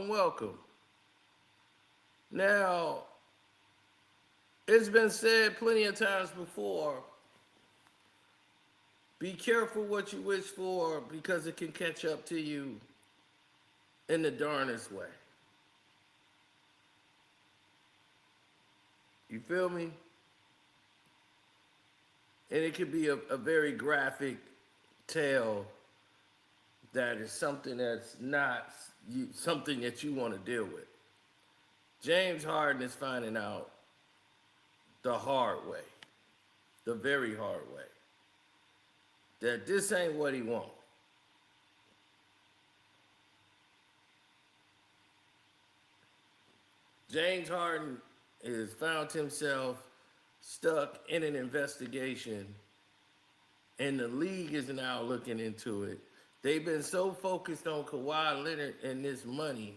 welcome. Now, it's been said plenty of times before, be careful what you wish for because it can catch up to you in the darnest way. You feel me? And it could be a very graphic tale that is something that's not something that you want to deal with. James Harden is finding out the hard way, the very hard way, that this ain't what he wants. James Harden has found himself stuck in an investigation, and the league is now looking into it. They've been so focused on Kawhi Leonard and this money,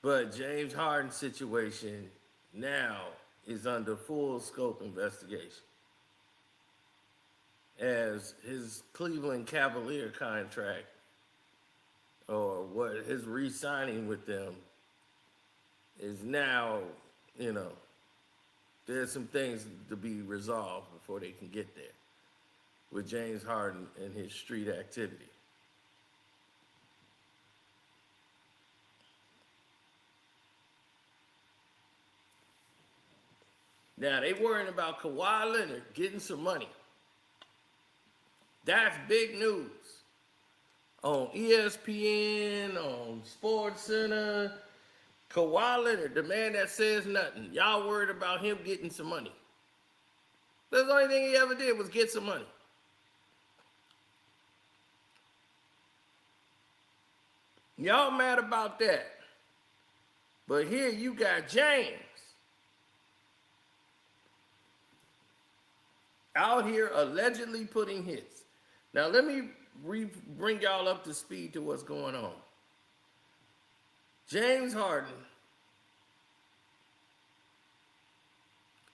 but James Harden's situation now is under full scope investigation as his Cleveland Cavalier contract or what his re-signing with them is now, there's some things to be resolved before they can get there with James Harden and his street activity. Now, they worrying about Kawhi Leonard getting some money. That's big news. On ESPN, on SportsCenter, Kawhi Leonard, the man that says nothing. Y'all worried about him getting some money. That's the only thing he ever did was get some money. Y'all mad about that. But here you got James out here allegedly putting hits. Now let me bring y'all up to speed to what's going on. James Harden,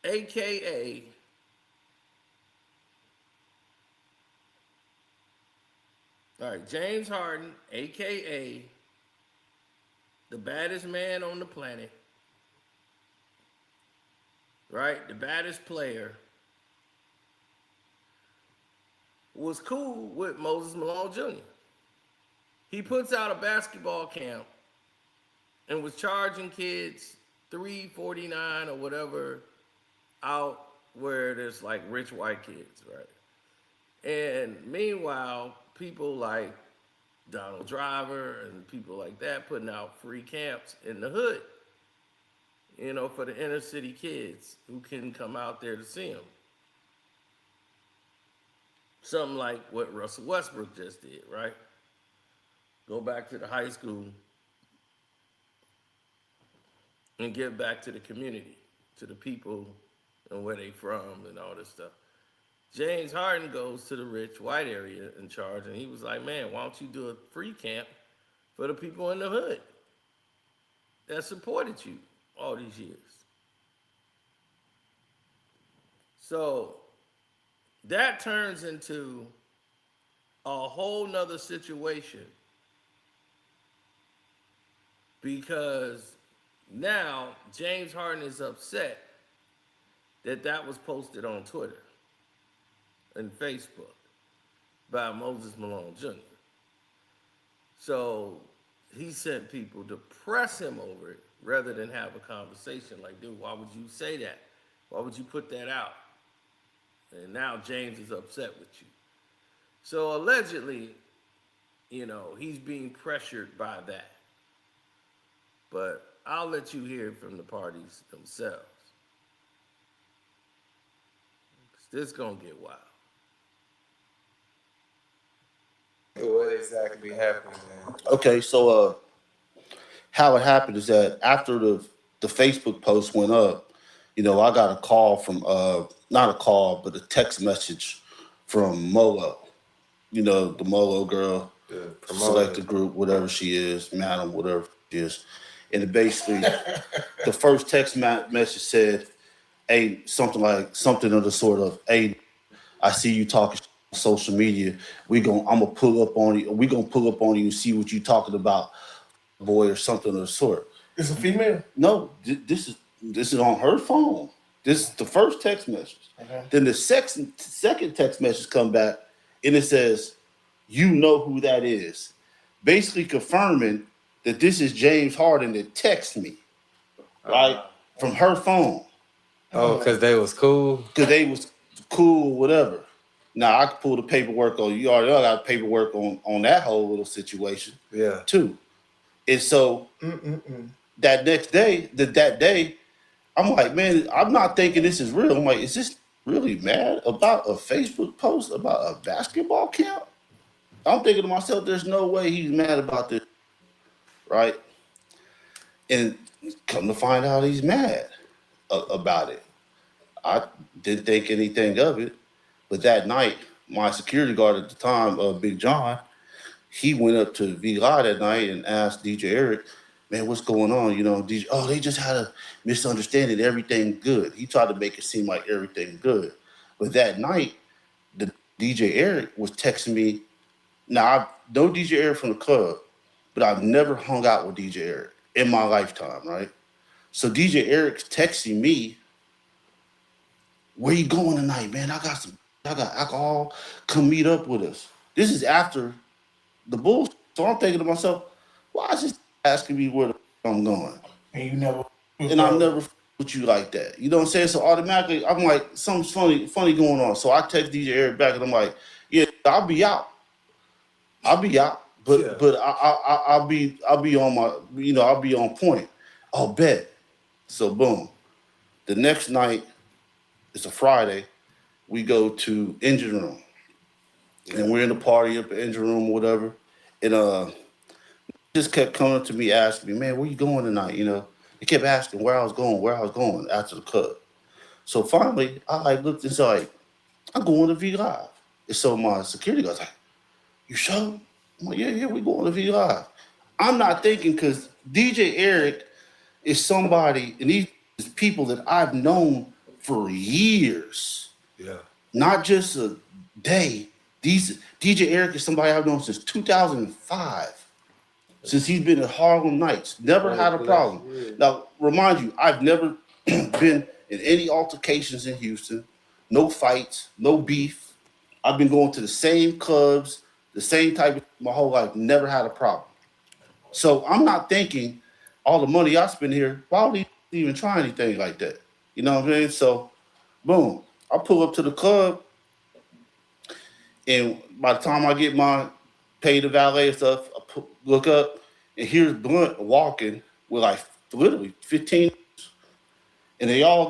a.k.a. James Harden, a.k.a. the baddest man on the planet, right? The baddest player, was cool with Moses Malone Jr. He puts out a basketball camp and was charging kids $3.49 or whatever out where there's like rich white kids, right? And meanwhile, people like Donald Driver and people like that putting out free camps in the hood, for the inner city kids who can come out there to see him. Something like what Russell Westbrook just did, right? Go back to the high school and give back to the community, to the people and where they from and all this stuff. James Harden goes to the rich white area in charge, and he was like, man, why don't you do a free camp for the people in the hood that supported you all these years? So that turns into a whole nother situation because now James Harden is upset that was posted on Twitter and Facebook by Moses Malone Jr. So he sent people to press him over it rather than have a conversation like, dude, why would you say that? Why would you put that out? And now James is upset with you. So allegedly, he's being pressured by that. But I'll let you hear from the parties themselves. This is going to get wild. What exactly happened, man? Okay, so how it happened is that after the Facebook post went up, I got a call from not a call, but a text message from Molo. The Molo girl, selected group, whatever she is, madam, whatever she is. And it basically, the first text message said, hey, something of the sort of, hey, I see you talking on social media. I'm gonna pull up on you. We gonna pull up on you and see what you talking about boy or something of the sort. It's a female? No, this is on her phone. This is the first text message. Okay. Then the second text message come back, and it says, "You know who that is," basically confirming that this is James Harden that texted me, right, from her phone. Oh, because they was cool. Because they was cool, whatever. Now I could pull the paperwork on you. Already got paperwork on that whole little situation, Yeah. too. And so that next day, that day, I'm like, man, I'm not thinking this is real. I'm like, is this really mad about a Facebook post about a basketball camp? I'm thinking to myself, there's no way he's mad about this, right? And come to find out he's mad about it. I didn't think anything of it. But that night, my security guard at the time, Big John, he went up to V-Live that night and asked DJ Eric, man, what's going on? You know, DJ, oh, they just had a misunderstanding. Everything good. He tried to make it seem like everything good. But that night, the DJ Eric was texting me. Now, I know DJ Eric from the club, but I've never hung out with DJ Eric in my lifetime, right? So DJ Eric's texting me, where you going tonight, man? I got alcohol. Come meet up with us. This is after the bullshit. So I'm thinking to myself, why is this asking me where the I'm going? And you never. And I'm never with you like that. You know what I'm saying? So automatically, I'm like, something's funny going on. So I text DJ Eric back, and I'm like, yeah, I'll be out. But Yeah. but I'll be on my, I'll be on point. I'll bet. So boom, the next night, it's a Friday, we go to engine room, and we're in the party up the engine room or whatever, and just kept coming up to me asking me, man, where you going tonight? You know, he kept asking where I was going after the club. So finally, I looked and said, I'm going to V Live. And so my security guard's like, you sure? I'm like, yeah, we going to V Live. I'm not thinking, because DJ Eric is somebody, and these people that I've known for years, Yeah. not just a day. DJ Eric is somebody I've known since 2005, since he's been at Harlem Nights. Never had a problem. Now, remind you, I've never been in any altercations in Houston, no fights, no beef. I've been going to the same clubs, the same type of my whole life, never had a problem. So I'm not thinking all the money I spend here, why would he even try anything like that? You know what I'm saying? So, boom, I pull up to the club, and by the time I get my pay the valet and stuff, I look up, and here's Blunt walking with literally 15, and they all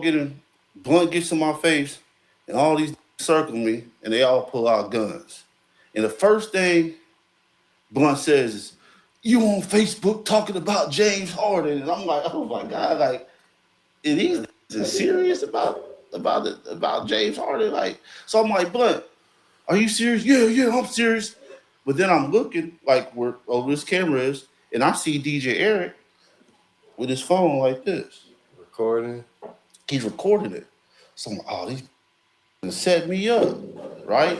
Blunt gets in my face, and all these circle me, and they all pull out guns. And the first thing Blunt says is, you on Facebook talking about James Harden? And I'm like, oh my God, is he serious about James Harden? So I'm like, Blunt, are you serious? Yeah, I'm serious. But then I'm looking where over this camera is, and I see DJ Eric with his phone like this. Recording. He's recording it. So I'm like, oh, these set me up, right?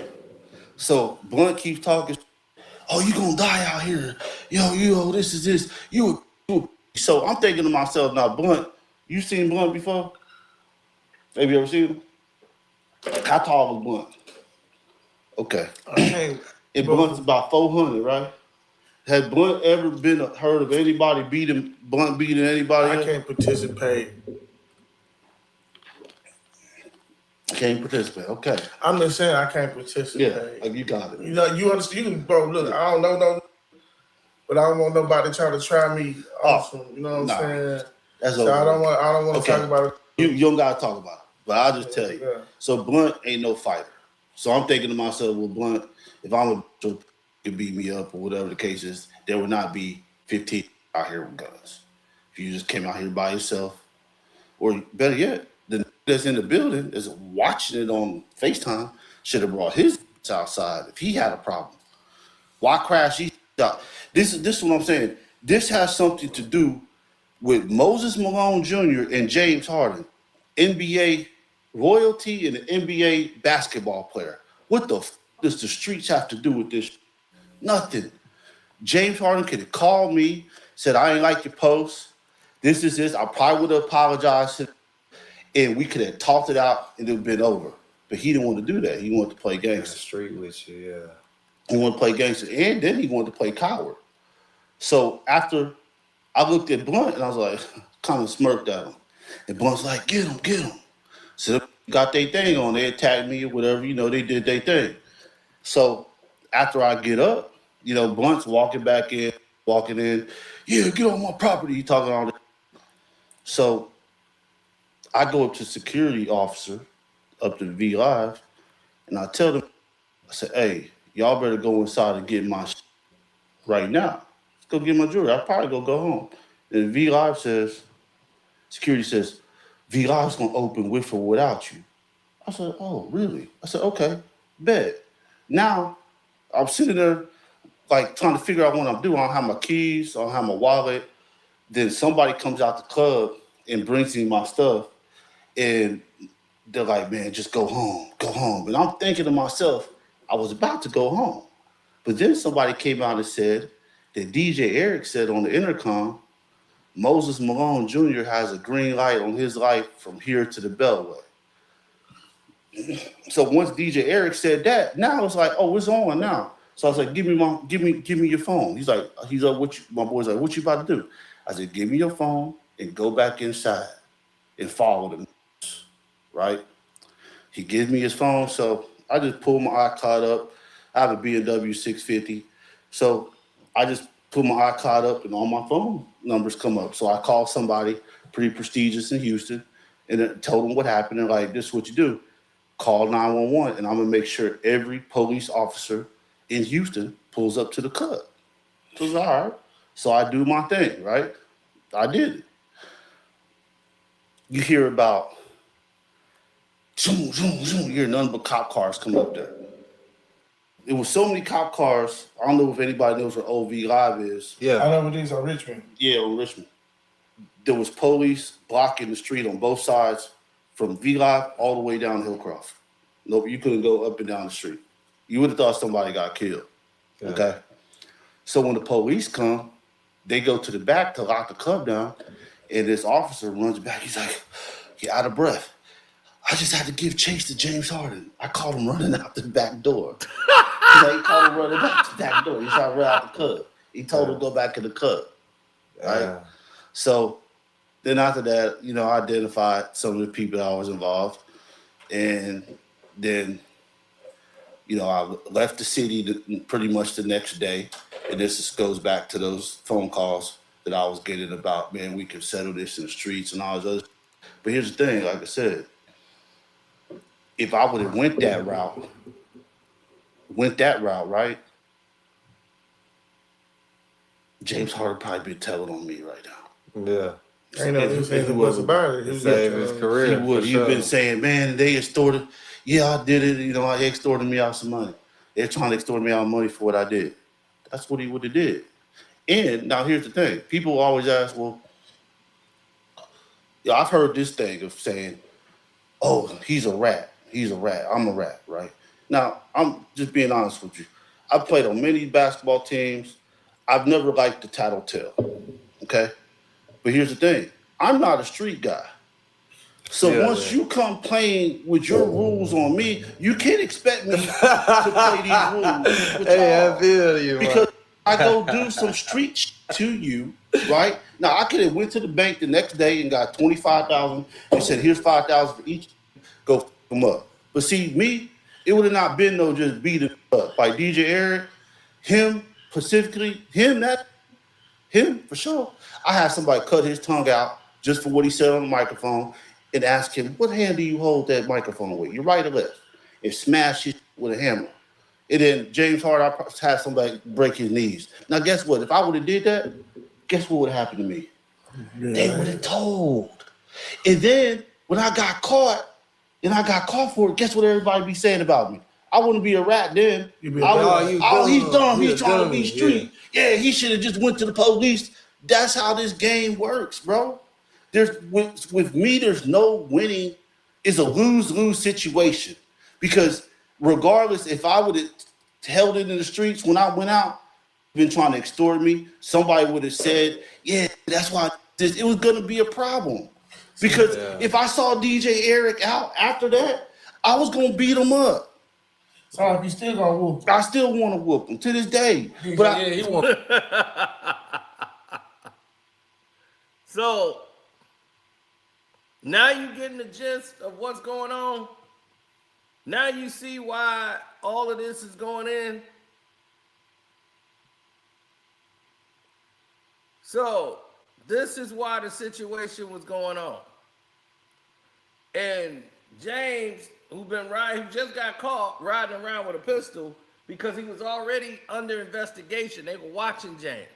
So Blunt keeps talking. Oh, you gonna die out here. Yo, this is this. You. So I'm thinking to myself, now, Blunt, you seen Blunt before? Have you ever seen him? How tall was Blunt? Okay. And Blunt's about 400, right? Has Blunt ever heard of anybody Blunt beating anybody else? I can't participate. Can't participate. Okay. I'm just saying I can't participate. Yeah, you got it. You know, you understand? You can, bro. Look, I don't know no, but I don't want nobody trying to try me. Awesome. You know what I'm saying? That's so over. I don't want to talk about it. You don't gotta talk about it, but I'll just tell you. Yeah. So Blunt ain't no fighter. So I'm thinking to myself, well, Blunt, if I'm could beat me up or whatever the case is, there would not be 15 out here with guns. If you just came out here by yourself, or better yet, the that's in the building is watching it on FaceTime should have brought his outside if he had a problem. Why crash these out? This is what I'm saying. This has something to do with Moses Malone Jr. and James Harden, NBA royalty and an NBA basketball player. What the does the streets have to do with this? Nothing. James Harden could have called me, Said, I ain't like your post. This is this. I probably would have apologized, and we could have talked it out, and it would have been over. But he didn't want to do that. He wanted to play In the gangster. street with you, yeah. He wanted to play gangster, and then he wanted to play coward. So after I looked at Blunt, and I was like, kind of smirked at him. And Blunt's like, get him, get him. So they got their thing on. They attacked me or whatever. You know, they did their thing. So after I get up, you know, Blunt's walking in. Yeah, get on my property. He talking all this. So I go up to security officer, up to the V Live, and I tell them, I said, hey, y'all better go inside and get my shit right now. Let's go get my jewelry. I'll probably go home. And V Live says, security says, V Live's gonna open with or without you. I said, oh, really? I said, okay, bet. Now I'm sitting there like trying to figure out what I'm doing. I don't have my keys, I don't have my wallet. Then somebody comes out the club and brings me my stuff, and they're like, man, just go home. And I'm thinking to myself, I was about to go home. But then somebody came out and said that DJ Eric said on the intercom, Moses Malone Jr. has a green light on his life from here to the Beltway. So once DJ Eric said that, now it's like, oh, it's on now. So I was like, give me your phone. He's like, my boy's like, what you about to do? I said, give me your phone and go back inside and follow them. Right? He gives me his phone, so I just pull my iCloud up. I have a BMW 650, so I just put my iCloud up and all my phone numbers come up. So I call somebody pretty prestigious in Houston and told them what happened. And like, this is what you do. Call 911, and I'm going to make sure every police officer in Houston pulls up to the club. So it's all right. So I do my thing, right? I did it. You hear about, zoom, zoom, zoom. You hear none but cop cars come up there. There was so many cop cars. I don't know if anybody knows where OV Live is. I Yeah. know what these are Richmond. Yeah, on Richmond. There was police blocking the street on both sides from V Live all the way down Hillcroft. Nope, you couldn't go up and down the street. You would have thought somebody got killed. Yeah. Okay. So when the police come, they go to the back to lock the club down, and this officer runs back. He's like, "You're out of breath. I just had to give chase to James Harden. I caught him running out the back door." He caught him running out the back door. He tried to run out the club. He told him to go back in the club. Right? Yeah. So then after that, you know, I identified some of the people that was involved. And then, you know, I left the city pretty much the next day. And this just goes back to those phone calls that I was getting about, man, we can settle this in the streets and all this other. But here's the thing, like I said, if I would have went that route, right? James Harden probably been telling on me right now. Yeah. Ain't no ifs, ands, or buts about it. He was Save just, his career. He would. for He's sure. been saying, man, they extorted. Yeah, I did it. You know, they extorted me out some money. They're trying to extort me out money for what I did. That's what he would have did. And now here's the thing. People always ask, well, yeah, I've heard this thing of saying, oh, he's a rat. He's a rat. I'm a rat, right? Now, I'm just being honest with you. I've played on many basketball teams. I've never liked the tattletale, okay? But here's the thing. I'm not a street guy. So once you come playing with your rules on me, you can't expect me to play these rules with Hey, y'all. I feel you, Because I go do some street to you, right? Now, I could have went to the bank the next day and got $25,000 and said, here's $5,000 for each. Go f them up. But see, me, it would have not been no just beat it up. Like DJ Eric, him specifically, him for sure. I had somebody cut his tongue out just for what he said on the microphone and ask him, what hand do you hold that microphone with? Your right or left? And smash it with a hammer. And then James Harden, I had somebody break his knees. Now, guess what? If I would have did that, guess what would have happened to me? yeah. They would have told. And then when I got caught, for it, guess what everybody be saying about me? I wouldn't be a rat then. You be a He's dumb. You He's a trying to dummy, be street. Yeah, he should have just went to the police. That's how this game works, bro. With me, there's no winning. It's a lose-lose situation. Because regardless, if I would have held it in the streets when I went out, been trying to extort me, somebody would have said, yeah, that's why it was going to be a problem. Because if I saw DJ Eric out after that, I was going to beat him up. Sound like you still gonna whoop. I still want to whoop him to this day. But he won't. So now you getting the gist of what's going on. Now you see why all of this is going in. So this is why the situation was going on. And James, who just got caught riding around with a pistol because he was already under investigation. They were watching James.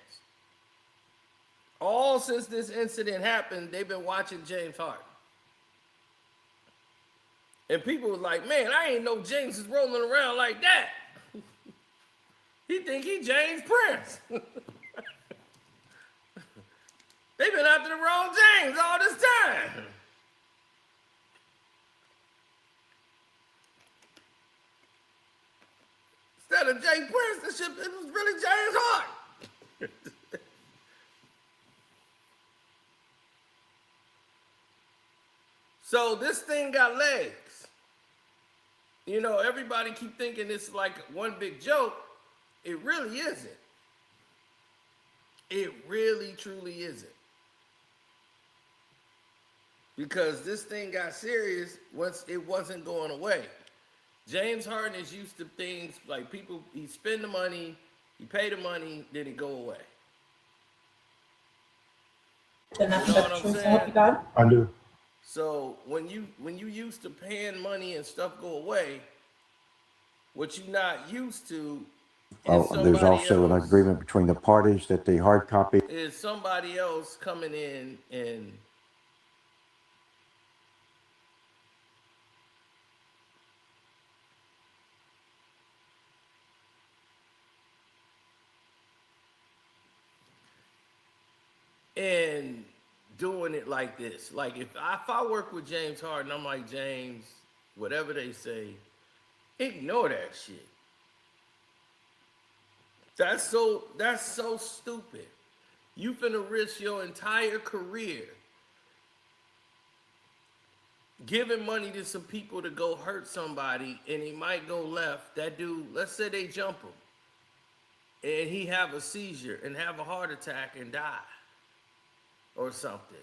All since this incident happened, they've been watching James Harden. And people was like, man, I ain't know James is rolling around like that. He think he James Prince. They've been after the wrong James all this time. Instead of James Prince, it was really James Harden. So this thing got legs. You know, everybody keep thinking it's like one big joke. It really isn't. It really, truly isn't. Because this thing got serious once it wasn't going away. James Harden is used to things like people, he spend the money, he pay the money, then it go away. The next You know what I'm section, saying? done? I do. So when you used to paying money and stuff go away, what you not used to is There's also an else, agreement between the parties that the hard copy. is somebody else coming in and doing it like this. Like if I work with James Harden, I'm like, James, whatever they say, ignore that shit. That's so stupid. You finna risk your entire career giving money to some people to go hurt somebody, and he might go left. That dude, let's say they jump him, and he have a seizure and have a heart attack and die or something.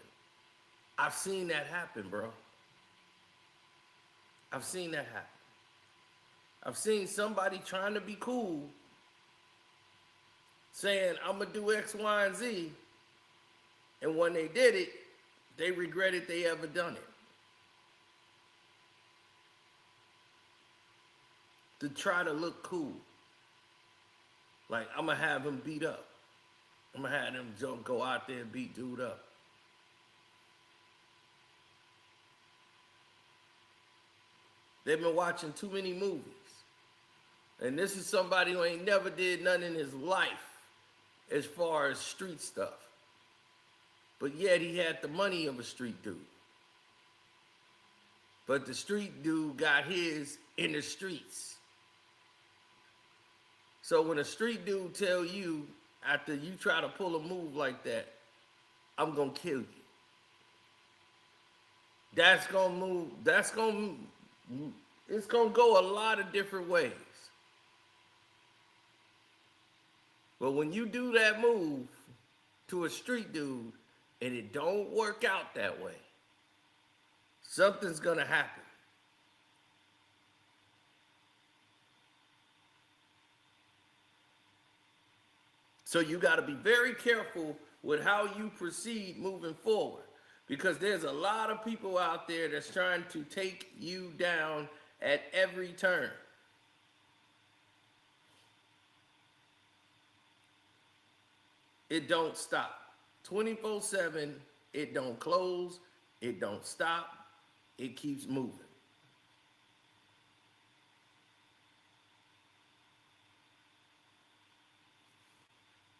I've seen that happen, bro. I've seen that happen. I've seen somebody trying to be cool, saying, I'm gonna do X, Y, and Z, and when they did it, they regretted they ever done it. To try to look cool. Like, I'm gonna have him beat up. I'm gonna have them go out there and beat dude up. They've been watching too many movies. And this is somebody who ain't never did nothing in his life as far as street stuff. But yet he had the money of a street dude. But the street dude got his in the streets. So when a street dude tell you, after you try to pull a move like that, I'm gonna kill you. It's gonna go a lot of different ways. But when you do that move to a street dude and it don't work out that way, something's gonna happen. So you got to be very careful with how you proceed moving forward, because there's a lot of people out there that's trying to take you down at every turn. It don't stop. 24/7, it don't close, it don't stop, it keeps moving.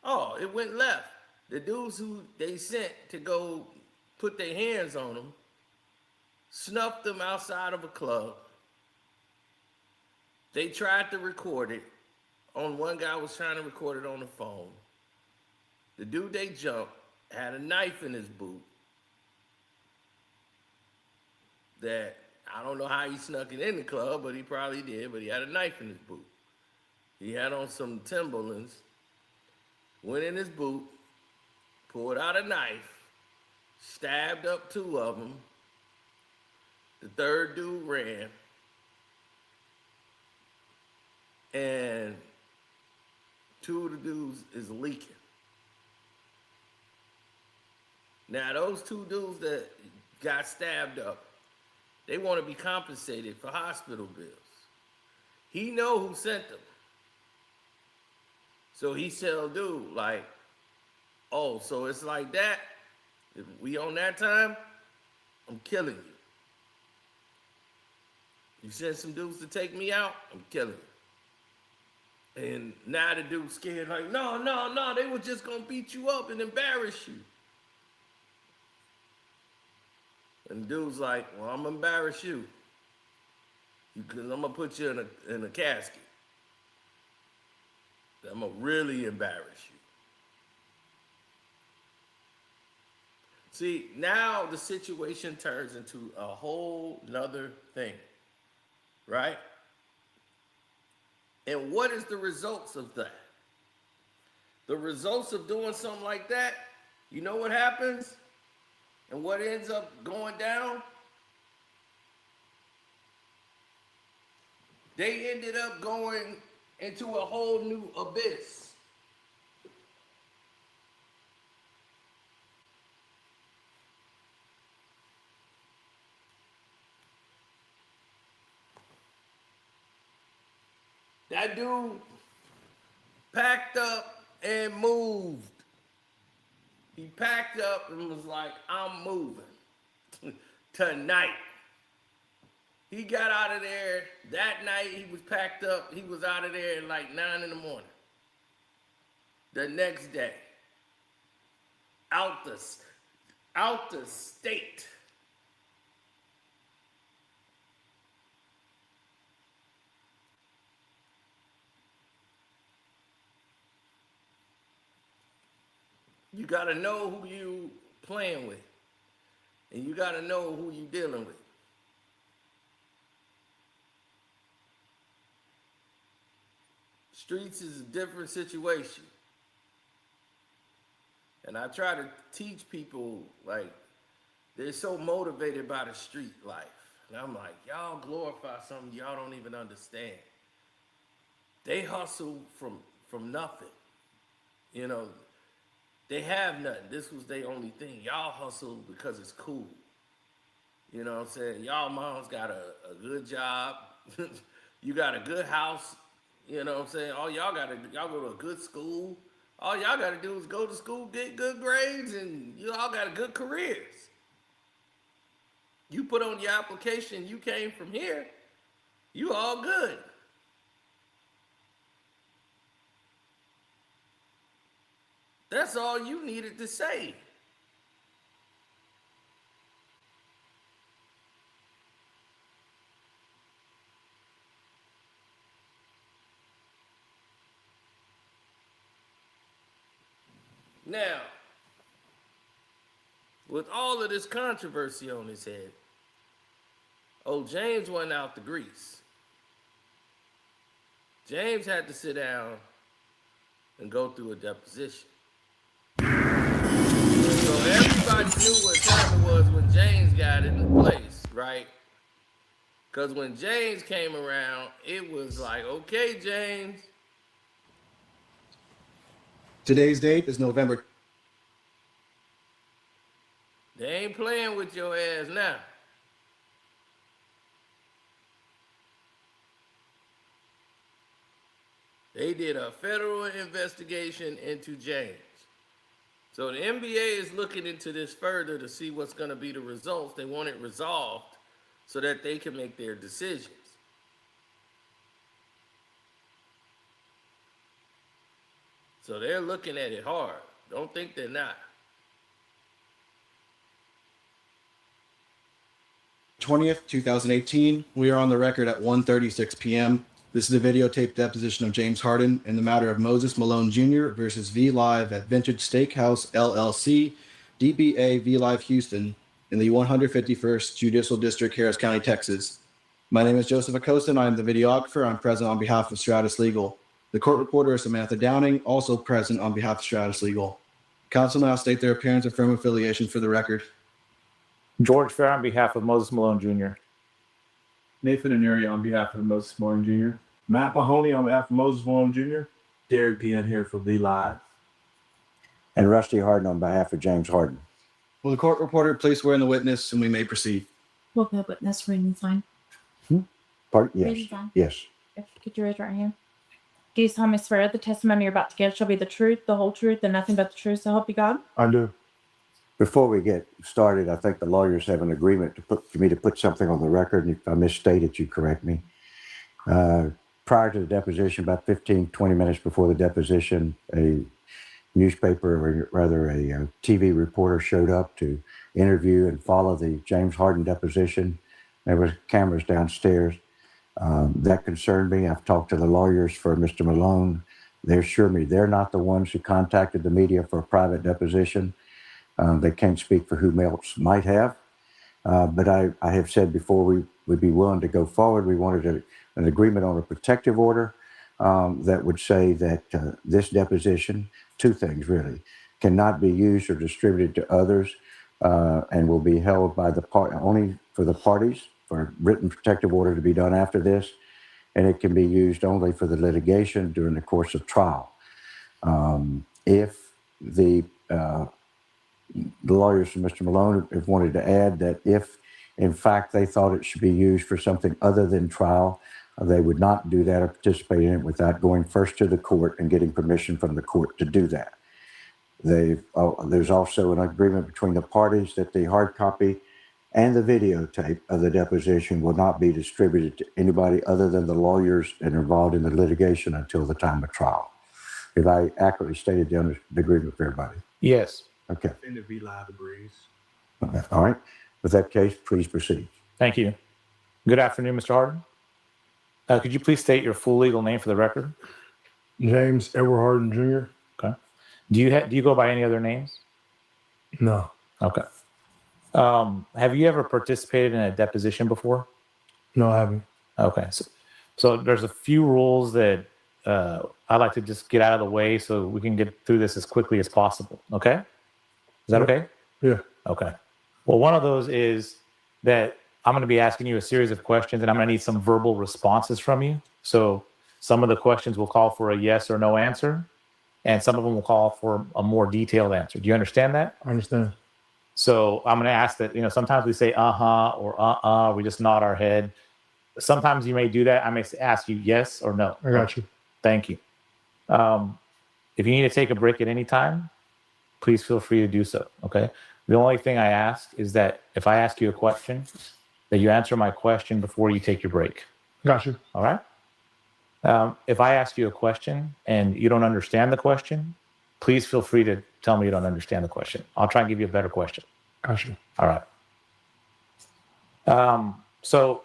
Oh, it went left. The dudes who they sent to go put their hands on them snuffed them outside of a club. They tried to record it. on one guy was trying to record it on the phone. The dude they jumped had a knife in his boot that I don't know how he snuck it in the club, but he probably did, but he had a knife in his boot. He had on some Timberlands, went in his boot, pulled out a knife, stabbed up 2 of them. The third dude ran. And 2 of the dudes is leaking. Now, those 2 dudes that got stabbed up, they want to be compensated for hospital bills. He know who sent them. So he tell dude, like, oh, so it's like that? If we on that time, I'm killing you. You send some dudes to take me out, I'm killing you. And now the dude's scared, like, no, they were just gonna beat you up and embarrass you. And the dude's like, well, I'm gonna embarrass you. Because I'm gonna put you in a casket. I'm gonna really embarrass you. See, now the situation turns into a whole nother thing, right? And what is the results of that? The results of doing something like that, you know what happens? And what ends up going down? They ended up going into a whole new abyss. That dude packed up and moved. He packed up and was like, I'm moving tonight. He got out of there that night. He was packed up. He was out of there at like 9 in the morning. The next day, out the state. You gotta know who you playing with, and you gotta know who you dealing with. Streets is a different situation. And I try to teach people, like, they're so motivated by the street life. And I'm like, y'all glorify something y'all don't even understand. They hustle from nothing. You know, they have nothing. This was their only thing. Y'all hustle because it's cool. You know what I'm saying? Y'all moms got a good job. You got a good house. You know what I'm saying? Y'all go to a good school. All y'all gotta do is go to school, get good grades, and you all got good careers. You put on your application, you came from here, you all good. That's all you needed to say. Now, with all of this controversy on his head, old James went out the grease. James had to sit down and go through a deposition. So everybody knew what time it was when James got into place, right? Because when James came around, it was like, okay, James. Today's date is November. They ain't playing with your ass now. They did a federal investigation into James. So the NBA is looking into this further to see what's going to be the results. They want it resolved so that they can make their decisions. So they're looking at it hard. Don't think they're not. 20th, 2018. We are on the record at 1:36 p.m. This is a videotaped deposition of James Harden in the matter of Moses Malone Jr. versus V Live at Vintage Steakhouse LLC, DBA V Live Houston, in the 151st Judicial District, Harris County, Texas. My name is Joseph Acosta, and I'm the videographer. I'm present on behalf of Stratus Legal. The court reporter is Samantha Downing, also present on behalf of Stratus Legal. Counsel now state their appearance and firm affiliation for the record. George Fair on behalf of Moses Malone Jr. Nathan Aneri on behalf of Moses Malone Jr. Matt Mahoney on behalf of Moses Malone Jr. Derek Bean here for V Live. And Rusty Harden on behalf of James Harden. Will the court reporter please swear in the witness and we may proceed? We'll go witness reading sign. Yes. Raise your hand. Yes. Could you raise your right hand? Do you solemnly swear the testimony you're about to give shall be the truth, the whole truth, and nothing but the truth, so help you God? I do. Before we get started, I think the lawyers have an agreement for me to put something on the record. And if I misstate it, you correct me. Prior to the deposition, about 15, 20 minutes before the deposition, a newspaper, or rather a TV reporter, showed up to interview and follow the James Harden deposition. There were cameras downstairs. That concerned me. I've talked to the lawyers for Mr. Malone. They assure me they're not the ones who contacted the media for a private deposition. They can't speak for whom else might have. But I have said before we would be willing to go forward. We wanted an agreement on a protective order that would say that this deposition, two things really, cannot be used or distributed to others and will be held by only for the parties, for a written protective order to be done after this. And it can be used only for the litigation during the course of trial. If the lawyers from Mr. Malone have wanted to add that if, in fact, they thought it should be used for something other than trial, they would not do that or participate in it without going first to the court and getting permission from the court to do that. There's also an agreement between the parties that the hard copy and the videotape of the deposition will not be distributed to anybody other than the lawyers that are involved in the litigation until the time of trial. Have I accurately stated the agreement for everybody? Yes. Okay. And the V Live agrees. All right. With that case, please proceed. Thank you. Good afternoon, Mr. Harden. Could you please state your full legal name for the record? James Edward Harden Jr. Okay. Do you go by any other names? No. Okay. Have you ever participated in a deposition before? No, I haven't. Okay. So there's a few rules that I like to just get out of the way so we can get through this as quickly as possible. Okay. Is that okay? Yeah. Okay. Well, one of those is that I'm going to be asking you a series of questions and I'm going to need some verbal responses from you. So some of the questions will call for a yes or no answer, and some of them will call for a more detailed answer. Do you understand that? I understand. So I'm going to ask that, sometimes we say uh-huh or we just nod our head. Sometimes you may do that. I may ask you yes or no. I got you. Thank you. If you need to take a break at any time, please feel free to do so. Okay. The only thing I ask is that if I ask you a question, that you answer my question before you take your break. Got you. All right. If I ask you a question and you don't understand the question, please feel free to tell me you don't understand the question. I'll try and give you a better question. Got you. All right. So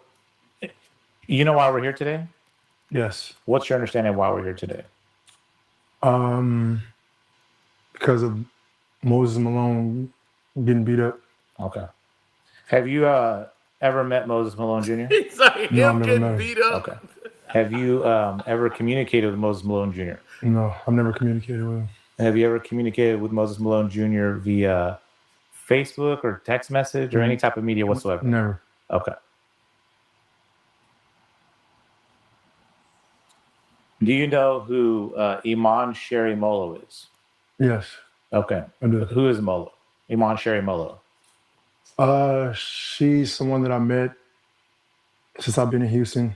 you know why we're here today? Yes. What's your understanding of why we're here today? Because of Moses Malone getting beat up. Okay. Have you ever met Moses Malone Jr.? He's like No, I've him never getting met him. beat up. Okay. Have you ever communicated with Moses Malone Jr.? No, I've never communicated with him. Have you ever communicated with Moses Malone Jr. via Facebook or text message or any type of media whatsoever? Never. Okay. Do you know who Iman Sherry Molo is? Yes, Okay. I do. Who is Molo? Iman Sherry Molo. She's someone that I met since I've been in Houston.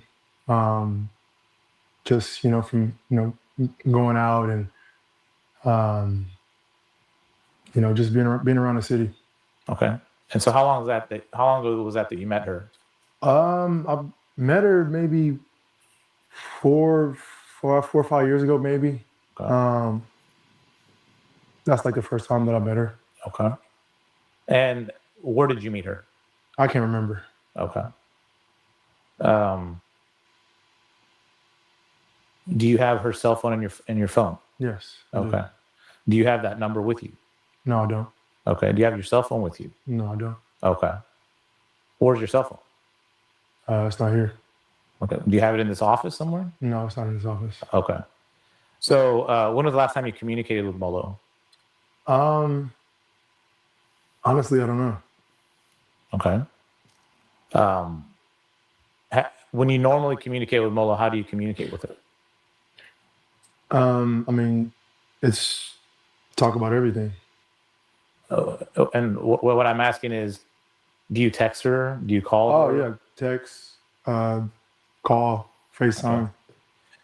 Just from going out and just being around the city. Okay. And so how long ago was that you met her? I met her maybe four or 5 years ago, maybe. Okay. That's like the first time that I met her. Okay. And where did you meet her? I can't remember. Okay. Do you have her cell phone in your phone? Yes. I do. Okay. Do you have that number with you? No, I don't. Okay. Do you have your cell phone with you? No, I don't. Okay. Where's your cell phone? It's not here. Okay. Do you have it in this office somewhere? No, it's not in his office. Okay. So when was the last time you communicated with Molo? Honestly, I don't know. Okay. When you normally communicate with Molo, how do you communicate with her? I mean, it's talk about everything. And what I'm asking is, do you text her? Do you call Oh her? yeah, text, call, FaceTime.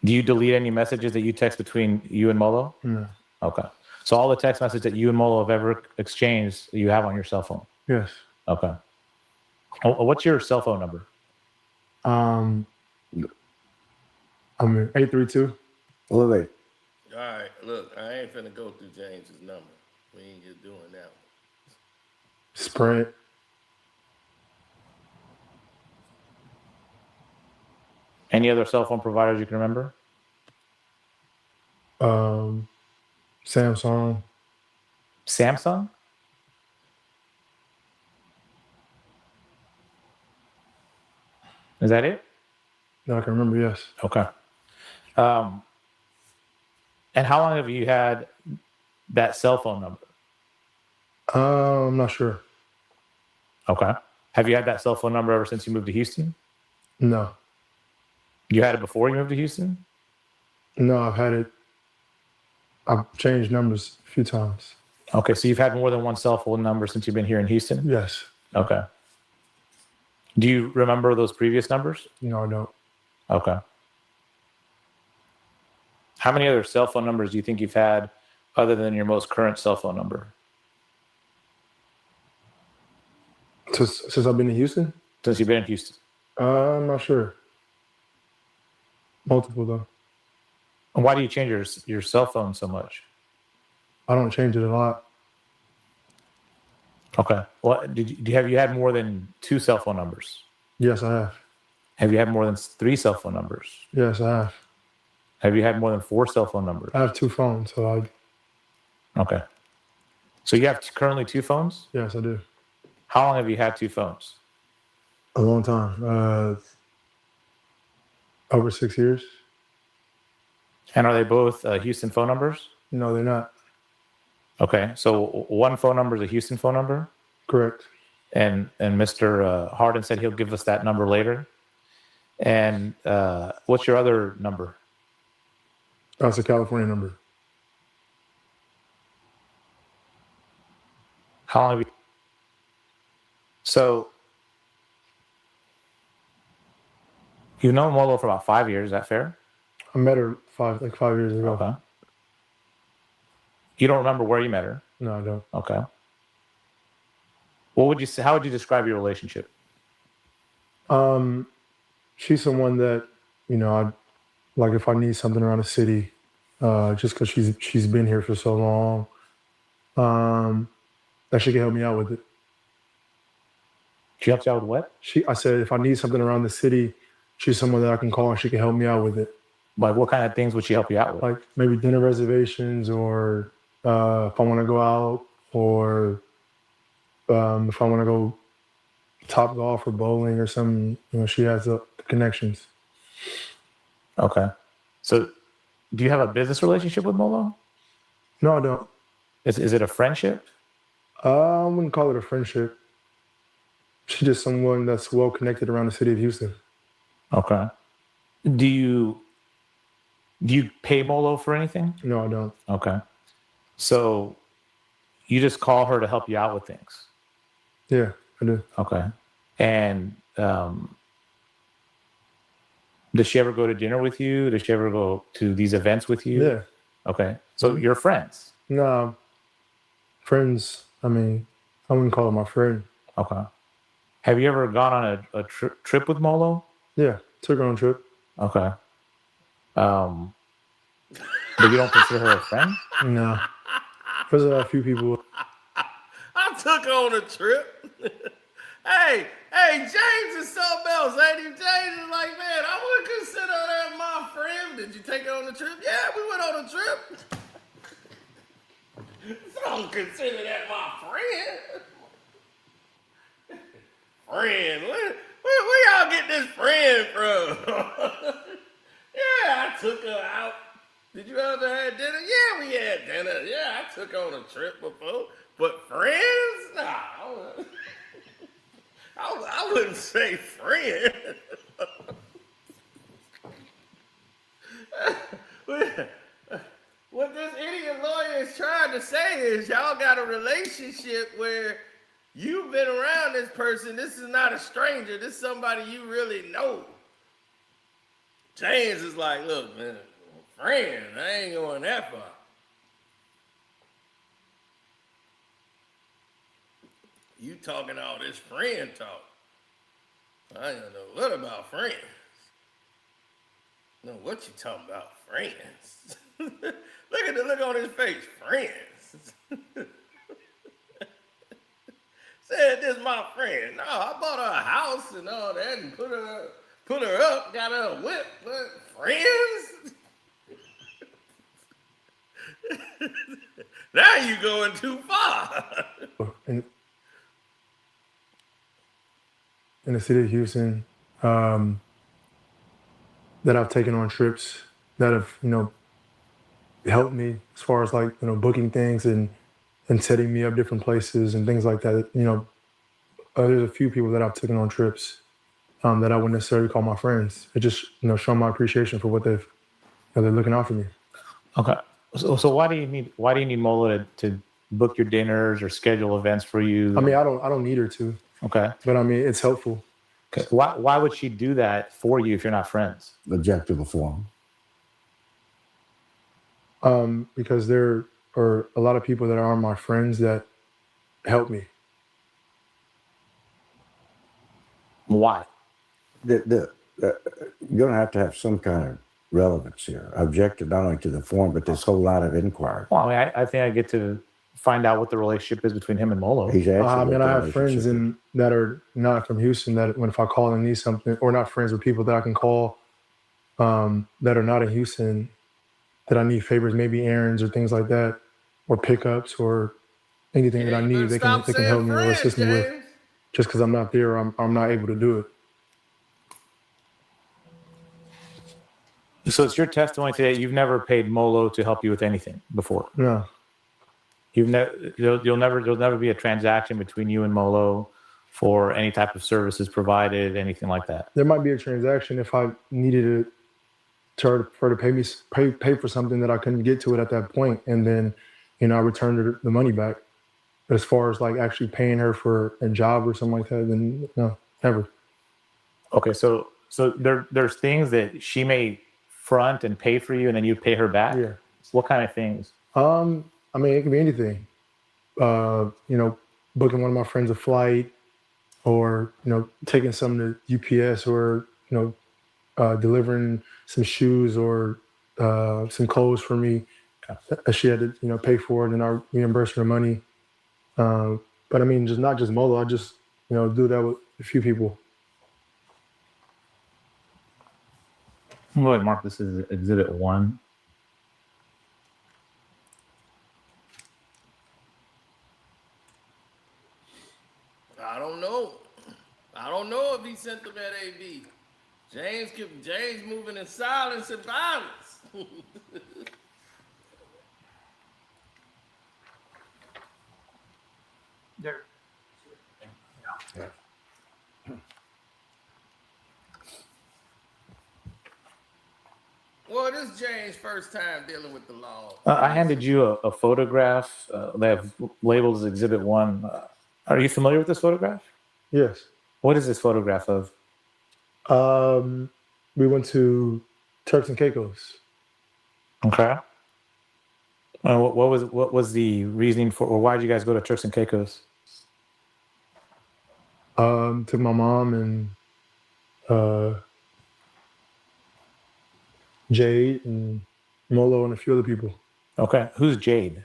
Do you delete any messages that you text between you and Molo? No. Okay. So all the text messages that you and Molo have ever exchanged, you have on your cell phone. Yes. Okay. What's your cell phone number? I mean 832. Wait. All right, look, I ain't finna go through James's number. We ain't just doing that one. Sprint. Any other cell phone providers you can remember? Samsung. Samsung? Is that it? No, I can remember. Yes. Okay. And how long have you had that cell phone number? I'm not sure. Okay. Have you had that cell phone number ever since you moved to Houston? No. You had it before you moved to Houston? No, I've had it. I've changed numbers a few times. Okay, so you've had more than one cell phone number since you've been here in Houston? Yes. Okay. Do you remember those previous numbers? No, I don't. Okay. How many other cell phone numbers do you think you've had other than your most current cell phone number? Since I've been in Houston? Since you've been in Houston? I'm not sure. Multiple though. And why do you change your cell phone so much? I don't change it a lot. Okay. Well, have you had more than 2 cell phone numbers? Yes, I have. Have you had more than 3 cell phone numbers? Yes, I have. Have you had more than 4 cell phone numbers? I have 2 phones, so Okay. So you have currently 2 phones? yes, I do. How long have you had 2 phones? A long time. Over 6 years. And are they both Houston phone numbers? No, they're not. Okay. So one phone number is a Houston phone number? Correct. And Mr. Harden said he'll give us that number later. And what's your other number? That's a California number. How long have you? So you know Molo for about 5 years. Is that fair? I met her 5 years ago. Okay. You don't remember where you met her? No, I don't. Okay. What would you say? How would you describe your relationship? She's someone that, I like if I need something around the city, just because she's been here for so long, that she can help me out with it. She helps you out with what? I said if I need something around the city, she's someone that I can call and she can help me out with it. Like what kind of things would she help you out with? Like maybe dinner reservations, or if I want to go out, or if I want to go top golf or bowling or something, she has the connections. Okay. So do you have a business relationship with Molo? No, I don't. Is it a friendship? I wouldn't call it a friendship. She's just someone that's well connected around the city of Houston. Okay. Do you pay Molo for anything? No, I don't. Okay. So you just call her to help you out with things? Yeah, I do. Okay. And does she ever go to dinner with you? Does she ever go to these events with you? Yeah. Okay. So you're friends? No, friends. I mean, I wouldn't call her my friend. Okay. Have you ever gone on a trip with Molo? Yeah, took her on a trip. Okay. But you don't consider her a friend? No. There's a few people. I took on a trip. hey, James is something else, ain't he? James is like, man, I would consider that my friend. Did you take her on the trip? Yeah, we went on a trip. So I don't consider that my friend. Friend? Where y'all get this friend from? Yeah, I took her out. Did you ever have dinner? Yeah, we had dinner. Yeah, I took her on a trip before. But friends? Nah. I wouldn't say friend. What this idiot lawyer is trying to say is y'all got a relationship where you've been around this person. This is not a stranger. This is somebody you really know. James is like, look, man, friend, I ain't going that far. You talking all this friend talk. I don't know what about friends. No, what you talking about, friends? Look at the look on his face, friends. Said this my friend. No, I bought her a house and all that and put her up, got her a whip, but friends? Now you going too far. In the city of Houston, that I've taken on trips that have, helped me as far as like, booking things and setting me up different places and things like that. There's a few people that I've taken on trips that I wouldn't necessarily call my friends. It just, show my appreciation for what they're looking out for me. Okay. So why do you need Mola to book your dinners or schedule events for you? I mean, I don't need her to, Okay. but I mean, it's helpful. Okay. Why would she do that for you if you're not friends? Objective form. Because there are a lot of people that are my friends that help me. Why? You're going to have some kind of relevance here. Objective not only to the form, but this whole line of inquiry. Well, I mean, I think I get to find out what the relationship is between him and Molo. He's asking I what mean, the I have friends relationship is. that are not from Houston that when if I call and need something, or not friends with people that I can call that are not in Houston, that I need favors, maybe errands or things like that, or pickups or anything that I need, they can help me or assist me with. Just because I'm not there, I'm not able to do it. So it's your testimony today. You've never paid Molo to help you with anything before. No. There'll never be a transaction between you and Molo for any type of services provided, anything like that. There might be a transaction if I needed her to pay for something that I couldn't get to it at that point, and then I returned her the money back. But as far as like actually paying her for a job or something like that, then no, never. Okay, so there's things that she may front and pay for you, and then you pay her back. Yeah. What kind of things? I mean, it could be anything. Booking one of my friends a flight, or taking something to UPS, or delivering some shoes or some clothes for me. She had to pay for it, and I reimburse her money. But I mean, not just Molo. I just do that with a few people. I'm going to mark this as Exhibit 1. I don't know. I don't know if he sent them at AB. James moving in silence and violence. There. Well, this is James' first time dealing with the law. I handed you a photograph. They have labeled as Exhibit 1. Are you familiar with this photograph? Yes. What is this photograph of? We went to Turks and Caicos. Okay. What was the reasoning for, or why did you guys go to Turks and Caicos? Took my mom and Jade and Molo and a few other people. Okay. Who's Jade?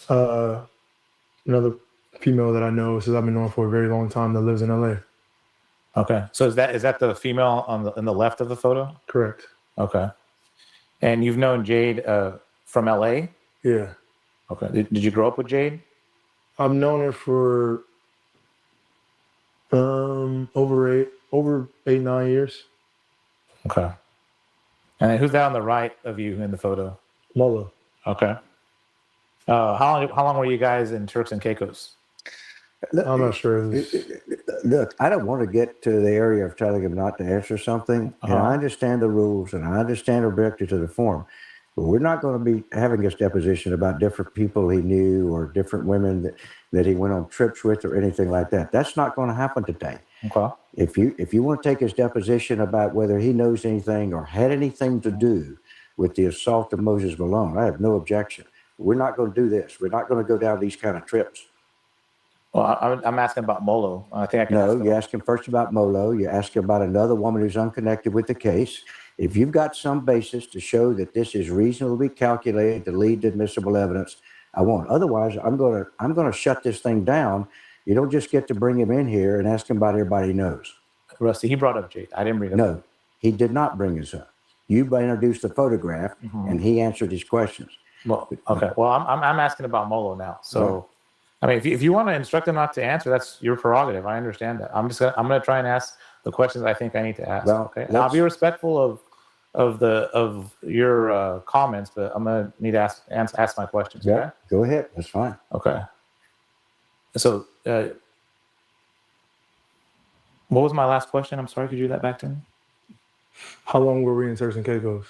Another female that I know, since I've been knowing for a very long time, that lives in LA. Okay. So is that the female on the left of the photo? Correct. Okay. And you've known Jade from LA? Yeah. Okay. Did you grow up with Jade? I've known her for over 8-9 years. Okay. And then who's that on the right of you in the photo? Molo. Okay. How long were you guys in Turks and Caicos? I'm not sure. Look, I don't want to get to the area of telling him not to answer something, and I understand the rules and I understand the objectives of the forum, but we're not going to be having this deposition about different people he knew or different women that he went on trips with or anything like that. That's not going to happen today. Okay. If you want to take his deposition about whether he knows anything or had anything to do with the assault of Moses Malone, I have no objection. We're not going to do this. We're not going to go down these kind of trips. Well, I'm asking about Molo. I think I can No, ask you ask him first about Molo. You ask him about another woman who's unconnected with the case. If you've got some basis to show that this is reasonably calculated to lead to admissible evidence, I won't. Otherwise, I'm gonna shut this thing down. You don't just get to bring him in here and ask him about everybody he knows. Rusty, he brought up Jade. I didn't bring it up. No, he did not bring us up. You introduced the photograph, and he answered his questions. Well, okay. Well, I'm asking about Molo now. So, I mean, if you want to instruct him not to answer, that's your prerogative. I understand that. I'm gonna try and ask the questions I think I need to ask. Well, Okay. And I'll be respectful of your comments, but I'm gonna need to ask my questions. Yeah, Okay? go ahead. That's fine. Okay. So, what was my last question? I'm sorry. Could you read that back to me? How long were we in Turks and Caicos?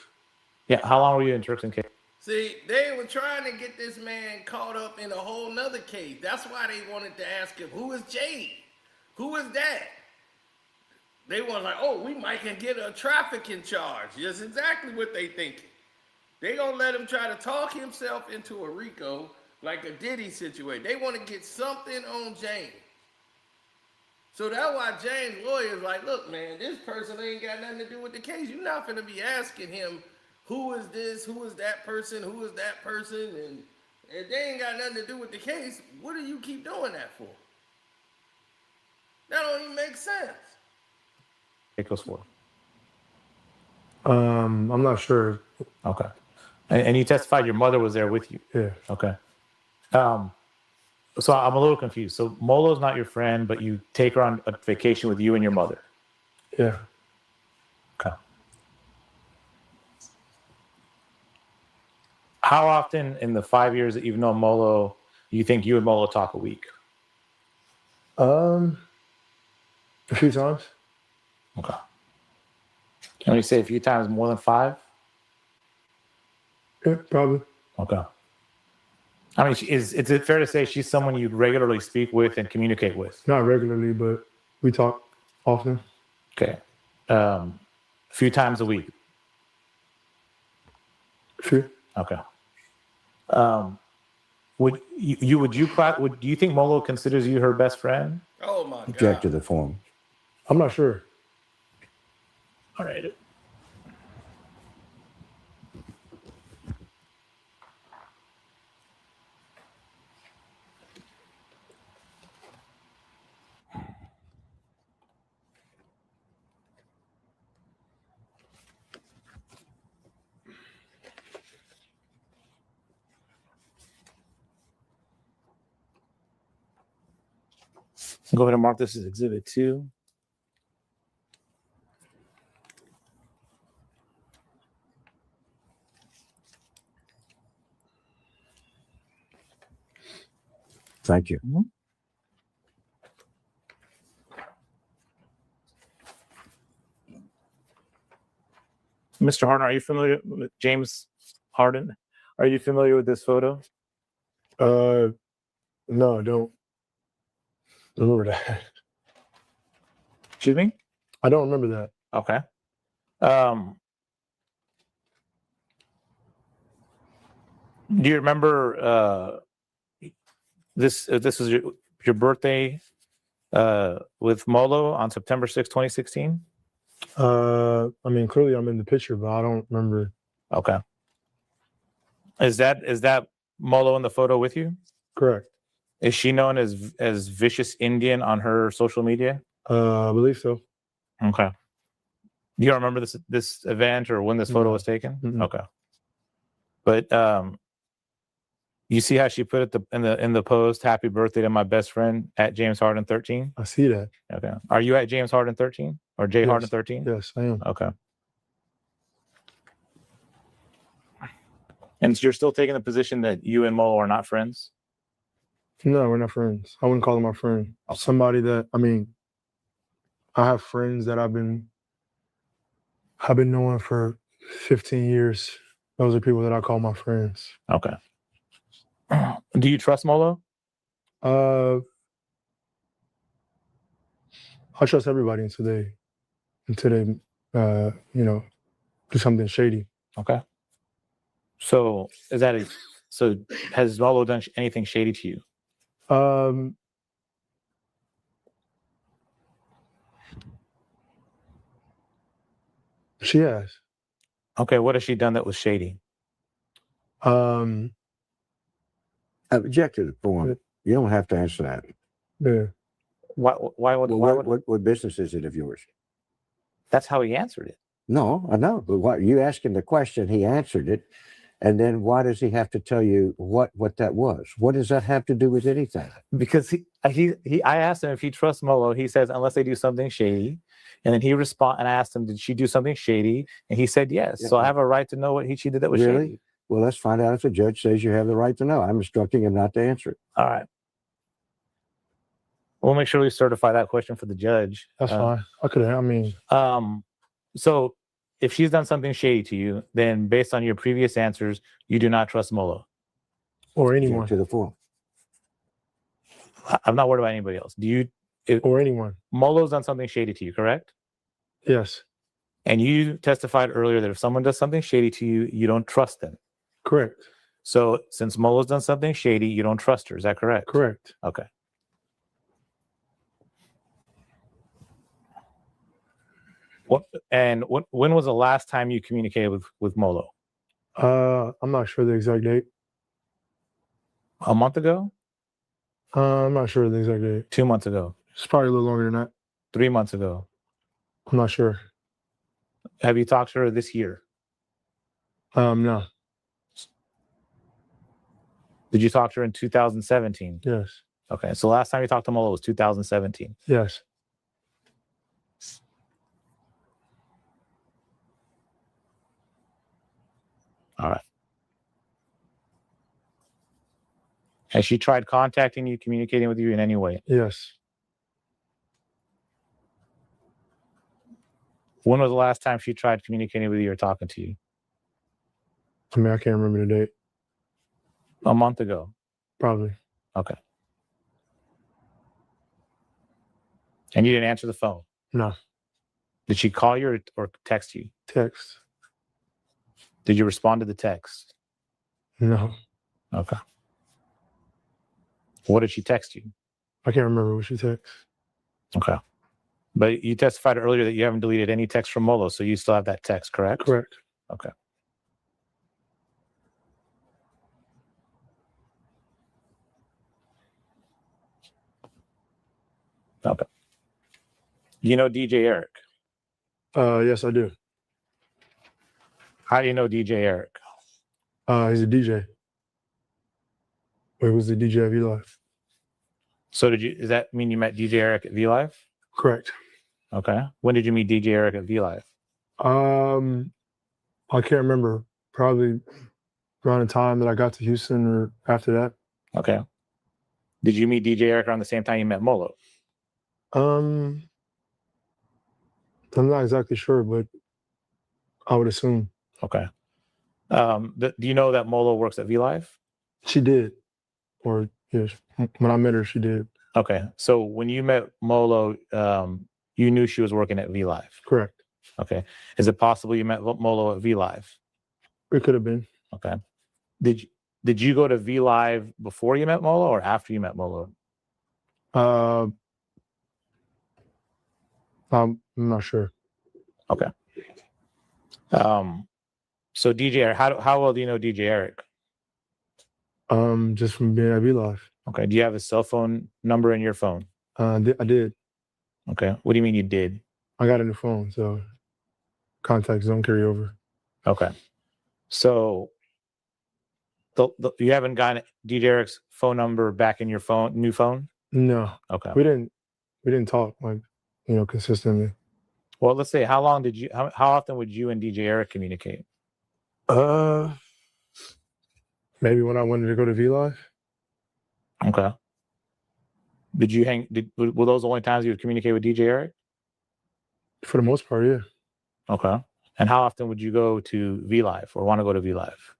Yeah. How long were you in Turks and Caicos? See, they were trying to get this man caught up in a whole nother case. That's why they wanted to ask him, who is Jade? Who is that? They were like, oh, we might can get a trafficking charge. That's exactly what they thinking. They gonna let him try to talk himself into a RICO like a Diddy situation. They want to get something on James. So that's why James' lawyer is like, look, man, this person ain't got nothing to do with the case. You're not gonna be asking him, who is this, who is that person, who is that person, and if they ain't got nothing to do with the case, what do you keep doing that for? That don't even make sense. Caicos for? I'm not sure. Okay. And you testified your mother was there with you. Yeah. Okay. So I'm a little confused. So Molo's not your friend, but you take her on a vacation with you and your mother. Yeah. Okay. How often in the 5 years that you've known Molo, do you think you and Molo talk a week? A few times. Okay. Can we say a few times more than 5? Yeah, probably. Okay. I mean, is it fair to say she's someone you regularly speak with and communicate with? Not regularly, but we talk often. Okay. A few times a week. Few. Okay. Do you think Molo considers you her best friend? Oh my Object God. to the form. I'm not sure. All right. Go ahead and mark this as Exhibit 2. Thank you. Mr. Harden, are you familiar with James Harden? Are you familiar with this photo? No, I don't remember that. Excuse me? I don't remember that. Okay. Do you remember this was your birthday with Molo on September 6, 2016? I mean, clearly I'm in the picture, but I don't remember. Okay. Is that Molo in the photo with you? Correct. Is she known as Vicious Indian on her social media? I believe so. Okay. Do you remember this event or when this photo No. was taken? Mm-mm. Okay. But you see how she put it in the post, happy birthday to my best friend at James Harden 13? I see that. Okay. Are you at James Harden 13 or J Yes. Harden 13? Yes, I am. Okay. And you're still taking the position that you and Molo are not friends? No, we're not friends. I wouldn't call him my friend. Somebody that I have friends that I've been knowing for 15 years. Those are people that I call my friends. Okay. Do you trust Molo? I trust everybody until they do something shady. Okay. So has Molo done anything shady to you? She has. Okay, what has she done that was shady? Object to the form. You don't have to answer that. Yeah. Why would What business is it of yours? that's how he answered it? No, I know. But what you asking the question, he answered it. And then why does he have to tell you what that was? What does that have to do with anything? Because I asked him if he trusts Molo. He says unless they do something shady, and then and I asked him, did she do something shady? And he said yes. So I have a right to know what she did that was Really? shady. Well, let's find out if the judge says you have the right to know. I'm instructing him not to answer it. All right. We'll make sure we certify that question for the judge. That's fine. So if she's done something shady to you, then based on your previous answers, you do not trust Molo. Or Object anyone. to the form. I'm not worried about anybody else. Or anyone. Molo's done something shady to you, correct? Yes. And you testified earlier that if someone does something shady to you, you don't trust them. Correct. So since Molo's done something shady, you don't trust her. Is that correct? Correct. Okay. When was the last time you communicated with Molo? I'm not sure the exact date. A month ago? I'm not sure the exact date. 2 months ago? It's probably a little longer than that. 3 months ago? I'm not sure. Have you talked to her this year? No. Did you talk to her in 2017? Yes. Okay, so last time you talked to Molo was 2017. Yes. All right. Has she tried contacting you, communicating with you in any way? Yes. When was the last time she tried communicating with you or talking to you? I can't remember the date. A month ago. Probably. Okay. And you didn't answer the phone? No. Did she call you or text you? Text. Did you respond to the text? No. Okay. What did she text you? I can't remember what she texted. Okay. But you testified earlier that you haven't deleted any text from Molo, so you still have that text, correct? Correct. Okay. Okay. You know DJ Eric? Yes, I do. How do you know DJ Eric? He's a DJ. Wait, was the DJ at V-Live? So does that mean you met DJ Eric at V-Live? Correct. Okay. When did you meet DJ Eric at V-Live? I can't remember. Probably around the time that I got to Houston or after that. Okay. Did you meet DJ Eric around the same time you met Molo? I'm not exactly sure, but I would assume. Okay. Do you know that Molo works at V-Live? She did. Or yes, when I met her, she did. Okay. So when you met Molo, you knew she was working at V-Live? Correct. Okay. Is it possible you met Molo at V-Live? It could have been. Okay. Did you go to V-Live before you met Molo or after you met Molo? I'm not sure. Okay. So DJ Eric, how well do you know DJ Eric? Just from being at V-Live. Okay. Do you have his cell phone number in your phone? I did. Okay. What do you mean you did? I got a new phone, so contacts don't carry over. Okay. So You haven't gotten DJ Eric's phone number back in your new phone? No, Okay. we didn't talk like consistently. Well, let's say how often would you and DJ Eric communicate? Maybe when I wanted to go to V Live. Okay. Were those the only times you would communicate with DJ Eric? For the most part, yeah. Okay. And how often would you go to V Live or want to go to V Live?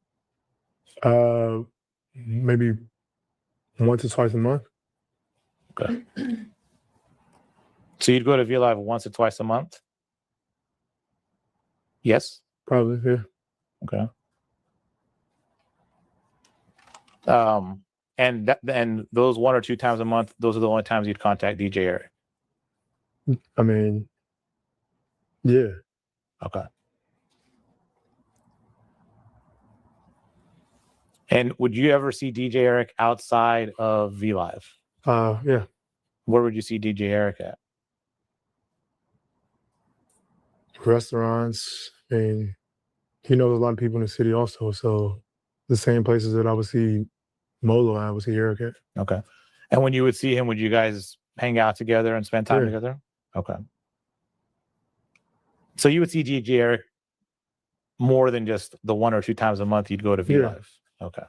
Maybe once or twice a month. Okay. So you'd go to V Live once or twice a month? Yes. Probably, yeah. Okay. And those 1 or 2 times a month, those are the only times you'd contact DJ Eric. I mean, yeah. Okay. And would you ever see DJ Eric outside of V Live? Yeah. Where would you see DJ Eric at? Restaurants. I mean, he knows a lot of people in the city also. So the same places that I would see Molo, I would see Eric at. Okay. And when you would see him, would you guys hang out together and spend time together? Okay. So you would see DJ Eric more than just the 1 or 2 times a month you'd go to V Live? Okay.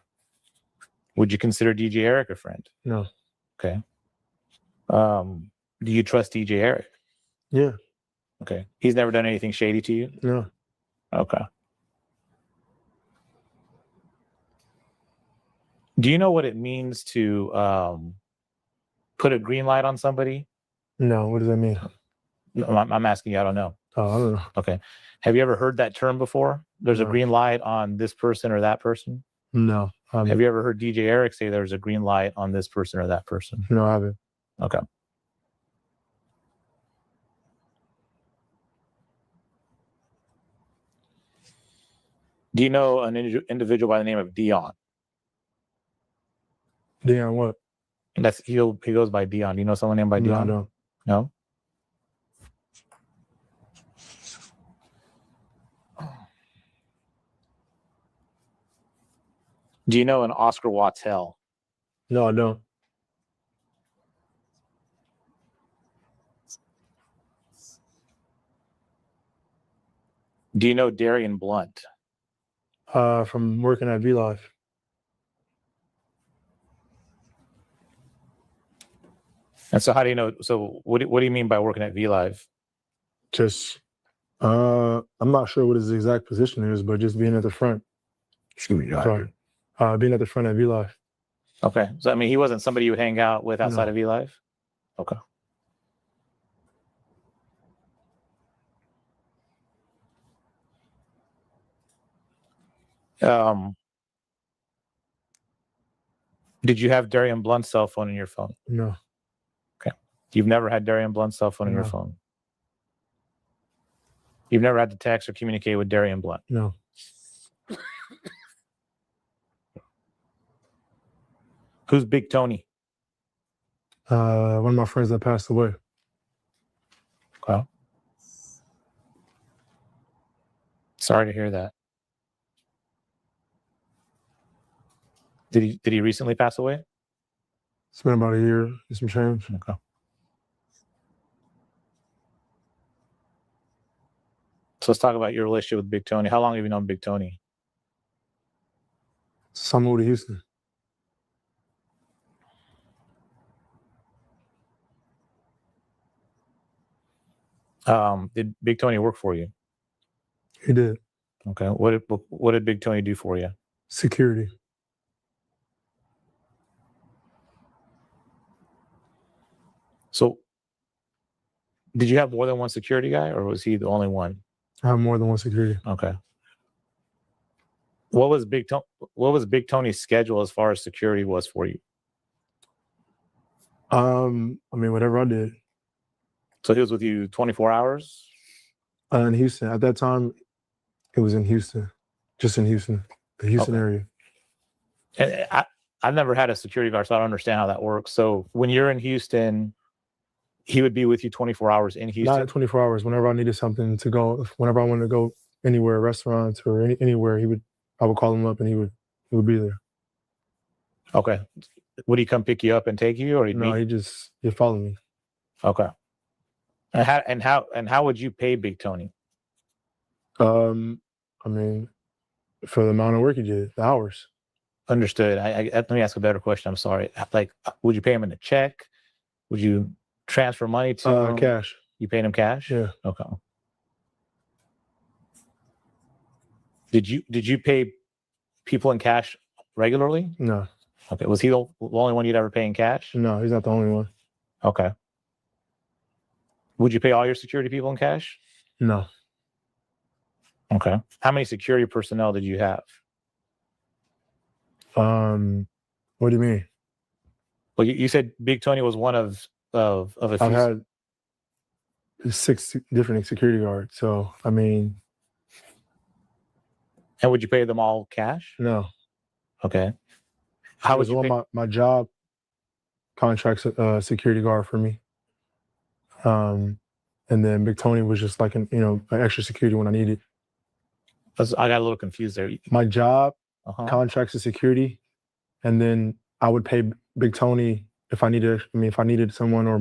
Would you consider DJ Eric a friend? No. Okay. Do you trust DJ Eric? Yeah. Okay. He's never done anything shady to you? No. Okay. Do you know what it means to put a green light on somebody? No. What does that mean? No, I'm asking you. I don't know. Oh, I don't know. Okay. Have you ever heard that term before? There's a green light on this person or that person? No. Have you ever heard DJ Eric say there's a green light on this person or that person? No, I haven't. Okay. Do you know an individual by the name of Dion? Dion what? He goes by Dion. Do you know someone named by No, Dion? I don't. No? Do you know an Oscar Wattell? No, I don't. Do you know Darian Blunt? From working at V Live. And so how do you know? So what do you mean by working at V Live? Just, I'm not sure what his exact position is, but just being at the front. Excuse me, Sorry. Being at the front at V Live. Okay. So, I mean, he wasn't somebody you would hang out with outside of V Live? Okay. Did you have Darian Blunt's cell phone in your phone? No. Okay. You've never had Darian Blunt's cell phone in your No. phone? You've never had to text or communicate with Darian Blunt? No. Who's Big Tony? One of my friends that passed away. Okay. Sorry to hear that. Did he recently pass away? It's been about a year and some change. Okay. So let's talk about your relationship with Big Tony. How long have you known Big Tony? Since I moved to Houston. Did Big Tony work for you? He did. Okay. What did Big Tony do for you? Security. So did you have more than one security guy, or was he the only one? I have more than one security. Okay. What was Big Tony's schedule as far as security was for you? I mean, whatever I did. So he was with you 24 hours? In Houston. At that time, it was in Houston. Just in Houston. The Houston area. And I've never had a security guard, so I don't understand how that works. So when you're in Houston, he would be with you 24 hours in Houston? Not 24 hours. Whenever I needed something to go, whenever I wanted to go anywhere, restaurants or anywhere, I would call him up and he would be there. Okay. Would he come pick you up and take you, or he'd No, meet? he followed me. Okay. And how would you pay Big Tony? I mean, for the amount of work he did, the hours. Understood. Let me ask a better question. I'm sorry. Like, would you pay him in a check? Would you transfer money to him? Cash. You paid him cash? Yeah. Okay. Did you pay people in cash regularly? No, Okay. Was he the only one you'd ever pay in cash? no, he's not the only one. Okay. Would you pay all your security people in cash? No. Okay. How many security personnel did you have? What do you mean? Well, you said Big Tony was one of a few. I've had 6 different security guards. So I mean, And would you pay them all cash? no. Okay. How would was you one pay? my job contracts a security guard for me. And then Big Tony was just like an extra security when I needed. I got a little confused there. My job Uh-huh. contracts the security, and then I would pay Big Tony if I needed someone, or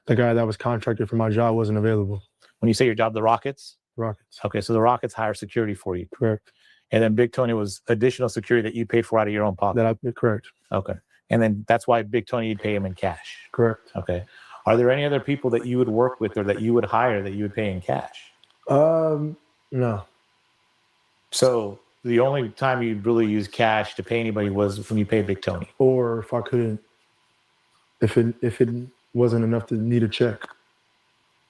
the guy that was contracted for my job wasn't available. When you say your job, the Rockets? Rockets. Okay, so the Rockets hire security for you. Correct. And then Big Tony was additional security that you paid for out of your own pocket. Correct. Okay. And then that's why Big Tony, you'd pay him in cash. Correct. Okay. Are there any other people that you would work with or that you would hire that you would pay in cash? No. So the only time you'd really use cash to pay anybody was when you paid Big Tony. Or if I couldn't, if it wasn't enough to need a check,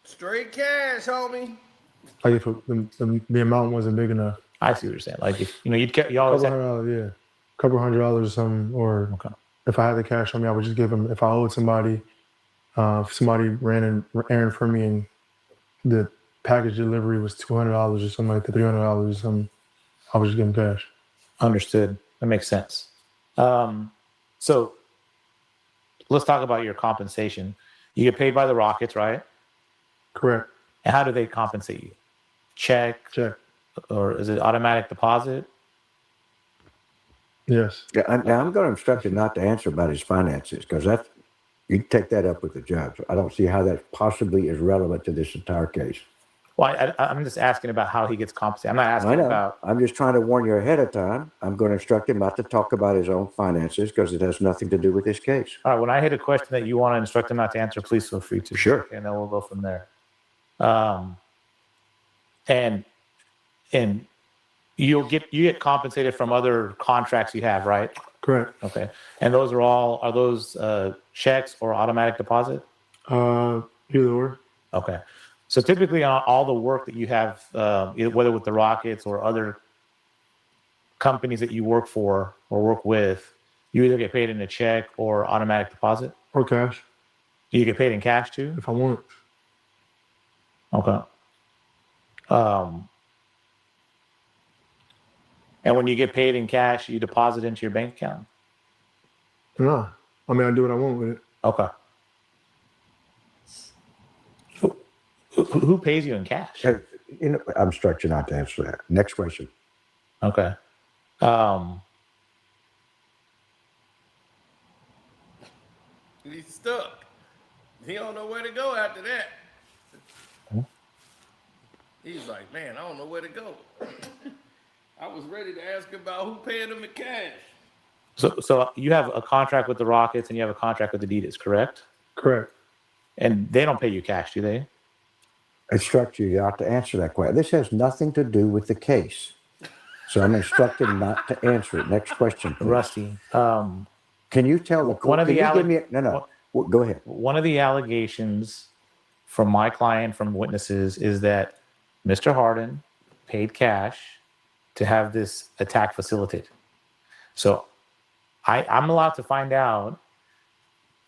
Straight cash, homie. like if the amount wasn't big enough. I see what you're saying. Like if you always Couple $100, yeah. Couple $100 or something. Or Okay. if I had the cash on me, I would just give them. If I owed somebody, if somebody ran an errand for me and the package delivery was $200 or something like that, $300 or something, I was just giving cash. Understood. That makes sense. So let's talk about your compensation. You get paid by the Rockets, right? Correct. And how do they compensate you? Check, or is it automatic deposit? Yes. Yeah, now I'm going to instruct him not to answer about his finances, because you can take that up with the judge. I don't see how that possibly is relevant to this entire case. Well, I'm just asking about how he gets compensated. I'm not I asking know. about. I'm just trying to warn you ahead of time. I'm going to instruct him not to talk about his own finances, because it has nothing to do with this case. All right. When I hit a question that you want to instruct him not to answer, please feel free to. Sure. And then we'll go from there. And you get compensated from other contracts you have, right? Correct. Okay. And those are those checks or automatic deposit? Either or. Okay. So typically on all the work that you have, whether with the Rockets or other companies that you work for or work with, you either get paid in a check or automatic deposit? Or cash, You get paid in cash too? if I want. Okay. And when you get paid in cash, you deposit into your bank account? No. I mean, I do what I want with it. Okay. Who pays you in cash? I'm instructing you not to answer that. Next question. Okay. He's stuck. He don't know where to go after that. He's like, man, I don't know where to go. I was ready to ask about who paying him in cash. So you have a contract with the Rockets and you have a contract with Adidas, correct? Correct. And they don't pay you cash, do they? Instruct you not to answer that question. This has nothing to do with the case. So I'm instructing not to answer it. Next question, please. Rusty. Can you tell the court? One of the Go ahead. One of the allegations from my client, from witnesses, is that Mr. Harden paid cash to have this attack facilitated. So I'm allowed to find out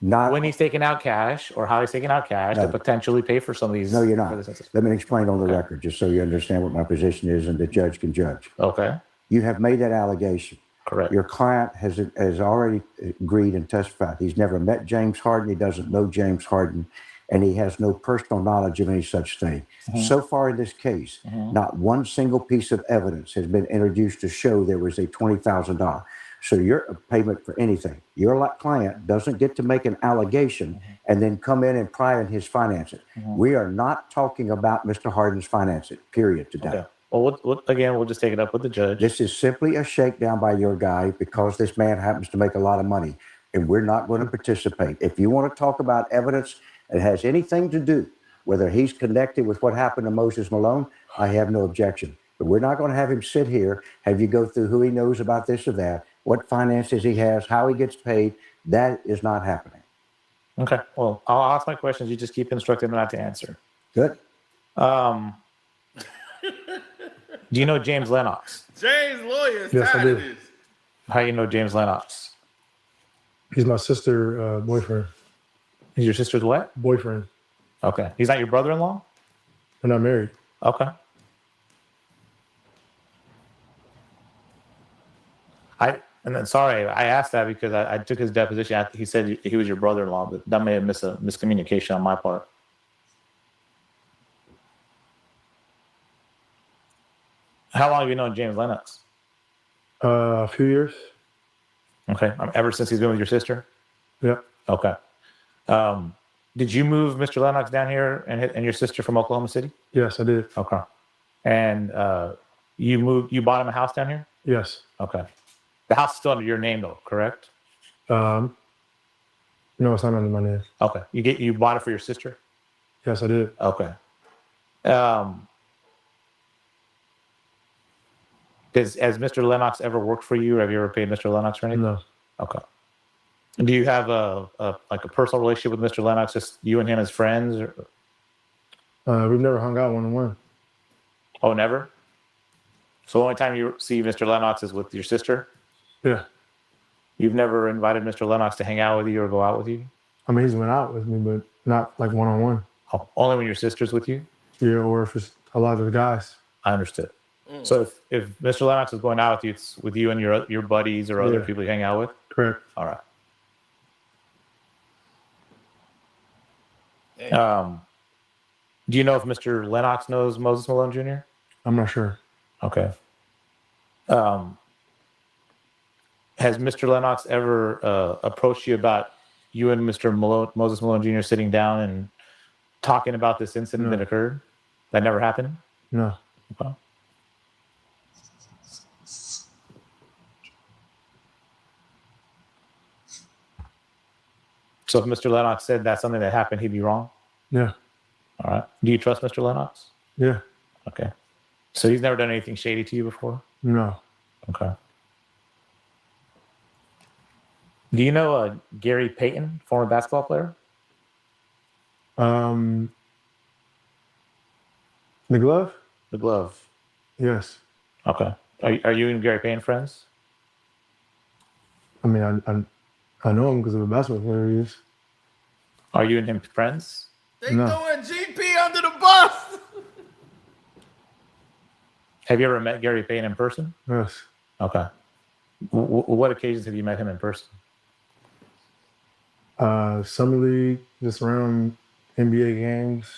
when he's taking out cash or how he's taking out cash to potentially pay for some of these. No, you're not. Let me explain on the record, just so you understand what my position is and the judge can judge. Okay. You have made that allegation. Correct. Your client has already agreed and testified. He's never met James Harden. He doesn't know James Harden, and he has no personal knowledge of any such thing. Mm-hmm. So far in this case, not one single piece of evidence has been introduced to show there was a $20,000. So your payment for anything. Your client doesn't get to make an allegation and then come in and pry on his finances. We are not talking about Mr. Harden's finances, period, today. Okay. Well, we'll just take it up with the judge. This is simply a shakedown by your guy because this man happens to make a lot of money, and we're not going to participate. If you want to talk about evidence that has anything to do, whether he's connected with what happened to Moses Malone, I have no objection. But we're not going to have him sit here, have you go through who he knows about this or that, what finances he has, how he gets paid. That is not happening. Okay. Well, I'll ask my questions. You just keep instructing me not to answer. Good. Do you know James Lennox? James' lawyer is Yes, I tired do. of this. How you know James Lennox? He's my sister boyfriend. He's your sister's what? Boyfriend. Okay. He's not your brother-in-law? We're not married. Okay. Sorry, I asked that because I took his deposition. He said he was your brother-in-law, but that may have missed a miscommunication on my part. How long have you known James Lennox? A few years. Okay. Ever since he's been with your sister? Yeah. Okay. Did you move Mr. Lennox down here and your sister from Oklahoma City? Yes, I did. Okay. And you bought him a house down here? Yes. Okay. The house is still under your name though, correct? No, it's not under my name. Okay. You bought it for your sister? Yes, I did. Okay. Has Mr. Lennox ever worked for you? Or have you ever paid Mr. Lennox for anything? No. Okay. Do you have a personal relationship with Mr. Lennox, just you and him as friends? Or? We've never hung out one-on-one. Oh, never? So the only time you see Mr. Lennox is with your sister? Yeah. You've never invited Mr. Lennox to hang out with you or go out with you? I mean, he's went out with me, but not like one-on-one. Oh, only when your sister's with you? Yeah, or if it's a lot of the guys. I understood. So if Mr. Lennox is going out with you, it's with you and your buddies or other Yeah. people you hang out with? Correct. All right. Do you know if Mr. Lennox knows Moses Malone Jr.? I'm not sure. Okay. Has Mr. Lennox ever approached you about you and Moses Malone Jr. sitting down and talking about this incident No. that occurred? That never happened? No. Okay. So if Mr. Lennox said that's something that happened, he'd be wrong? Yeah. All right. Do you trust Mr. Lennox? Yeah. Okay. So he's never done anything shady to you before? No. Okay. Do you know Gary Payton, former basketball player? The glove? The glove. Yes. Okay. Are you and Gary Payton friends? I mean, I know him because of the basketball player he is. Are you and him friends? They No. throwing GP under the bus. Have you ever met Gary Payton in person? Yes. Okay. What occasions have you met him in person? Summer league, just around NBA games,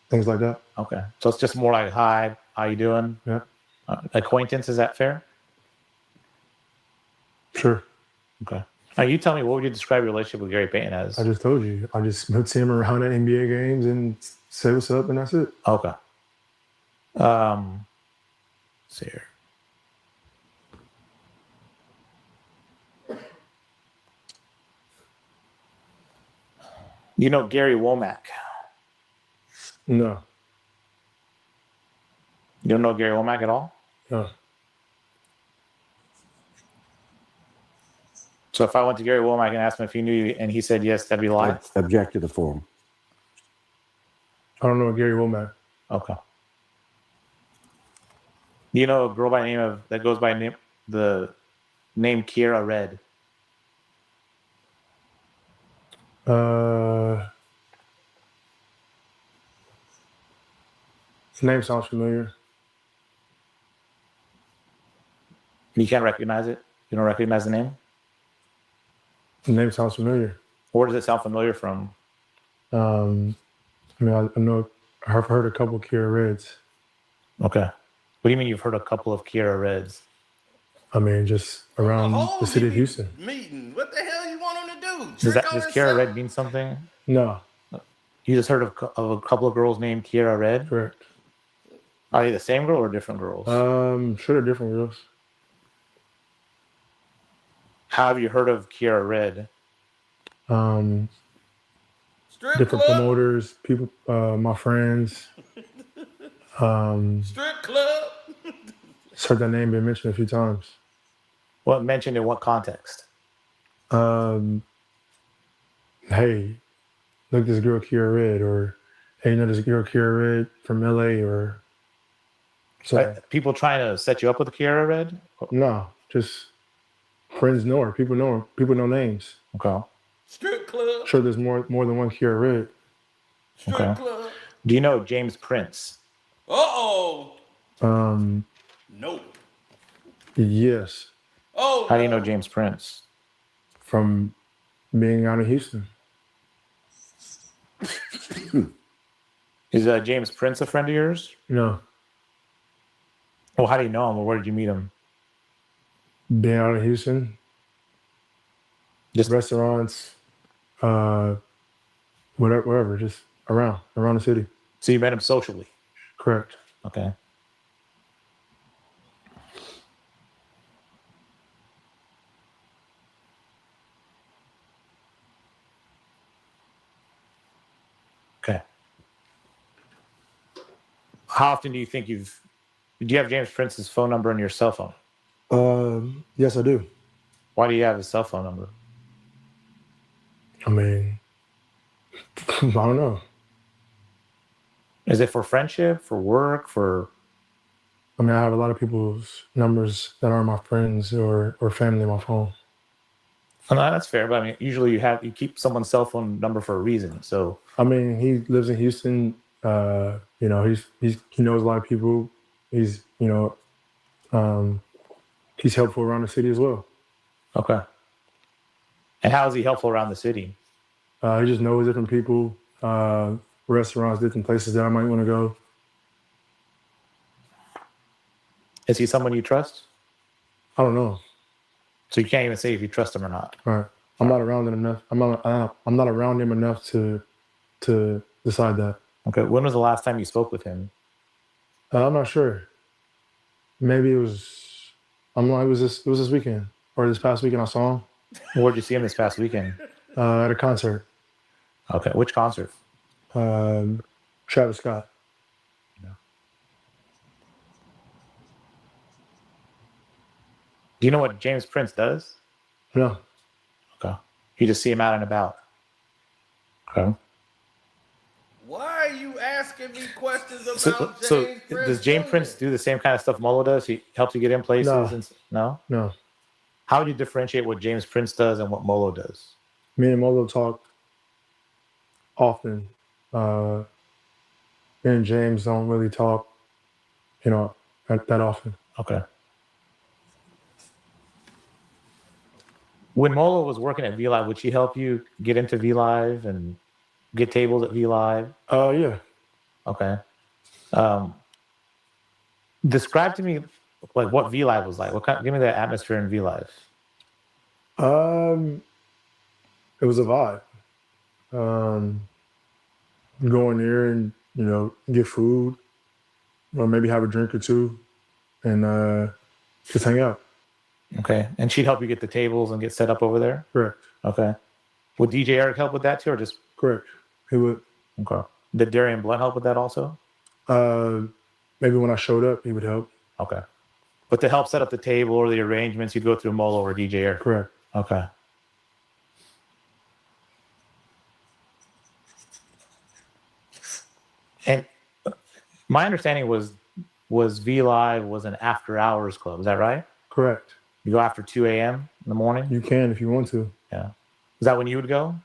things like that. Okay. So it's just more like, hi, how you doing? Yeah. Acquaintance, is that fair? Sure. Okay. Now you tell me, what would you describe your relationship with Gary Payton as? I just told you. I just would see him around at NBA games and say what's up, and that's it. Okay. Let's see here. You know Gary Womack? No. You don't know Gary Womack at all? No. So if I went to Gary Womack and asked him if he knew you and he said yes, that'd be a lie? Object to the form. I don't know Gary Womack. Okay. You know a girl by the name of that goes by the name Kiera Red? His name sounds familiar. You can't recognize it? You don't recognize the name? The name sounds familiar. Where does it sound familiar from? I mean, I know I've heard a couple Kiera Reds. Okay. What do you mean you've heard a couple of Kiera Reds? I mean, just From around the holes city he of be Houston. Meeting. What the hell you want him to do? Does Trick on Kiara Red himself? mean something? No, You just heard of a couple of girls named Kiara Red? correct. Are they the same girl or different girls? Sure, they're different girls. How have you heard of Kiara Red? Strip Different club? promoters, people, my friends. Strip club? Just heard that name being mentioned a few times. What mentioned in what context? Hey, look, this girl Kiara Red, or hey, you know this girl Kiara Red from LA, or so. People trying to set you up with Kiara Red? No, just friends know her. People know her. People know names. Okay. Strip club? Sure, there's more than one Kiara Red. Strip Okay. club? Do you know James Prince? Uh-oh. Nope. Yes, Oh, How do you know no. James Prince? from being out in Houston. Is James Prince a friend of yours? No, Well, how do you know him, or where did you meet him? being out in Houston, Just restaurants, whatever, just around the city. so you met him socially. Correct. Okay. Okay. How often do you think do you have James Prince's phone number on your cell phone? Yes, I do. Why do you have his cell phone number? I mean, I don't know. Is it for friendship, for work, for I mean, I have a lot of people's numbers that aren't my friends or family on my phone. Oh, no, that's fair, but I mean, usually you keep someone's cell phone number for a reason. So I mean, he lives in Houston. You know, he knows a lot of people. He's he's helpful around the city as well. okay. And how is he helpful around the city? He just knows different people, restaurants, different places that I might want to go. Is he someone you trust? I don't know. So you can't even say if you trust him or not. All right, I'm not around him enough. I'm not around him enough to decide that. Okay. When was the last time you spoke with him? I'm not sure. Maybe it was. I'm like, it was this weekend or this past weekend. I saw him Where'd you see him this past weekend? at a concert. Okay. Which concert? Travis Scott. Do you know what James Prince does? No, Okay. You just see him out and about. Okay. Why are you asking me questions about So James Prince? does James Jr.? Prince do the same kind of stuff Molo does? He helps you get in places? No. No? no. How would you differentiate what James Prince does and what Molo does? Me and Molo talk often. Me and James don't really talk, that often. Okay. When Molo was working at V Live, would she help you get into V Live and get tables at V Live? Yeah. Okay. Describe to me like what V Live was like. Give me the atmosphere in V Live. It was a vibe. Go in there and get food, or maybe have a drink or two, and just hang out. Okay. And she'd help you get the tables and get set up over there? Correct. Okay. Would DJ Eric help with that too, or just Correct. He would. okay? Did Darian Blunt help with that also? Maybe when I showed up, he would help. Okay. But to help set up the table or the arrangements, you'd go through Molo or DJ Eric. Correct. Okay. And my understanding was V Live was an after hours club. Is that right? Correct. You go after 2 a.m. in the morning? You can if you want to. Yeah. Is that when you would go?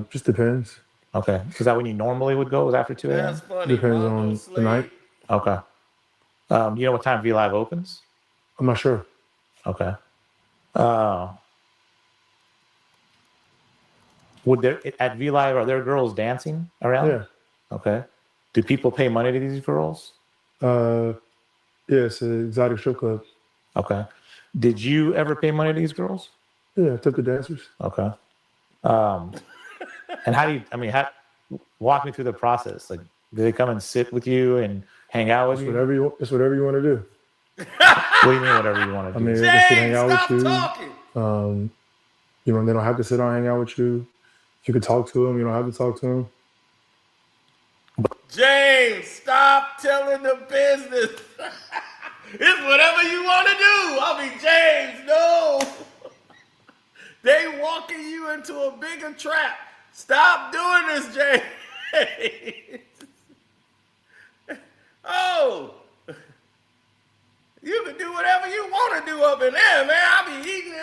Just depends. Okay. Is that when you normally would go? Was after 2 a.m.? That's funny. Depends Rondo on the Slade. night. Okay. You know what time V Live opens? I'm not sure. Okay. Would there at V Live are there girls dancing around? Yeah. Okay. Do people pay money to these girls? Yeah, it's an exotic strip club. Okay. Did you ever pay money to these girls? Yeah, tip the dancers. Okay. And how do you? I mean, walk me through the process. Like, do they come and sit with you and hang out with It's you? whatever you. It's whatever you want to do. What do you mean, whatever you want to I do? mean, they can sit, hang James, out with stop you. talking. You know, they don't have to sit down and hang out with you. You can talk to them. You don't have to talk to them. James, stop telling the business. It's whatever you want to do. I mean, James, no. They walking you into a bigger trap. Stop doing this, James. Oh, you can do whatever you want to do up in there, man. I be eating it.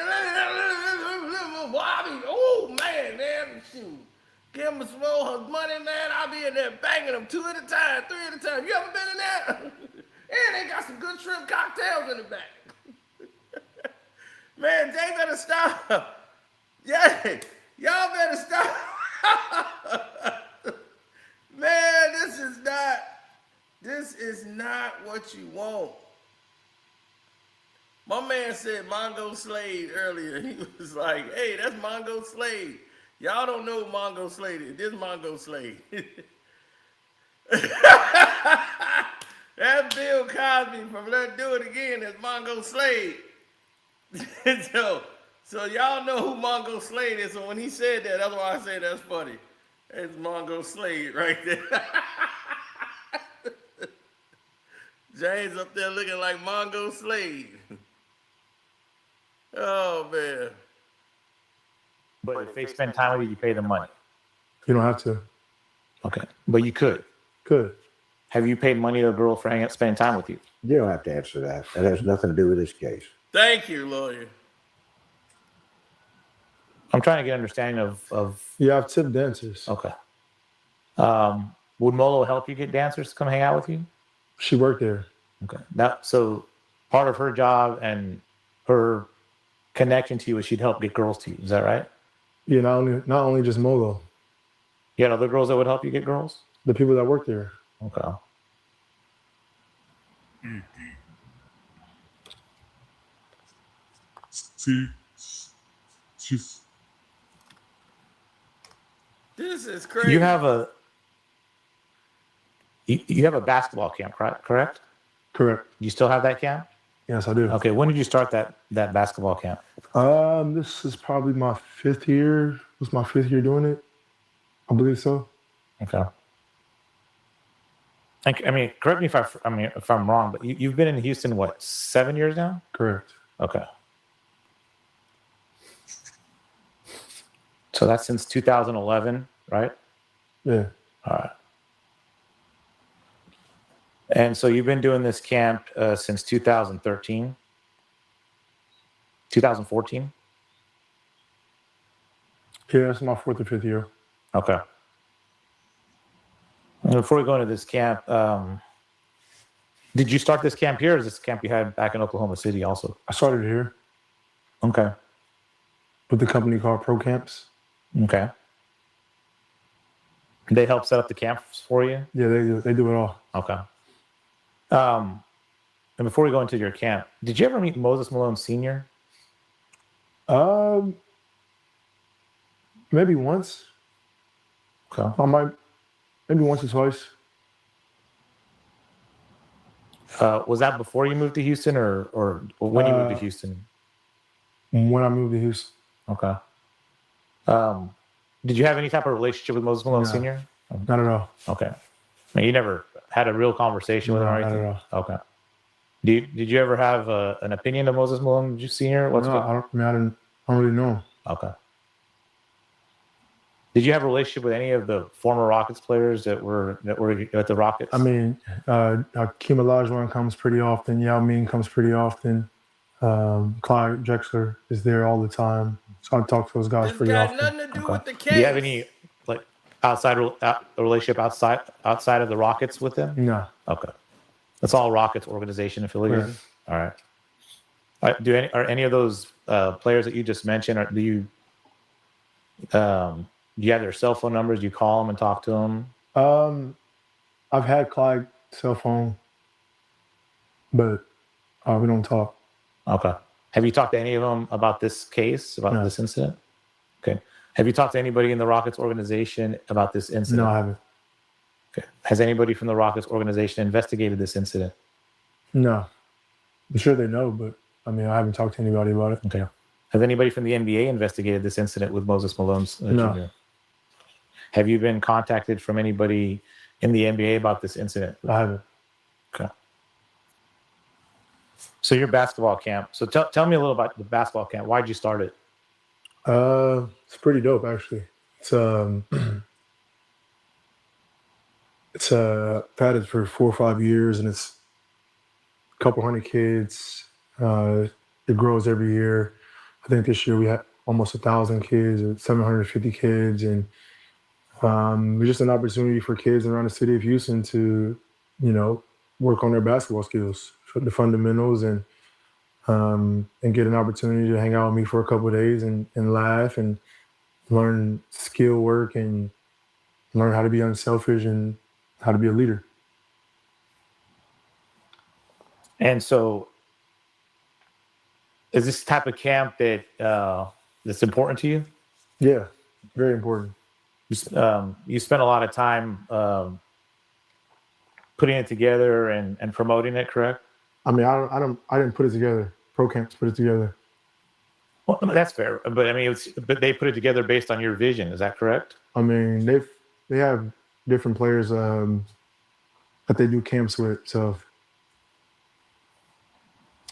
Oh, man, shoot. Give them some more money, man. I'll be in there banging them 2 at a time, 3 at a time. You ever been in there? And they got some good shrimp cocktails in the back. Man, they better stop. Yeah, y'all better stop. Man, this is not what you want. My man said Mongo Slade earlier. He was like, hey, that's Mongo Slade. Y'all don't know who Mongo Slade is. This Mongo Slade. That's Bill Cosby from Let's Do It Again. That's Mongo Slade. So y'all know who Mongo Slade is. So when he said that, that's why I say that's funny. That's Mongo Slade right there. James up there looking like Mongo Slade. Oh, man. But if they spend time with you, you pay them money. You don't have to. Okay. But you could. Could. Have you paid money to a girl for spending time with you? You don't have to answer that. That has nothing to do with this case. Thank you, lawyer. I'm trying to get an understanding of. Yeah, I've tipped dancers. Okay. Would Molo help you get dancers to come hang out with you? She worked there. Okay. So part of her job and her connection to you is she'd help get girls to you. Is that right? Yeah, not only just Molo. You had other girls that would help you get girls? The people that work there. Okay. This is crazy. You have a basketball camp, correct? Correct. You still have that camp? Yes, I do. Okay. When did you start that basketball camp? This is probably my 5th year. It was my 5th year doing it. I believe so. Okay. I mean, correct me if I'm wrong, but you've been in Houston what, 7 years now? Correct. Okay. So that's since 2011, right? Yeah. All right. And so you've been doing this camp since 2013, 2014? Yeah, it's my 4th or 5th year. Okay. And before we go into this camp, did you start this camp here, or is this camp you had back in Oklahoma City also? I started here Okay. with a company called Pro Camps. Okay. They help set up the camps for you? Yeah, they do it all. Okay. And before we go into your camp, did you ever meet Moses Malone Sr.? Maybe once. Okay. Maybe once or twice. Was that before you moved to Houston, or when you moved to Houston? When I moved to Houston. Okay. Did you have any type of relationship with Moses Malone Sr.? Not at all. Okay. I mean, you never had a real conversation with him or anything? Not at all. Okay. Did you ever have an opinion of Moses Malone Sr.? I don't really know him. Okay. Did you have a relationship with any of the former Rockets players that were at the Rockets? I mean, Hakeem Olajuwon comes pretty often. Yao Ming comes pretty often. Clyde Drexler is there all the time. So I talk to those guys This pretty got often. nothing to do with the case. Do you have any a relationship outside of the Rockets with them? No. Okay. That's all Rockets organization affiliated. Right. All right. Are any of those players that you just mentioned? Do you have their cell phone numbers? Do you call them and talk to them? I've had Clyde's cell phone, but we don't talk. Okay. Have you talked to any of them about this case, about No. this incident? Okay. Have you talked to anybody in the Rockets organization about this incident? No, I haven't. Okay. Has anybody from the Rockets organization investigated this incident? No. I'm sure they know, but I mean, I haven't talked to anybody about it. Okay. Has anybody from the NBA investigated this incident with Moses Malone No. Jr.? Have you been contacted from anybody in the NBA about this incident? I haven't. Okay. So your basketball camp. So tell me a little about the basketball camp. Why'd you start it? It's pretty dope actually. It's I've had it for 4 or 5 years, and it's a couple hundred kids. It grows every year. I think this year we had almost 1,000 kids, or 750 kids, and it's just an opportunity for kids around the city of Houston to, work on their basketball skills, the fundamentals, and get an opportunity to hang out with me for a couple of days and laugh and learn skill work and learn how to be unselfish and how to be a leader. And so, is this type of camp that that's important to you? Yeah, very important. You spent a lot of time putting it together and promoting it, correct? I mean, I didn't put it together. Pro Camps put it together. Well, that's fair, but I mean, but they put it together based on your vision. Is that correct? I mean, they have different players that they do camps with. So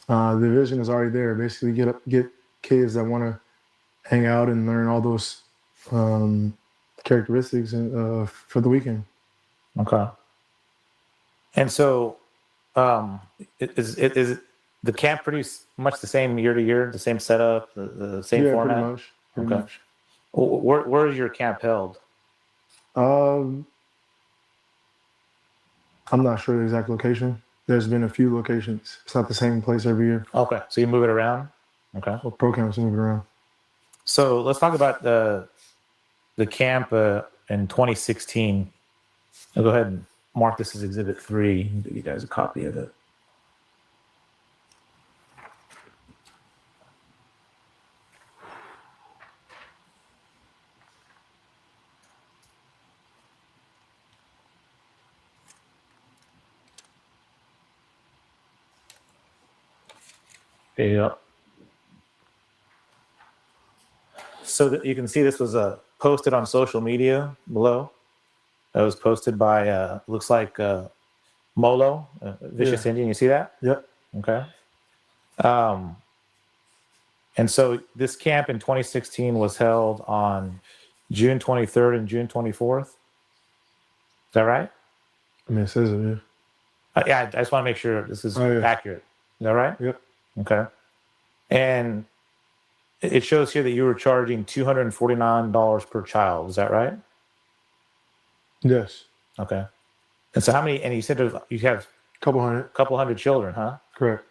the vision is already there. Basically, get kids that want to hang out and learn all those characteristics for the weekend. Okay. And so, is the camp pretty much the same year to year, the same setup, the same Yeah, format? pretty much. Pretty Okay. much. Where is your camp held? I'm not sure the exact location. There's been a few locations. It's not the same place every year. Okay, so you move it around. Okay. Well, Pro Camps move it around. So let's talk about the camp in 2016. I'll go ahead and mark this as Exhibit 3. Give you guys a copy of it. Yeah. So that you can see this was posted on social media below. It was posted by looks like Molo, Vicious Yeah. Indian. You see that? Yep. Okay. And so this camp in 2016 was held on June 23rd and June 24th. Is that right? I mean, it says it. Yeah. Yeah, I just want to make sure this is Oh, yeah. accurate. Is that right? Yep. Okay. And it shows here that you were charging $249 per child. Is that right? Yes. Okay. And so how many? And you said you have Couple hundred. a couple hundred children, huh? Correct.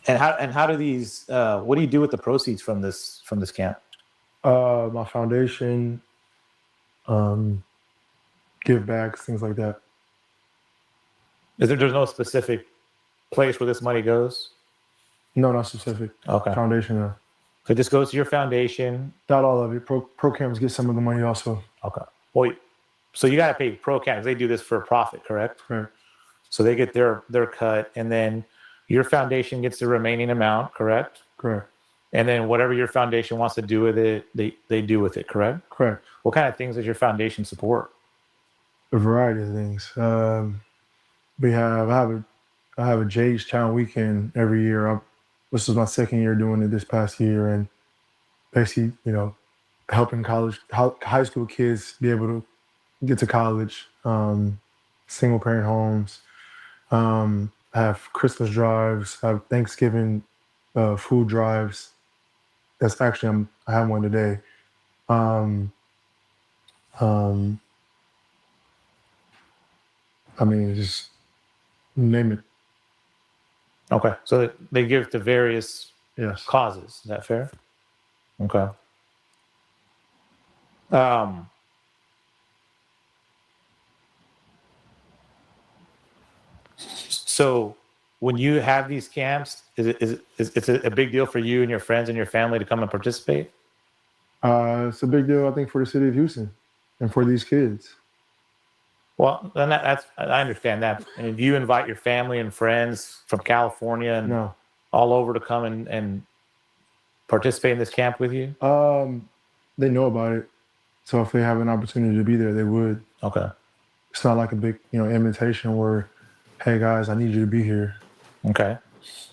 And how do these? What do you do with the proceeds from this camp? My foundation, give backs, things like that. There's no specific place where this money goes? No, not specific. Okay. Foundation, no. So this goes to your foundation. Not all of it. Pro Camps get some of the money also. Okay. Well, so you got to pay Pro Camps. They do this for profit, correct? Correct. So they get their cut, and then your foundation gets the remaining amount, correct? Correct. And then whatever your foundation wants to do with it, they do with it, correct? Correct. What kind of things does your foundation support? A variety of things. I have a Jay's Town weekend every year. This was my second year doing it this past year, and basically, helping high school kids be able to get to college, single parent homes, have Christmas drives, have Thanksgiving food drives. That's actually I have one today. I mean, just name it. Okay. So they give to various Yes. causes. Is that fair? Okay. So when you have these camps, it's a big deal for you and your friends and your family to come and participate? It's a big deal, I think, for the city of Houston and for these kids. Well, then I understand that. And do you invite your family and friends from California and No. all over to come and participate in this camp with you? They know about it. So if they have an opportunity to be there, they would. Okay. It's not like a big, invitation where, hey guys, I need you to be here. Okay.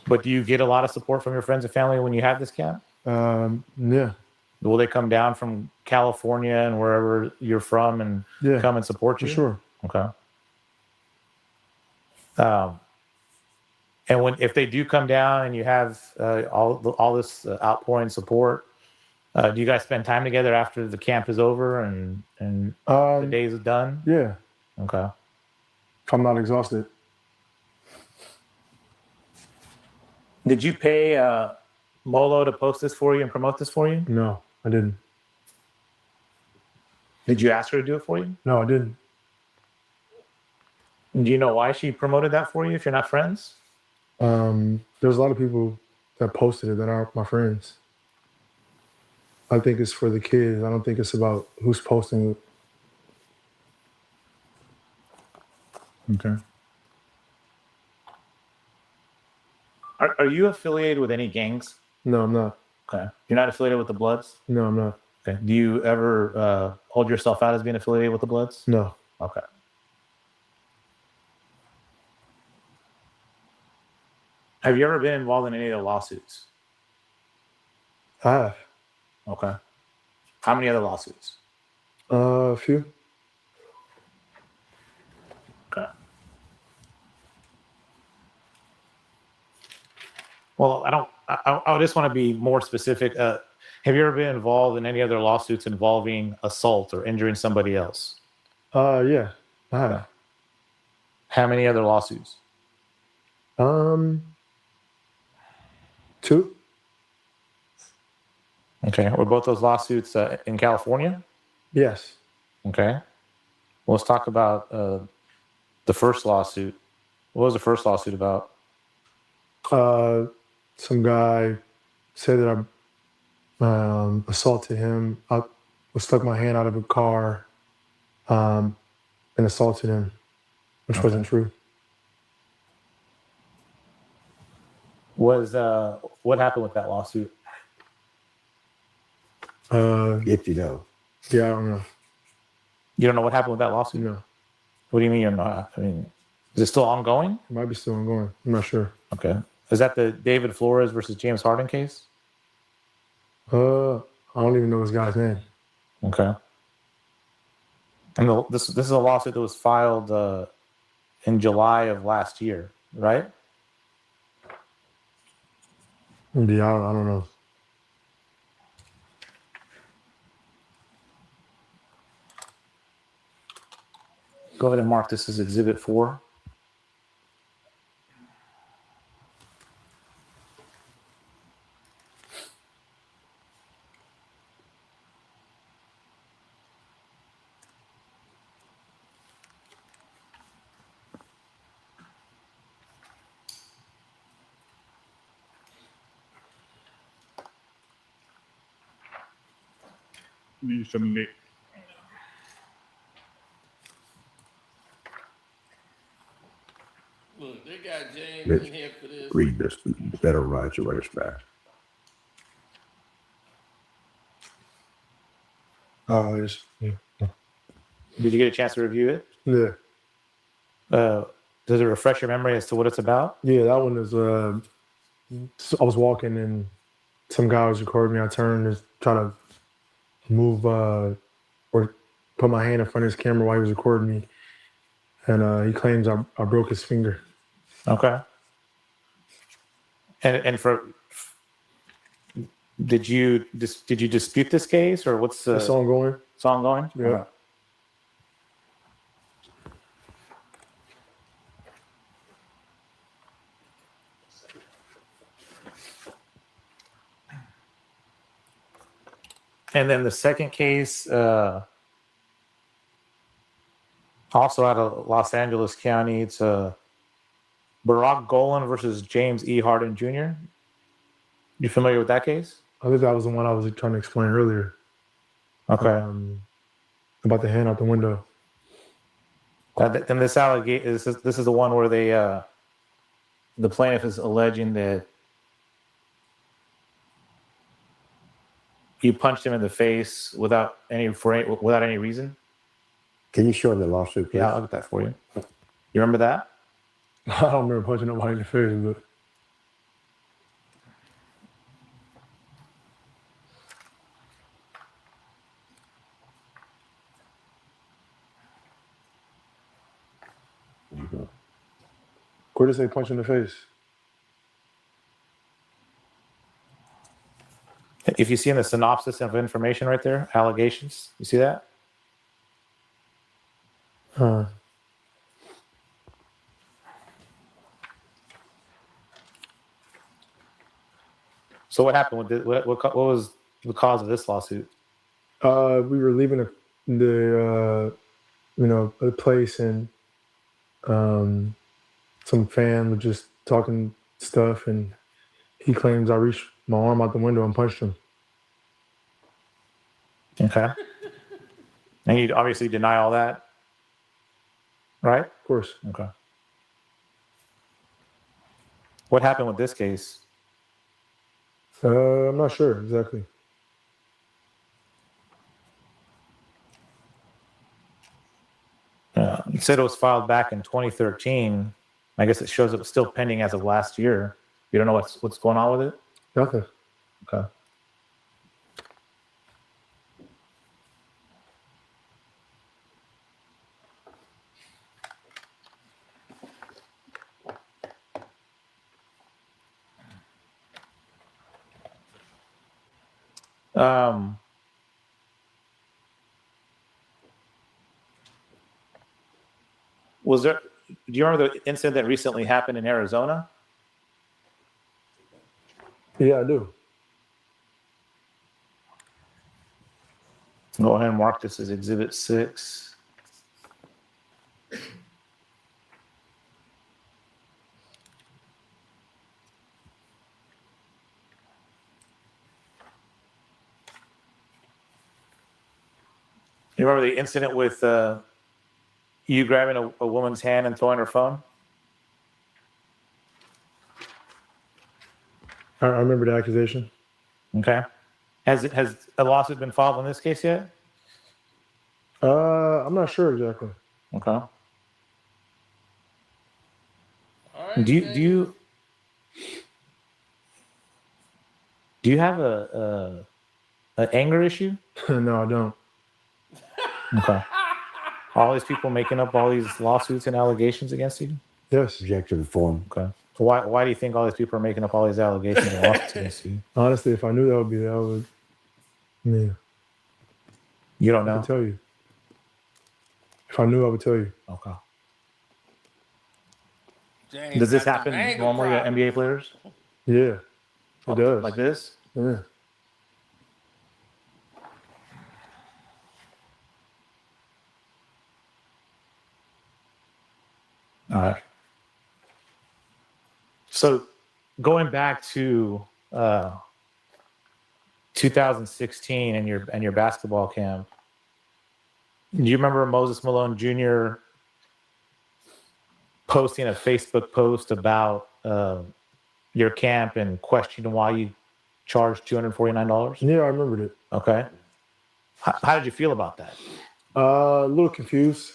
But do you get a lot of support from your friends and family when you have this camp? Yeah. Will they come down from California and wherever you're from and Yeah. come and support For you? sure. Okay. And if they do come down and you have all this outpouring support, do you guys spend time together after the camp is over and the day is done? Yeah. Okay. If I'm not exhausted. Did you pay Molo to post this for you and promote this for you? No, I didn't. Did you ask her to do it for you? No, I didn't. Do you know why she promoted that for you if you're not friends? There's a lot of people that posted it that aren't my friends. I think it's for the kids. I don't think it's about who's posting it. Okay. Are you affiliated with any gangs? No, I'm not. Okay. You're not affiliated with the Bloods? No, I'm not. Okay. Do you ever hold yourself out as being affiliated with the Bloods? No. Okay. Have you ever been involved in any of the lawsuits? I have. Okay. How many other lawsuits? A few. Okay. Well, I just want to be more specific. Have you ever been involved in any other lawsuits involving assault or injuring somebody else? Yeah, I have. How many other lawsuits? 2. Okay. Were both those lawsuits in California? Yes. Okay. Well, let's talk about the first lawsuit. What was the first lawsuit about? Some guy said that I assaulted him. I stuck my hand out of a car and assaulted him, which wasn't true. What happened with that lawsuit? If you know. Yeah, I don't know. You don't know what happened with that lawsuit? No, What do you mean you're not? I mean, is it still ongoing? it might be still ongoing. I'm not sure. Okay. Is that the David Flores versus James Harden case? I don't even know this guy's name. Okay. And this is a lawsuit that was filed in July of last year, right? Yeah, I don't know. Go ahead and mark this as Exhibit 4. You submit. Look, they got James Rich, in here for this. Read this. Better rights or rights back. Yeah. Did you get a chance to review it? Yeah. Does it refresh your memory as to what it's about? Yeah, that one is. I was walking and some guy was recording me. I turned to try to move or put my hand in front of his camera while he was recording me, and he claims I broke his finger. Okay. And did you dispute this case or what's It's ongoing. it's ongoing? Yeah. Okay. And then the second case, also out of Los Angeles County, it's Barack Golan versus James E. Harden Jr. You familiar with that case? I think that was the one I was trying to explain earlier. Okay. About the hand out the window. And this allegation this is the one where they the plaintiff is alleging that you punched him in the face without any reason. Can you show him the lawsuit, please? Yeah, I'll get that for you. You remember that? I don't remember punching nobody in the face, but where does it say punch in the face? If you see in the synopsis of information right there, allegations, you see that? So what happened with this? What was the cause of this lawsuit? We were leaving the place, and some fan was just talking stuff, and he claims I reached my arm out the window and punched him. Okay. And you obviously deny all that, right? Of course. Okay. What happened with this case? I'm not sure exactly. You said it was filed back in 2013. I guess it shows up still pending as of last year. You don't know what's going on with it? Nothing. Okay. Was there? Do you remember the incident that recently happened in Arizona? Yeah, I do. Go ahead and mark this as Exhibit 6. You remember the incident with you grabbing a woman's hand and throwing her phone? I remember the accusation. Okay. Has a lawsuit been filed in this case yet? I'm not sure exactly. Okay. All right, Do James. you have an anger issue? No, I don't. Okay. All these people making up all these lawsuits and allegations against you? Yes. Object to the form. Okay. So why do you think all these people are making up all these allegations and lawsuits against you? Honestly, if I knew that would. Yeah. You don't I know? could tell you. If I knew, I would tell you. Okay. James Does this got happen the anger normally to problem. NBA players? Yeah. It does. Like this? Yeah. All right. So going back to 2016 and your basketball camp, do you remember Moses Malone Jr. posting a Facebook post about your camp and questioning why you charged $249? Yeah, I remembered it. Okay. How did you feel about that? A little confused.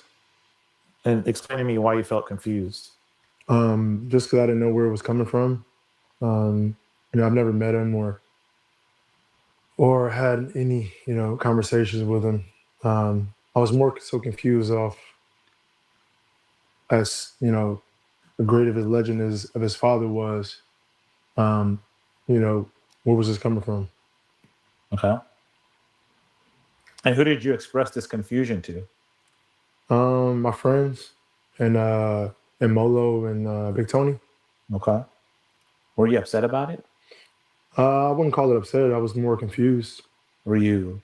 And explain to me why you felt confused. Just because I didn't know where it was coming from. I've never met him or had any, conversations with him. I was more so confused as great of his legend of his father was. Where was this coming from? Okay. And who did you express this confusion to? My friends and Molo and Big Tony. Okay. Were you upset about it? I wouldn't call it upset. I was more confused. Were you?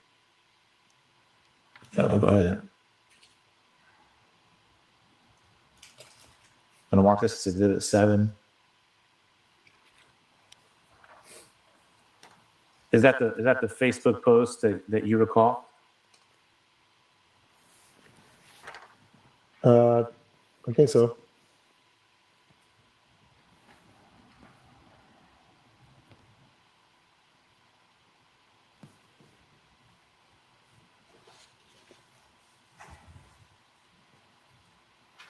Oh, go ahead. going to mark this as Exhibit 7. Is that the Facebook post that you recall? I think so.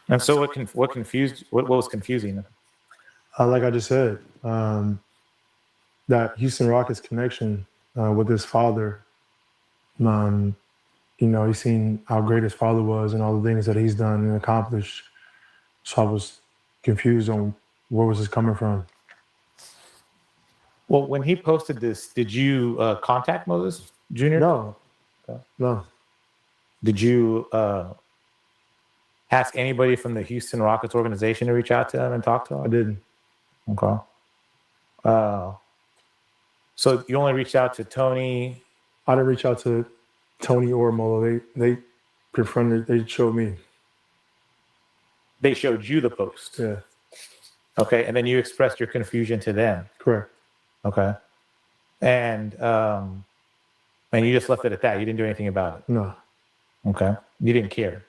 And so what was confusing? Like I just said, that Houston Rockets connection with his father. He's seen how great his father was and all the things that he's done and accomplished. So I was confused on where was this coming from. Well, when he posted this, did you contact Moses Jr.? No, Okay. no, Did you ask anybody from the Houston Rockets organization to reach out to him and talk to him? I didn't. Okay. So you only reached out to Tony. I didn't reach out to Tony or Molo. They confronted. They showed me. They showed you the post. Yeah, Okay, and then you expressed your confusion to them. correct. Okay, and you just left it at that. You didn't do anything about it. No, Okay, you didn't care.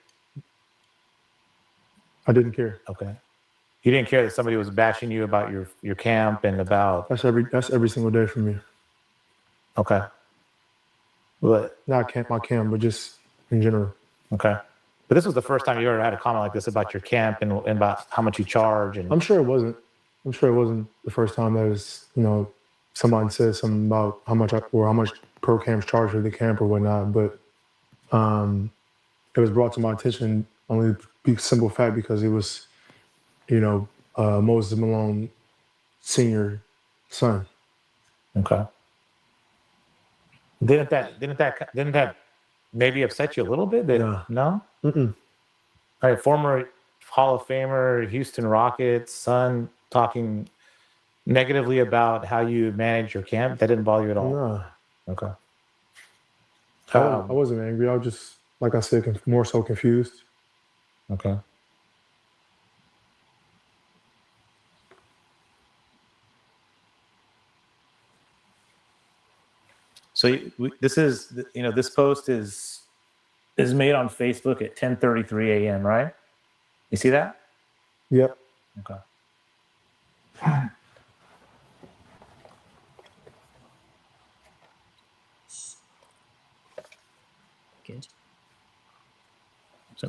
I didn't care. Okay, you didn't care that somebody was bashing you about your camp and about. That's every single day for me. Okay, but Not my camp, but just in general. okay, but this was the first time you ever had a comment like this about your camp and about how much you charge and. I'm sure it wasn't. I'm sure it wasn't the first time that was, somebody said something about how much pro camps charge for the camp or whatnot. But it was brought to my attention only simple fact because it was, Moses Malone Sr. son. Okay. Didn't that maybe upset you a little bit? No. Mm-mm. All right, former Hall of Famer, Houston Rockets son talking negatively about how you manage your camp. That didn't bother you at all. No, Okay. I wasn't angry. I was just, like I said, more so confused. Okay. So this post is made on Facebook at 10:33 a.m. Right? You see that? Yep. Okay. Good. So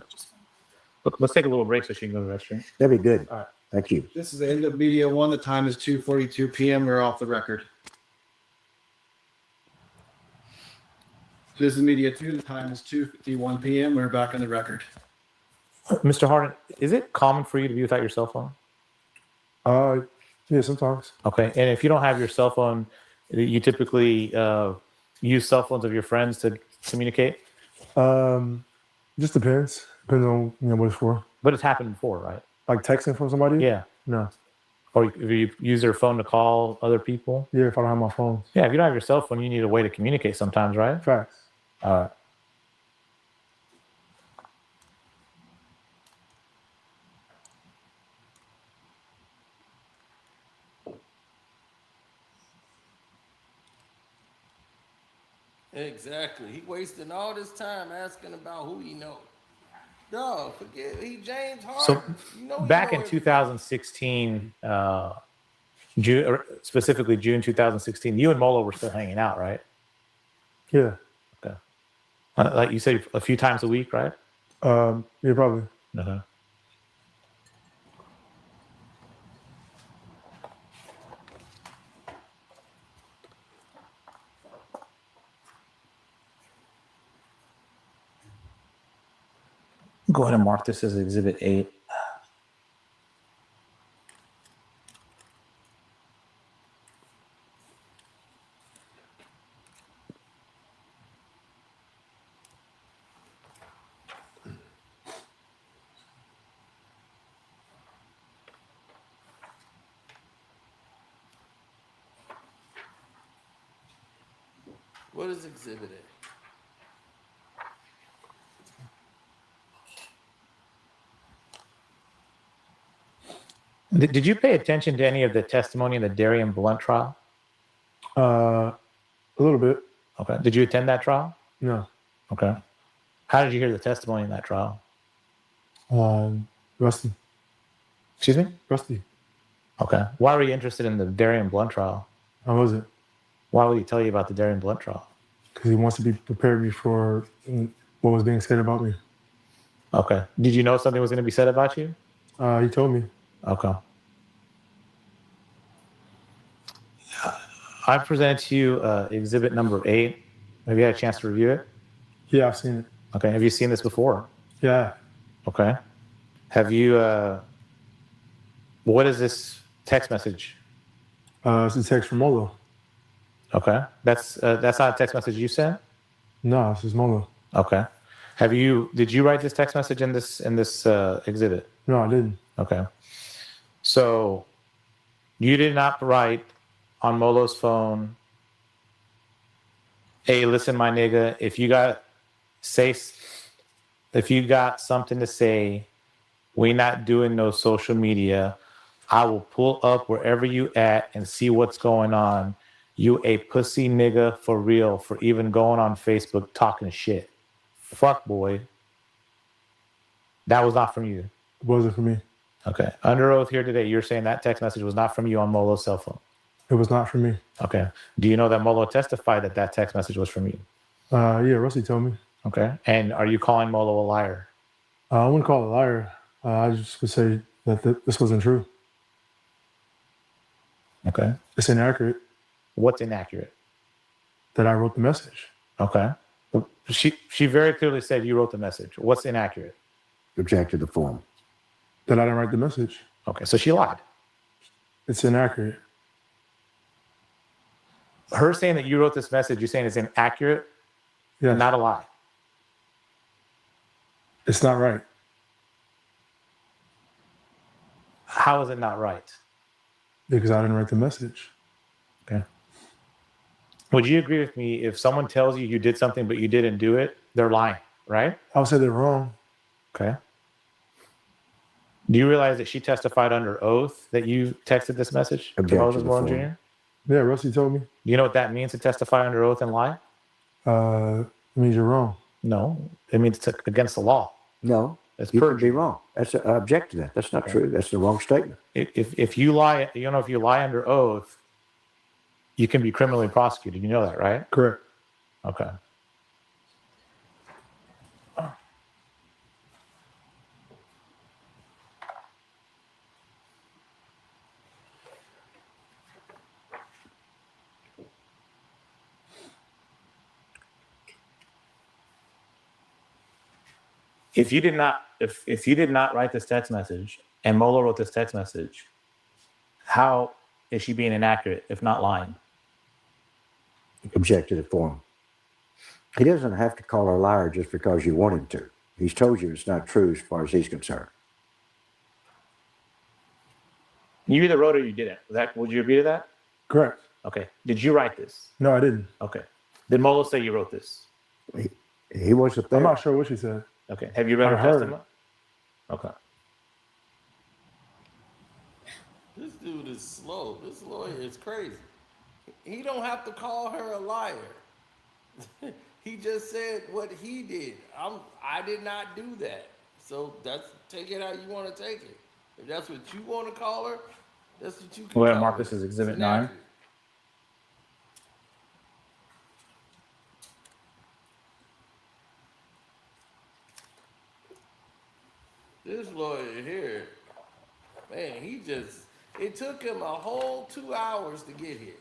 let's take a little break so she can go to the restroom. That'd be good. All right. Thank you. This is the end of media one. The time is 2:42 p.m. We're off the record. This is media two. The time is 2:51 p.m. We're back on the record. Mr. Harden, is it common for you to be without your cell phone? Yeah, sometimes. Okay. And if you don't have your cell phone, you typically use cell phones of your friends to communicate? Just depends. Depends on what it's for. But it's happened before, right? Like texting from somebody? Yeah. No. Or if you use their phone to call other people? Yeah, if I don't have my phone. Yeah, if you don't have your cell phone, you need a way to communicate sometimes, right? Facts. All right. Exactly. He wasting all this time asking about who he know. No, forget he James So Harden. He back know in everything. 2016, June, or specifically June 2016, you and Molo were still hanging out, right? Yeah. Okay. Like you said, a few times a week, right? Yeah, probably. Uh-huh. Go ahead and mark this as Exhibit 8. What is Exhibit A? Did you pay attention to any of the testimony in the Darian Blunt trial? A little bit. Okay. Did you attend that trial? No. Okay. How did you hear the testimony in that trial? Rusty. Excuse me? Rusty. Okay. Why were you interested in the Darian Blunt trial? I wasn't. Why would he tell you about the Darian Blunt trial? Because he wants to be prepared me for what was being said about me. Okay. Did you know something was going to be said about you? He told me. Okay. I presented to you exhibit number 8. Have you had a chance to review it? Yeah, I've seen it. Okay. Have you seen this before? Yeah. Okay. Have you, what is this text message? It's a text from Molo. Okay. That's not a text message you sent? No, this is Molo. Okay. Did you write this text message in this exhibit? No, I didn't. Okay. So you did not write on Molo's phone, hey, listen, my nigga, if you got something to say, we not doing no social media. I will pull up wherever you at and see what's going on. You a pussy nigga for real for even going on Facebook talking shit. Fuck boy. That was not from you. It wasn't for me. Okay. Under oath here today, you're saying that text message was not from you on Molo's cell phone. It was not for me. Okay. Do you know that Molo testified that that text message was from you? Yeah, Rusty told me. Okay. And are you calling Molo a liar? I wouldn't call it a liar. I just would say that this wasn't true. Okay. It's inaccurate What's inaccurate? that I wrote the message. Okay. She very clearly said you wrote the message. What's inaccurate? Object to the form. That I didn't write the message. Okay. So she lied. It's inaccurate. Her saying that you wrote this message, you're saying it's inaccurate, Yeah. not a lie. It's not right. How is it not right? Because I didn't write the message. Okay. Would you agree with me if someone tells you you did something but you didn't do it, they're lying, right? I would say they're wrong. Okay. Do you realize that she testified under oath that you texted this message to Objection Moses to Malone form. Jr.? Yeah, Rusty told me. Do you know what that means to testify under oath and lie? It means you're wrong. No, it means it's against the law. No, It's you could perjury. be wrong. That's I object to that. That's not true. That's the wrong statement. If you lie, if you lie under oath, you can be criminally prosecuted. You know that, right? Correct. Okay. If you did not write this text message and Molo wrote this text message, how is she being inaccurate if not lying? Object to the form. He doesn't have to call her a liar just because you want him to. He's told you it's not true as far as he's concerned. You either wrote it or you didn't. Would you agree to that? Correct. Okay. Did you write this? No, I didn't. Okay. Did Molo say you wrote this? He wasn't there. I'm not sure what she said. Okay. Have you read I her heard. testimony? Okay. This dude is slow. This lawyer is crazy. He don't have to call her a liar. He just said what he did. I did not do that. So take it how you want to take it. If that's what you want to call her, that's what you can Go ahead, call mark her. this as Exhibit It's 9. inaccurate. This lawyer here, man, it took him a whole 2 hours to get here.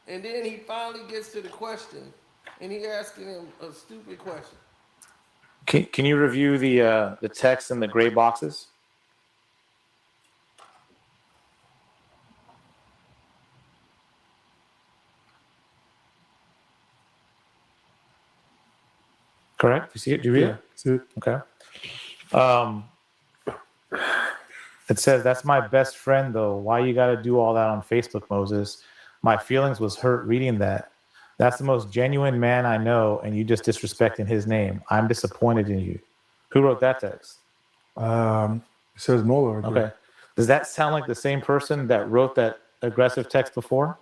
And then he finally gets to the question, and he asking him a stupid question. Can you review the text in the gray boxes? Correct? You see it? Do you read it? That's it. Okay. It says, that's my best friend, though. Why you got to do all that on Facebook, Moses? My feelings was hurt reading that. That's the most genuine man I know, and you just disrespecting his name. I'm disappointed in you. Who wrote that text? It says Molo right Okay. Does that sound like the same person that wrote that aggressive text before?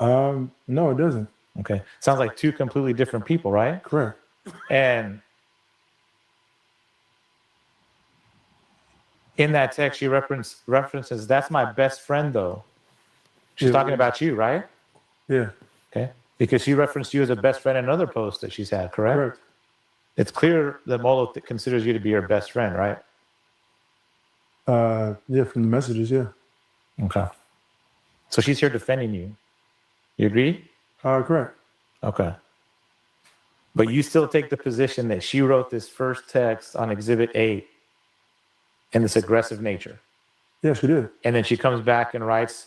there. No, it doesn't. Okay. Sounds like two completely different people, right? Correct. And in that text, she references, that's my best friend, though. She's Yeah. talking about you, right? Yeah. Okay. Because she referenced you as a best friend in another post that she's had, correct? Correct. It's clear that Molo considers you to be her best friend, right? Yeah, from the messages, yeah. Okay. So she's here defending you. You agree? Correct. Okay. But you still take the position that she wrote this first text on Exhibit 8 in this aggressive nature. Yeah, she did. And then she comes back and writes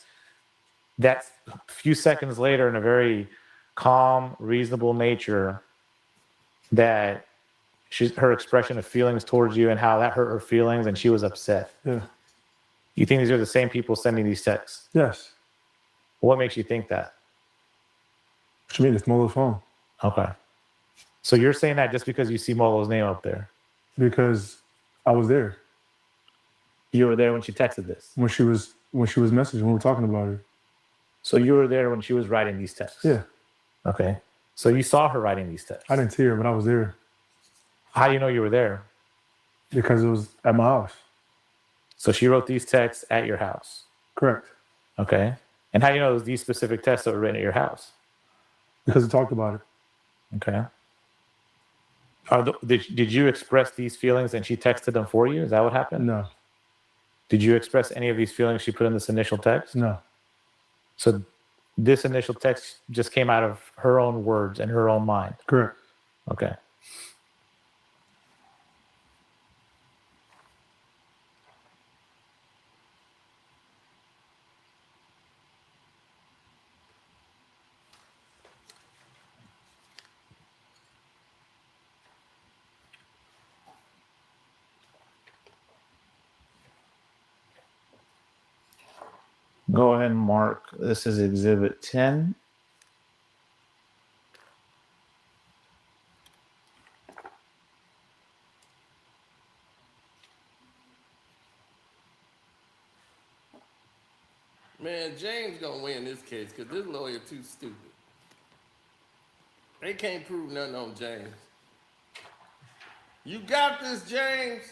that few seconds later in a very calm, reasonable nature that her expression of feelings towards you and how that hurt her feelings and she was upset. Yeah. You think these are the same people sending these texts? Yes. What makes you think that? What you mean? It's Molo's phone. Okay. So you're saying that just because you see Molo's name up there? Because I was there You were there when she texted this? when she was messaging, when we were talking about her. So you were there when she was writing these texts? Yeah. Okay. So you saw her writing these texts? I didn't see her, but I was there How do you know you were there? because it was at my house. So she wrote these texts at your house? Correct. Okay. And how do you know it was these specific texts that were written at your house? Because we talked about it. Okay. Did you express these feelings and she texted them for you? Is that what happened? No. Did you express any of these feelings she put in this initial text? No. So this initial text just came out of her own words and her own mind. Correct. Okay. Go ahead and mark. This is Exhibit 10. Man, James gonna win this case because this lawyer too stupid. They can't prove nothing on James. You got this, James.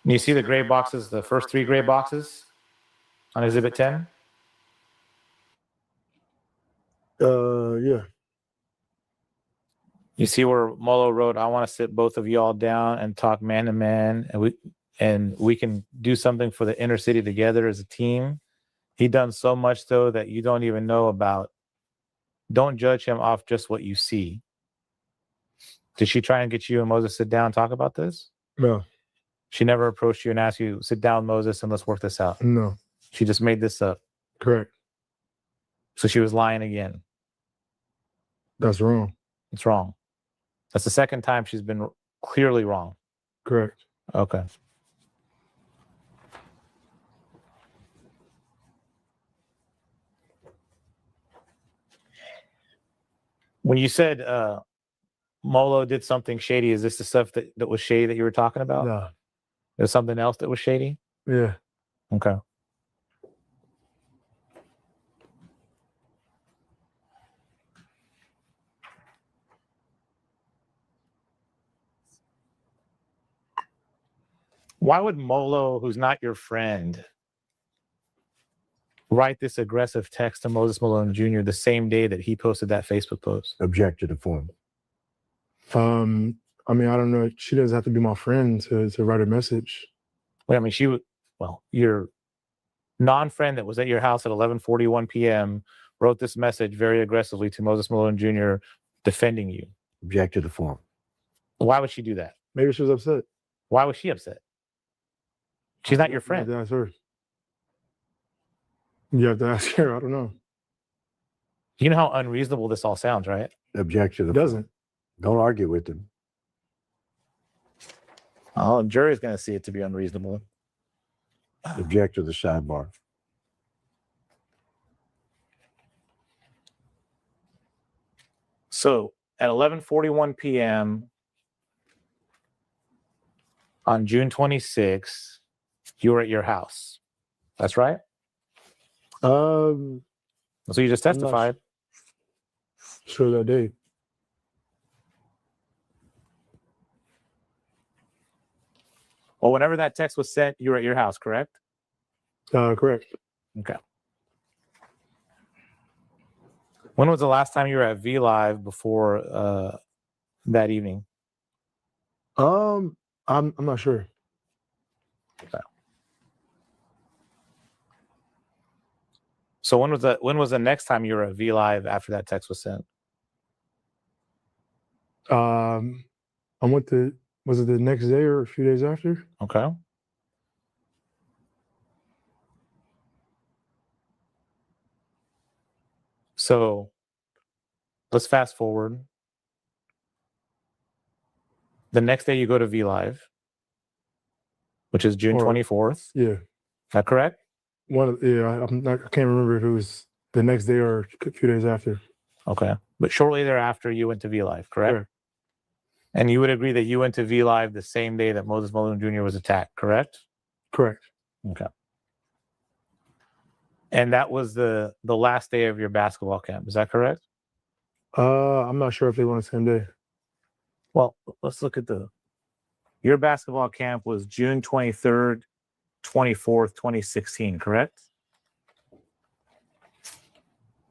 And you see the gray boxes, the first three gray boxes on Exhibit 10? Yeah. You see where Molo wrote, I want to sit both of y'all down and talk man to man, and we can do something for the inner city together as a team. He done so much though that you don't even know about. Don't judge him off just what you see. Did she try and get you and Moses to sit down and talk about this? No. She never approached you and asked you, sit down, Moses, and let's work this out. No. She just made this up. Correct. So she was lying again. That's wrong. It's wrong. That's the second time she's been clearly wrong. Correct. Okay. When you said Molo did something shady, is this the stuff that was shady that you were talking about? No. There's something else that was shady? Yeah. Okay. Why would Molo, who's not your friend, write this aggressive text to Moses Malone Jr. the same day that he posted that Facebook post? Object to the form. I mean, I don't know. She doesn't have to be my friend to write a message. Well, I mean, your non-friend that was at your house at 11:41 p.m. wrote this message very aggressively to Moses Malone Jr. defending you. Object to the form. Why would she do that? Maybe she was upset. Why was she upset? She's not your You have friend. to ask her. You have to ask her. I don't know. You know how unreasonable this all sounds, right? Object to the It form. doesn't. Don't argue with them. Oh, the jury's going to see it to be unreasonable. Object to the sidebar. So at 11:41 p.m., On June 26th, you were at your house. That's right? Um, So you just I'm not testified. sure that day. Well, whenever that text was sent, you were at your house, correct? Correct. Okay. When was the last time you were at V Live before that evening? I'm not sure. Okay. So when was the next time you were at V Live after that text was sent? I went to, was it the next day or a few days after? Okay. So let's fast forward. The next day you go to V Live, which is June 24th. Yeah. Is that correct? I can't remember if it was the next day or a few days after. Okay. But shortly thereafter, you went to V Live, correct? Correct. And you would agree that you went to V Live the same day that Moses Malone Jr. was attacked, correct? Correct. Okay. And that was the last day of your basketball camp. Is that correct? I'm not sure if they went the same day. Well, let's look at your basketball camp was June 23rd, 24th, 2016, correct?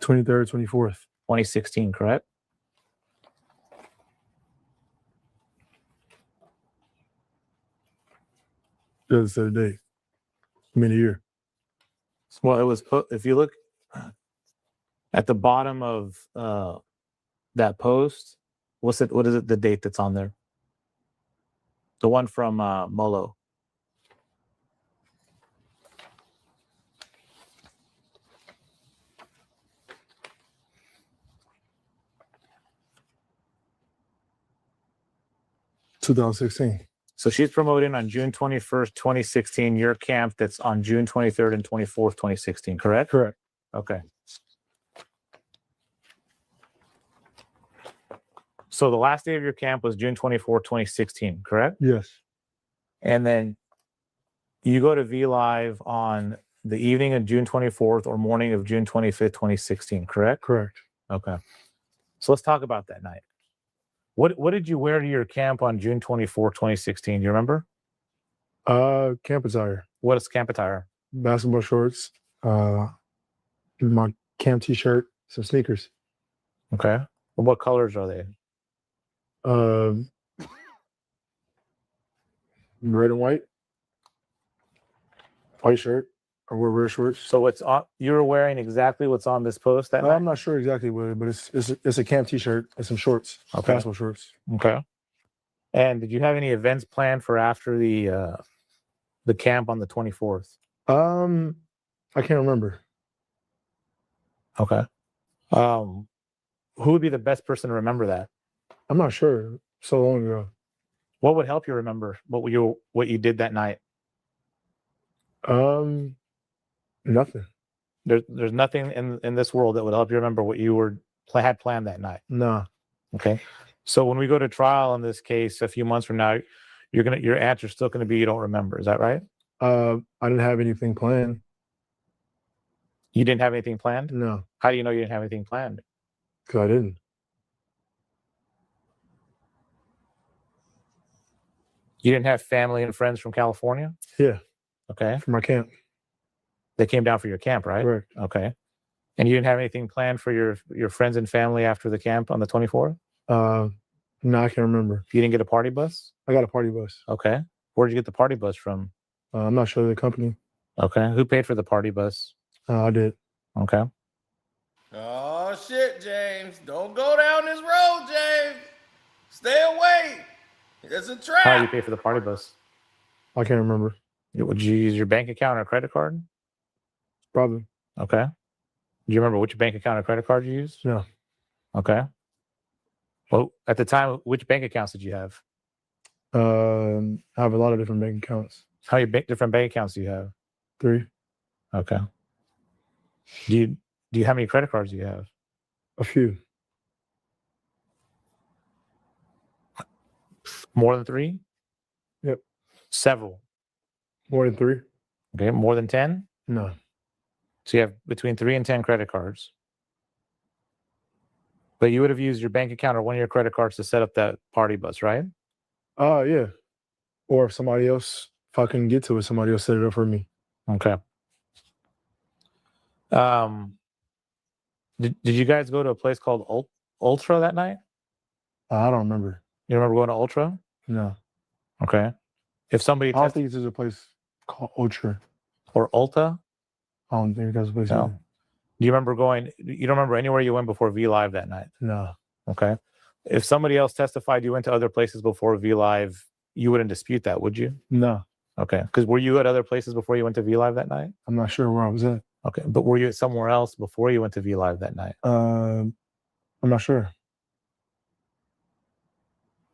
23rd, 24th. 2016, correct? That's the day. I mean, a year. Well, it was if you look at the bottom of that post, what is it, the date that's on there? The one from Molo. $2016. So she's promoting on June 21st, 2016, your camp that's on June 23rd and 24th, 2016, correct? Correct. Okay. So the last day of your camp was June 24th, 2016, correct? Yes. And then you go to V Live on the evening of June 24th or morning of June 25th, 2016, correct? Correct. Okay. So let's talk about that night. What did you wear to your camp on June 24th, 2016? Do you remember? Camp attire. What is camp attire? Basketball shorts, my camp t-shirt, some sneakers. Okay. Well, what colors are they? Red and white. White shirt. I wear red shorts. So what's on? You were wearing exactly what's on this post that night? I'm not sure exactly what, but it's a camp t-shirt and some shorts. Okay. Basketball shorts. Okay. And did you have any events planned for after the camp on the 24th? I can't remember. Okay. Who would be the best person to remember that? I'm not sure. So long ago. What would help you remember what you did that night? Nothing. There's nothing in this world that would help you remember what you had planned that night. Nah. Okay. So when we go to trial in this case a few months from now, your answer's still gonna be you don't remember. Is that right? I didn't have anything planned. You didn't have anything planned? No, How do you know you didn't have anything planned? because I didn't. You didn't have family and friends from California? Yeah, Okay. for my camp. They came down for your camp, right? Correct. Okay. And you didn't have anything planned for your friends and family after the camp on the 24th? No, I can't remember. You didn't get a party bus? I got a party bus. Okay. Where'd you get the party bus from? I'm not sure the company. Okay. Who paid for the party bus? I did. Okay. Oh shit, James. Don't go down this road, James. Stay away. It's a trap. How did you pay for the party bus? I can't remember. Would you use your bank account or credit card? Probably. Okay. Do you remember which bank account or credit card you used? No. Okay. Well, at the time, which bank accounts did you have? I have a lot of different bank accounts. How many different bank accounts do you have? 3. Okay. Do you how many credit cards do you have? A few. More than 3? Yep. Several. More than 3? Okay, more than 10? No. So you have between 3 and 10 credit cards. But you would have used your bank account or one of your credit cards to set up that party bus, right? Yeah. Or if somebody else, if I couldn't get to it, somebody else set it up for me. Okay. Did you guys go to a place called Ultra that night? I don't remember. You remember going to Ultra? No. Okay. If somebody I don't think there's a place called Ultra. or Ulta, I don't think that's a place. no. either. Do you remember going? You don't remember anywhere you went before V Live that night? No. Okay. If somebody else testified you went to other places before V Live, you wouldn't dispute that, would you? No. Okay. Because were you at other places before you went to V Live that night? I'm not sure where I was at. Okay. But were you at somewhere else before you went to V Live that night? I'm not sure.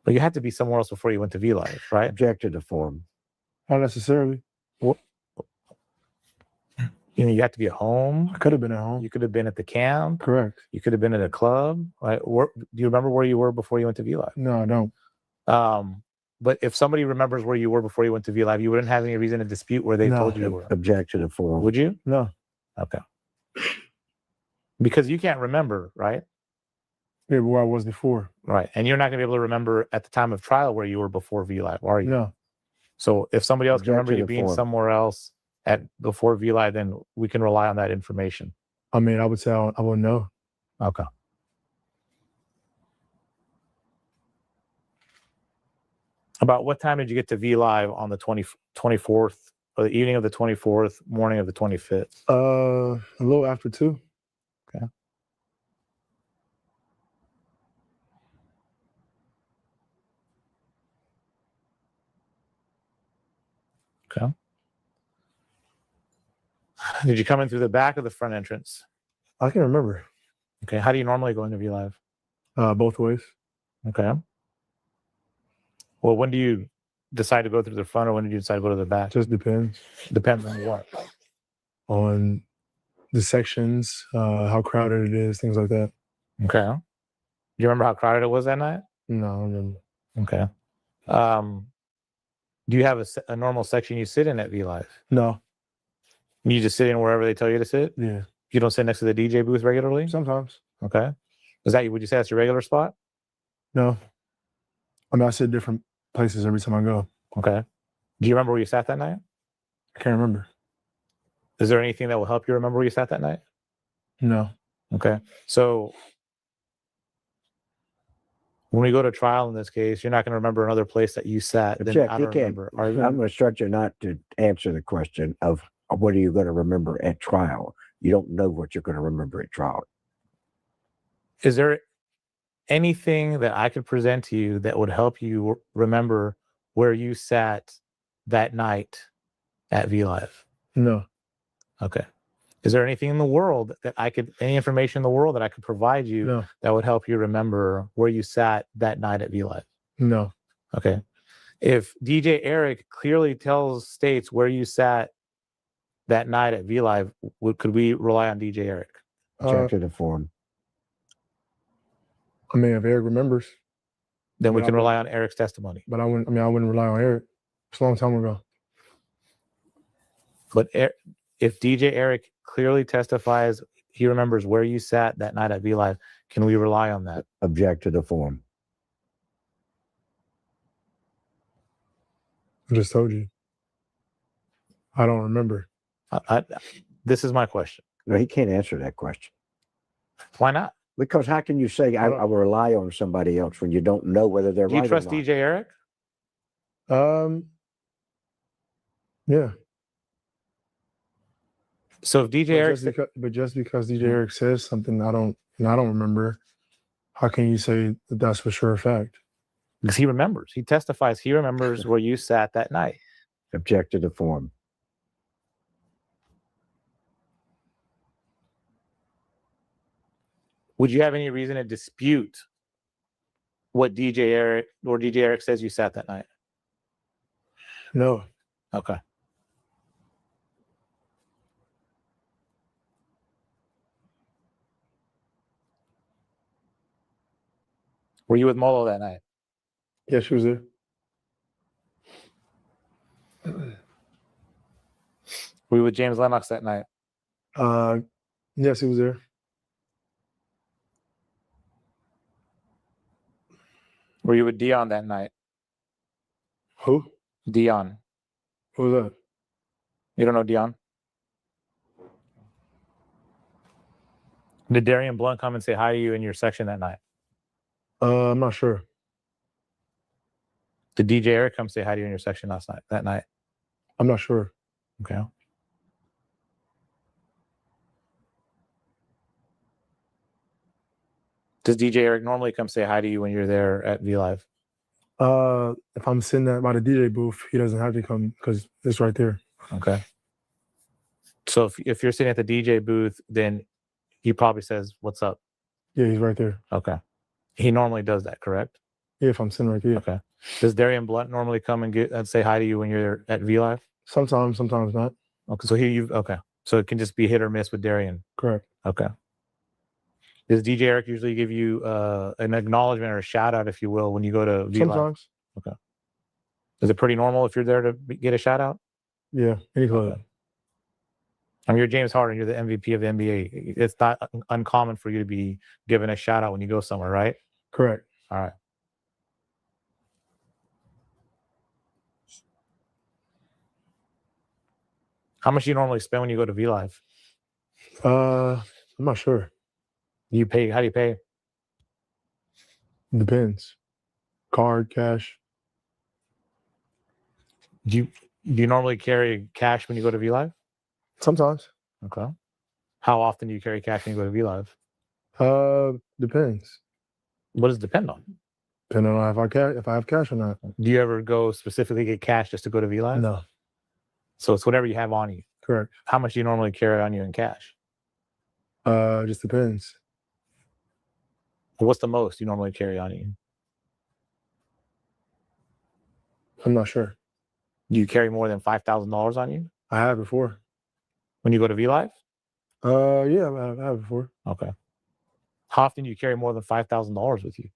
But you had to be somewhere else before you went to V Live, right? Object to the form. Not necessarily. You know, you had to be at home. I could have been at home. You could have been at the camp. Correct. You could have been at a club. Right? Do you remember where you were before you went to V Live? No, I don't. But if somebody remembers where you were before you went to V Live, you wouldn't have any reason to dispute where they No. told you you were. Object to the form. Would you? No. Okay. Because you can't remember, right? Yeah, but where I was before. Right. And you're not going to be able to remember at the time of trial where you were before V Live, are you? No. So if somebody else can Object remember to you the being form. somewhere else at before V Live, then we can rely on that information. I mean, I would say I wouldn't know. Okay. About what time did you get to V Live on the 24th, or the evening of the 24th, morning of the 25th? A little after 2. Okay. Okay. Did you come in through the back or the front entrance? I can remember. Okay. How do you normally go into V Live? Both ways. Okay. Well, when do you decide to go through the front, or when did you decide to go to the back? Just depends Depends on what. on the sections, how crowded it is, things like that. Okay. Do you remember how crowded it was that night? No, I don't remember. Okay. Do you have a normal section you sit in at V Live? No. You just sit in wherever they tell you to sit? Yeah. You don't sit next to the DJ booth regularly? Sometimes. Okay. Would you say that's your regular spot? No. I mean, I sit different places every time I go. Okay. Do you remember where you sat that night? I can't remember. Is there anything that will help you remember where you sat that night? No. Okay. So when we go to trial in this case, you're not going to remember another place that you sat. Then Object. I You don't can't. remember. Are you? I'm going to instruct you not to answer the question of what are you going to remember at trial. You don't know what you're going to remember at trial. Is there anything that I could present to you that would help you remember where you sat that night at V Live? No. Okay. Is there anything in the world that any information in the world that I could provide you No. that would help you remember where you sat that night at V Live? No. Okay. If DJ Eric clearly states where you sat that night at V Live, could we rely on DJ Eric? Object to the form. I mean, if Eric remembers, Then we But I can would- rely on Eric's testimony. but I wouldn't rely on Eric. It's a long time ago. But if DJ Eric clearly testifies he remembers where you sat that night at V Live, can we rely on that? Object to the form. I just told you. I don't remember. This is my question. No, he can't answer that question. Why not? Because how can you say I will rely on somebody else when you don't know whether they're Do you right trust or not? DJ Eric? Yeah. So if DJ Eric, Just because DJ Eric says something, I don't remember. How can you say that that's for sure a fact? because he remembers, he testifies, he remembers where you sat that night. Object to the form. Would you have any reason to dispute what DJ Eric says you sat that night? No. Okay. Were you with Molo that night? Yeah, she was there. Were you with James Lennox that night? Yes, he was there. Were you with Dion that night? Who? Dion. Who was that? You don't know Dion? Did Darian Blunt come and say hi to you in your section that night? I'm not sure. Did DJ Eric come say hi to you in your section that night? I'm not sure. Okay. Does DJ Eric normally come say hi to you when you're there at V Live? If I'm sitting there by the DJ booth, he doesn't have to come because it's right there. Okay. So if you're sitting at the DJ booth, then he probably says, "What's up?" Yeah, he's right there. Okay. He normally does that, correct? Yeah, if I'm sitting right there. Okay. Does Darian Blunt normally come and say hi to you when you're at V Live? Sometimes not. Okay. So okay. So it can just be hit or miss with Darian. Correct. Okay. Does DJ Eric usually give you an acknowledgement or a shout out, if you will, when you go to V Live? Sometimes. Okay. Is it pretty normal if you're there to get a shout out? Yeah, any club. Okay. I mean, you're James Harden. You're the MVP of the NBA. It's not uncommon for you to be given a shout out when you go somewhere, right? Correct. All right. How much do you normally spend when you go to V Live? I'm not sure. You pay? How do you pay? Depends. Card, cash. Do you normally carry cash when you go to V Live? Sometimes. Okay. How often do you carry cash when you go to V Live? Depends. What does it depend on? Depending on if I have cash or not. Do you ever go specifically get cash just to go to V Live? No. So it's whatever you have on you. Correct. How much do you normally carry on you in cash? Just depends. What's the most you normally carry on you? I'm not sure. Do you carry more than $5,000 on you I have before. when you go to V Live? Yeah, I have before. Okay. How often do you carry more than $5,000 with you?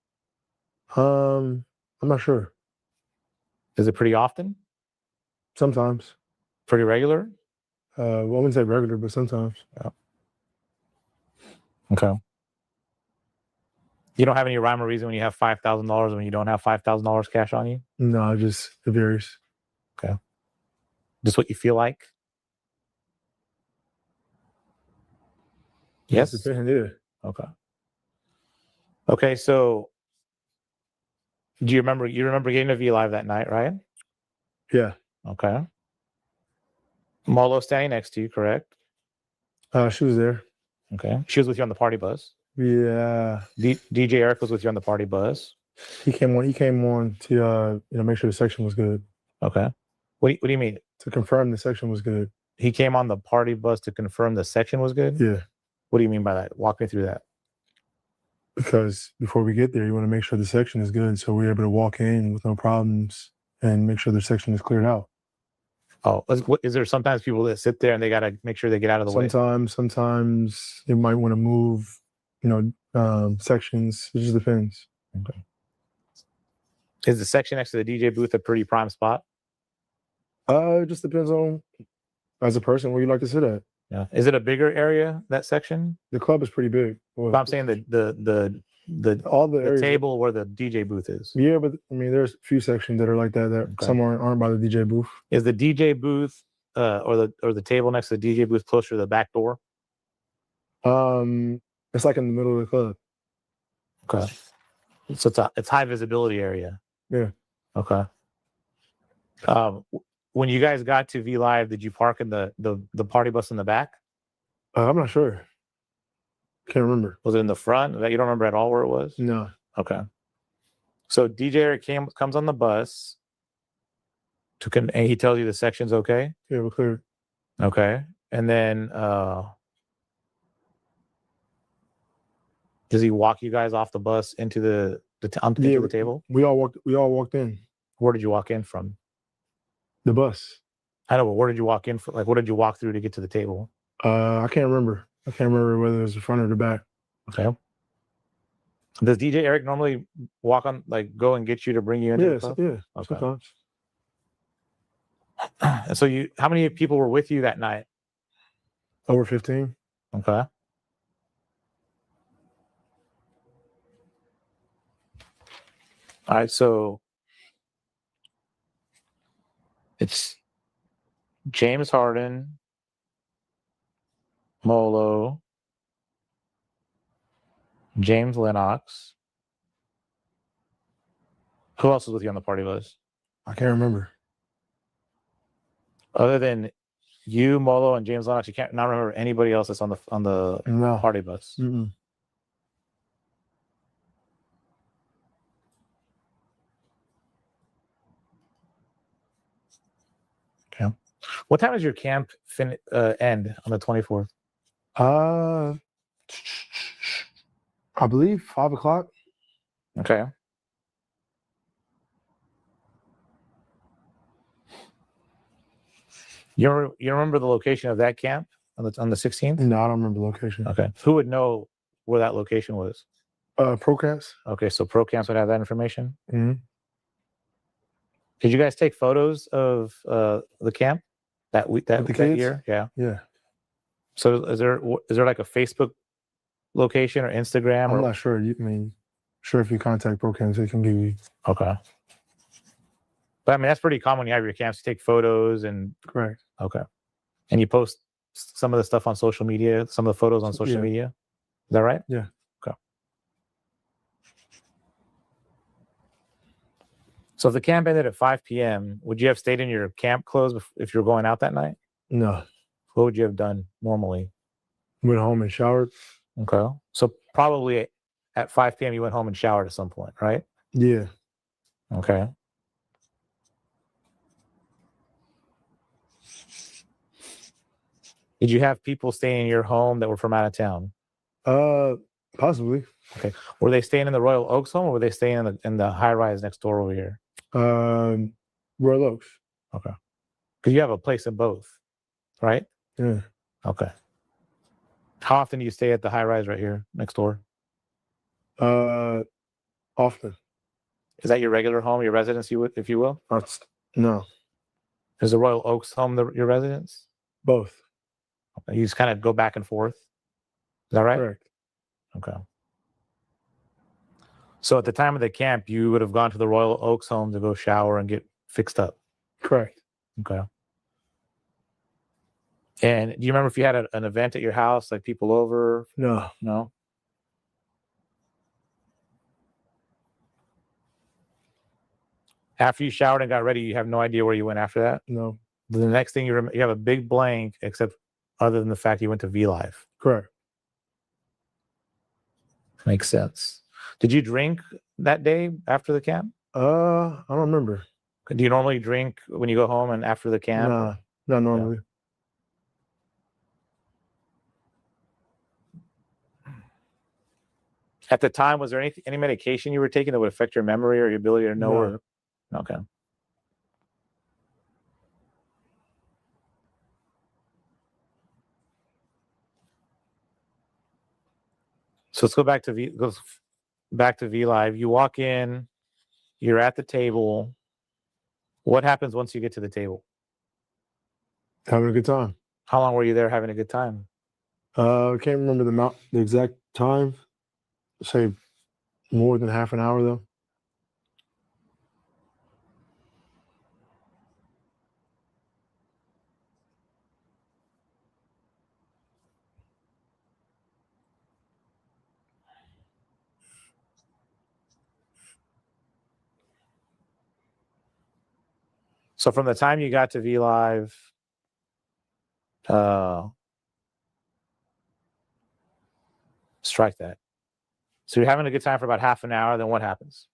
I'm not sure. Is it pretty often? Sometimes. Pretty regular? Well, I wouldn't say regular, but sometimes. Yeah. Okay. You don't have any rhyme or reason when you have $5,000 and when you don't have $5,000 cash on you? No, it varies. Okay. Just what you feel like? Yes. Just depends, yeah. Okay. Okay, so do you remember getting to V Live that night, right? Yeah. Okay. Marlo standing next to you, correct? She was there. Okay. She was with you on the party bus. Yeah. DJ Eric was with you on the party bus. He came on to make sure the section was good. Okay. What do you mean? To confirm the section was good. He came on the party bus to confirm the section was good? Yeah. What do you mean by that? Walk me through that. Because before we get there, you want to make sure the section is good, so we're able to walk in with no problems and make sure the section is cleared out. Oh, is there sometimes people that sit there and they got to make sure they get out of the way? Sometimes you might want to move, sections. It just depends. Okay. Is the section next to the DJ booth a pretty prime spot? It just depends on, as a person, where you like to sit at. Yeah. Is it a bigger area, that section? The club is pretty big. Well, But I'm saying all the the areas. table where the DJ booth is. Yeah, but I mean, there's a few sections that are like that. Okay. Some aren't by the DJ booth. Is the DJ booth or the table next to the DJ booth closer to the back door? It's like in the middle of the club. Okay. So it's high visibility area. Yeah. Okay. When you guys got to V Live, did you park in the party bus in the back? I'm not sure. Can't remember. Was it in the front? You don't remember at all where it was? No. Okay. So DJ Eric comes on the bus and he tells you the section's okay? Yeah, we're clear. Okay. And then does he walk you guys off the bus into the table? We all walked in. Where did you walk in from? The bus. I know, but where did you walk in from? Like, what did you walk through to get to the table? I can't remember. I can't remember whether it was the front or the back. Okay. Does DJ Eric normally go and get you to bring you into the club? Yeah, Okay. sometimes. And so how many people were with you that night? Over 15. Okay. All right. So it's James Harden, Molo, James Lennox. Who else was with you on the party bus? I can't remember. Other than you, Molo, and James Lennox, you can't not remember anybody else that's on the No. party bus. Mm-mm. Okay. What time does your camp end on the 24th? I believe 5 o'clock. Okay. You remember the location of that camp on the 16th? No, I don't remember the location. Okay. Who would know where that location was? Procamps. Okay, so pro camps would have that information. Mm-hmm. Did you guys take photos of the camp that With the kids? year? Yeah. Yeah. So is there like a Facebook location or Instagram? I'm not sure. Sure, if you contact Procamps, they can give you. Okay. But I mean, that's pretty common. You have your camps, you take photos and. Correct. Okay. And you post some of the stuff on social media, some of the photos on social media. Is that right? Yeah. Okay. So if the camp ended at 5 p.m., would you have stayed in your camp clothes if you were going out that night? No. What would you have done normally? Went home and showered. Okay. So probably at 5 p.m. you went home and showered at some point, right? Yeah. Okay. Did you have people staying in your home that were from out of town? Possibly. Okay. Were they staying in the Royal Oaks home, or were they staying in the high rise next door over here? Royal Oaks. Okay. Because you have a place in both, right? Yeah. Okay. How often do you stay at the high rise right here next door? Often. Is that your regular home, your residence, if you will? No. Is the Royal Oaks home your residence? Both. Okay. You just kind of go back and forth. Is that right? Correct. Okay. So at the time of the camp, you would have gone to the Royal Oaks home to go shower and get fixed up. Correct. Okay. And do you remember if you had an event at your house, like people over? No. No. After you showered and got ready, you have no idea where you went after that? No. The next thing you have a big blank, except other than the fact you went to V Live. Correct. Makes sense. Did you drink that day after the camp? I don't remember. Do you normally drink when you go home and after the camp? Nah, not normally. At the time, was there any medication you were taking that would affect your memory or your ability to know? No. Okay. So let's go back to V Live. You walk in, you're at the table. What happens once you get to the table? Having a good time. How long were you there having a good time? I can't remember the exact time. Say more than half an hour though. So from the time you got to V Live, strike that. So you're having a good time for about half an hour. Then what happens?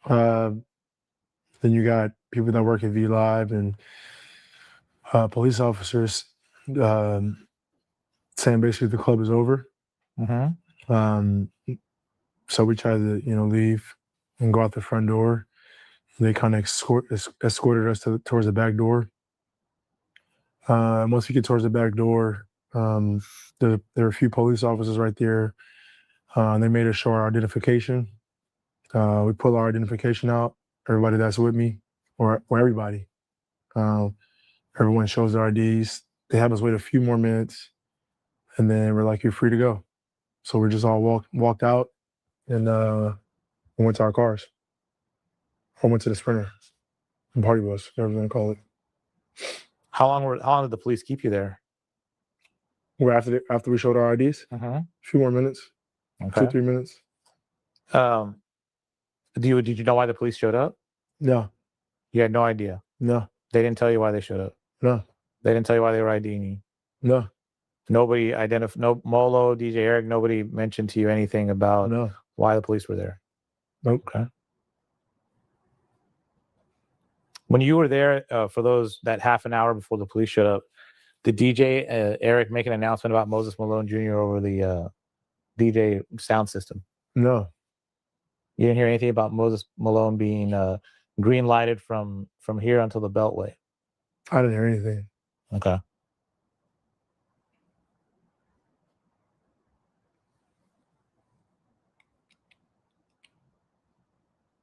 Then you got people that work at V Live and police officers saying basically the club is over. Mm-hmm. So we tried to leave and go out the front door. They kind of escorted us towards the back door. Once we get towards the back door, there are a few police officers right there. They made us show our identification. We pull our identification out. Everybody that's with me, or everybody, Everyone shows their IDs. They have us wait a few more minutes, and then we're like, "You're free to go." So we just all walked out, and we went to our cars. Or went to the Sprinter, party bus, whatever you want to call it. How long did the police keep you there? Where after we showed our IDs, a few more minutes, Okay. 2-3 minutes. Did you know why the police showed up? No, You had no idea. no, They didn't tell you why they showed up. no, They didn't tell you why they were IDing you. no, Nobody identified. No, Molo, DJ Eric. Nobody mentioned to you anything about no. why the police were there. Nope. Okay. When you were there for that half an hour before the police showed up, did DJ Eric make an announcement about Moses Malone Jr. over the DJ sound system? No, You didn't hear anything about Moses Malone being green lighted from here until the Beltway. I didn't hear anything. Okay.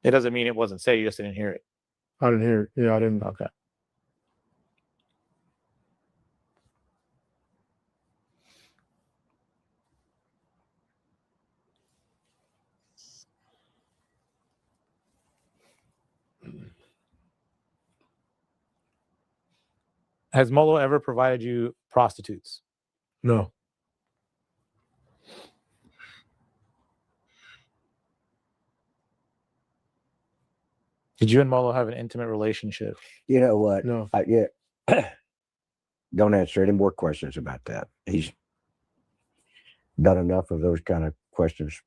It doesn't mean it wasn't said. You just didn't hear it. I didn't hear it. Yeah, I didn't. Okay. Has Molo ever provided you prostitutes? No, Did you and Molo have an intimate relationship? You know what? no. Yeah. Don't answer any more questions about that. He's done enough of those kind of questions.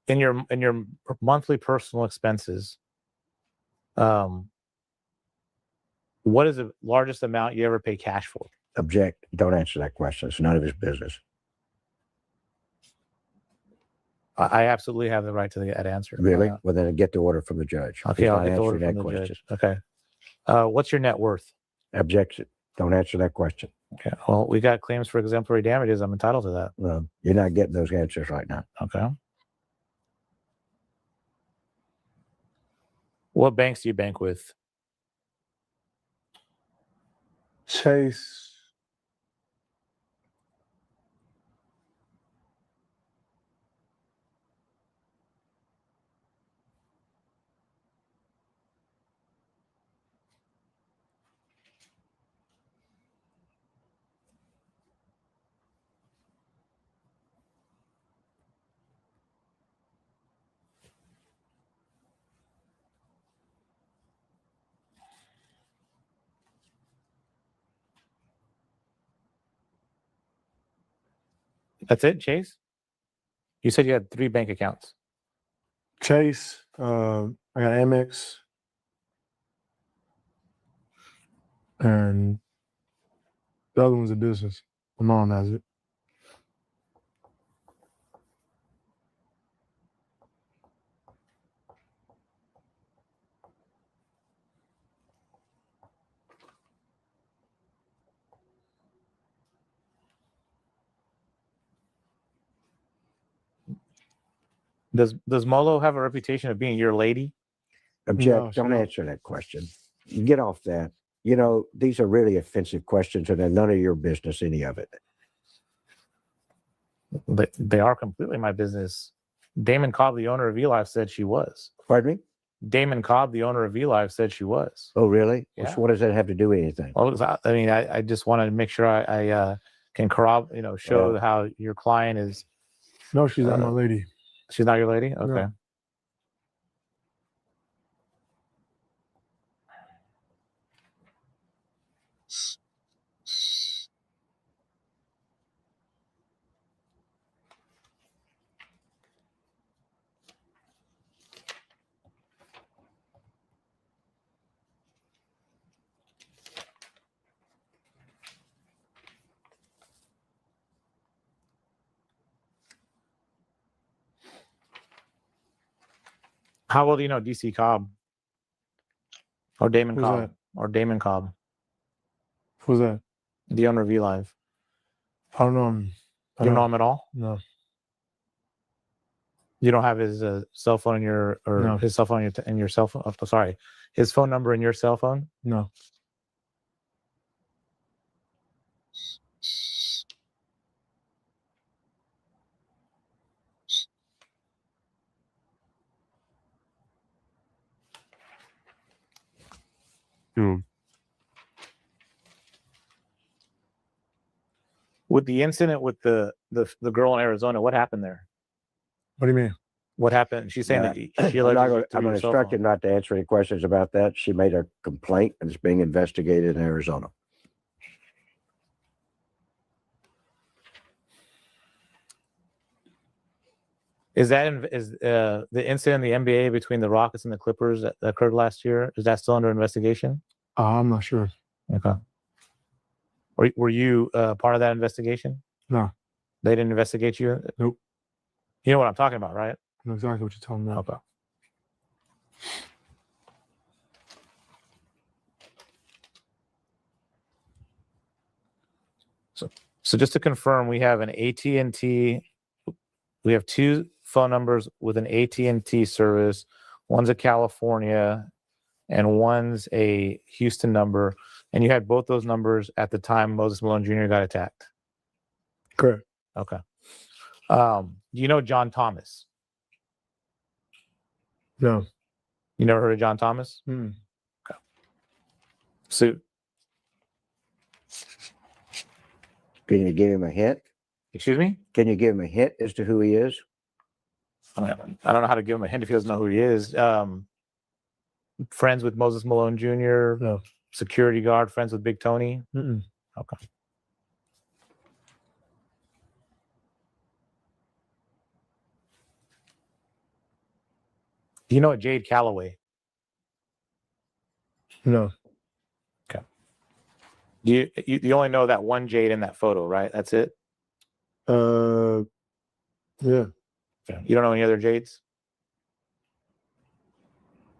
In your monthly personal expenses, what is the largest amount you ever pay cash for? Object. Don't answer that question. It's none of his business. I absolutely have the right to that answer. Really? Well, then get the order from the judge. Okay, He's I'll not get the order answering from that the question. judge. Okay. What's your net worth? Objection. Don't answer that question. Okay. Well, we got claims for exemplary damages. I'm entitled to that. You're not getting those answers right now. Okay. What banks do you bank with? Chase. That's it, Chase? You said you had 3 bank accounts. Chase. I got Amex. And the other one's a business. My mom has it. Does Molo have a reputation of being your lady? Object. No, Don't no. answer that question. Get off that. You know, these are really offensive questions and they're none of your business, any of it. They are completely my business. Damon Cobb, the owner of eLife, said she was. Pardon me? Damon Cobb, the owner of eLife, said she was. Oh, really? Yeah. What does that have to do with anything? Well, I mean, I just wanted to make sure I can corroborate, show how your client is. No, she's not my lady. She's not your lady? Okay. No. How well do you know DC Cobb? Or Damon Who's Cobb? that? Or Damon Cobb, Who's that? the owner of V Live. I don't know him. I You don't know him at all? No. You don't have his cell phone in your No. his cell phone in your cell phone. Oh, sorry, his phone number in your cell phone. No. Hmm. With the incident with the girl in Arizona, what happened there? What do you mean? What happened? She's saying that she I'm allegedly going to instruct you not to answer any questions about that. She made a complaint and it's being investigated in Arizona. Is the incident in the NBA between the Rockets and the Clippers that occurred last year? Is that still under investigation? I'm not sure. Okay. Were you part of that investigation? No. They didn't investigate you? Nope. You know what I'm talking about, right? I know exactly what you're talking about. Okay. So just to confirm, we have an AT&T. We have two phone numbers with an AT&T service. One's a California, and one's a Houston number. And you had both those numbers at the time Moses Malone Jr. got attacked. Correct. Okay. Do you know John Thomas? No. You never heard of John Thomas? Hmm. Okay. So, Can you give him a hint? excuse me? Can you give him a hint as to who he is? I don't know how to give him a hint if he doesn't know who he is. Friends with Moses Malone Jr., No. security guard, friends with Big Tony. Mm-mm. Okay. Do you know a Jade Calloway? No. You only know that one Jade in that photo, right? That's it? Yeah. Okay. You don't know any other Jades?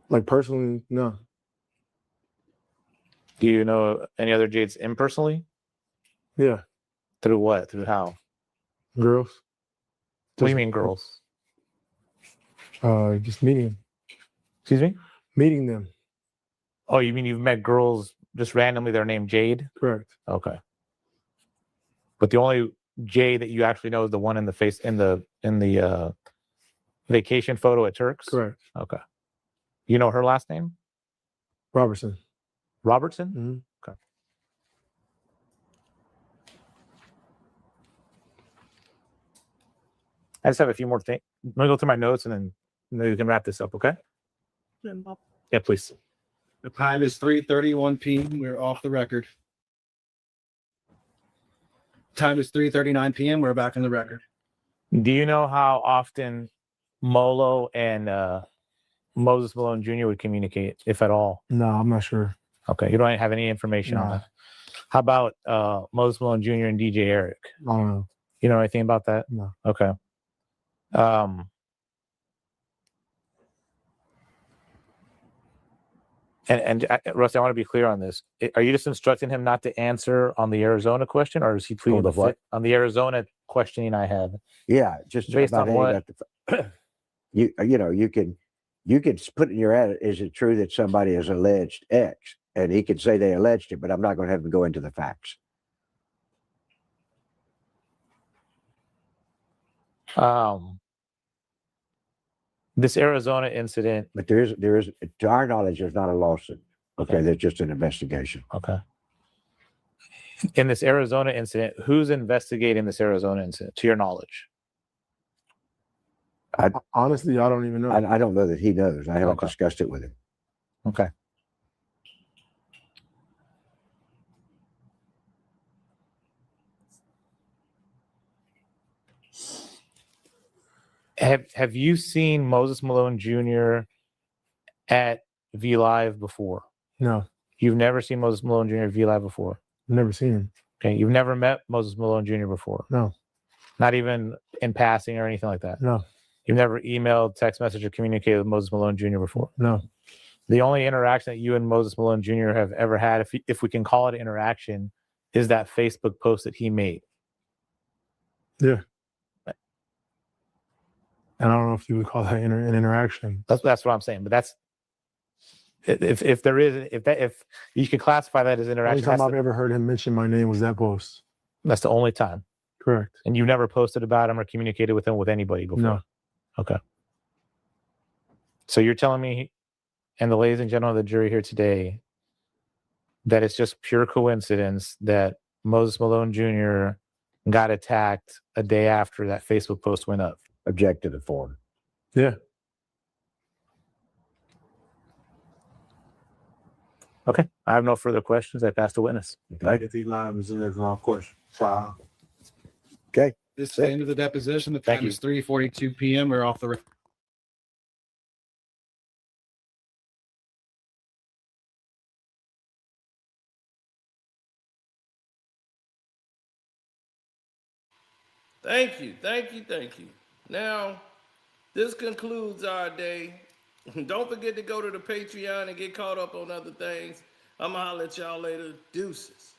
Like personally, no. Do you know any other Jades impersonally? Yeah. Through what? Through how? Girls. What do you mean, girls? Just meeting them. Excuse me? Meeting them. Oh, you mean you've met girls just randomly? They're named Jade? Correct. Okay. But the only Jade that you actually know is the one in the face in the vacation photo at Turks? Correct. Okay. You know her last name? Robertson. Robertson? Mm-hmm. Okay. I just have a few more things. Let me go through my notes and then maybe we can wrap this up, okay? Yeah, please. The time is 3:31 p.m. We're off the record. Time is 3:39 p.m. We're back on the record. Do you know how often Molo and Moses Malone Jr. would communicate, if at all? No, I'm not sure. Okay, you don't have any information on No. that. How about Moses Malone Jr. and DJ Eric? I don't know. You know anything about that? No. Okay. And Rusty, I want to be clear on this. Are you just instructing him not to answer on the Arizona question, or is he pleading the what? on the Arizona questioning I had? Yeah, just Based about on any what? about the, you know you can put in your ad. Is it true that somebody has alleged X? And he could say they alleged it, but I'm not going to have him go into the facts. This Arizona incident. But there is, to our knowledge, there's not a lawsuit. Okay, there's just an investigation. Okay. In this Arizona incident, who's investigating this Arizona incident, to your knowledge? Honestly, I don't even know. I don't know that he knows. I haven't Okay. discussed it with him. Okay. Have you seen Moses Malone Jr. at V Live before? No, You've never seen Moses Malone Jr. at V Live before? never seen him. Okay. You've never met Moses Malone Jr. before? No, Not even in passing or anything like that? no. You've never emailed, text message, or communicated with Moses Malone Jr. before? No. The only interaction that you and Moses Malone Jr. have ever had, if we can call it interaction, is that Facebook post that he made. Yeah. And I don't know if you would call that an interaction. That's what I'm saying. But that's if there is if you could classify that as The only interaction. time I've ever heard him mention my name was that post. That's the only time. Correct. And you've never posted about him or communicated with him with anybody before? No. Okay. So you're telling me, and the ladies and gentlemen of the jury here today, that it's just pure coincidence that Moses Malone Jr. got attacked a day after that Facebook post went up? Object to the form. Yeah. Okay. I have no further questions. I pass the witness. Okay. This is the end of the deposition. The Thank time you. is 3:42 p.m. We're off the record. Thank you, thank you, thank you. Now, this concludes our day. Don't forget to go to the Patreon and get caught up on other things. I'm gonna holler at y'all later. Deuces.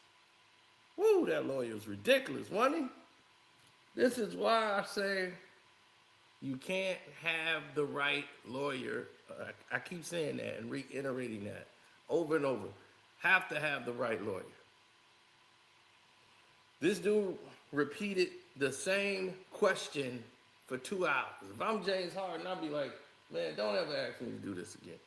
Woo, that lawyer was ridiculous, wasn't he? This is why I say you can't have the right lawyer. I keep saying that and reiterating that over and over. Have to have the right lawyer. This dude repeated the same question for 2 hours. If I'm James Harden, I'll be like, man, don't ever ask me to do this again.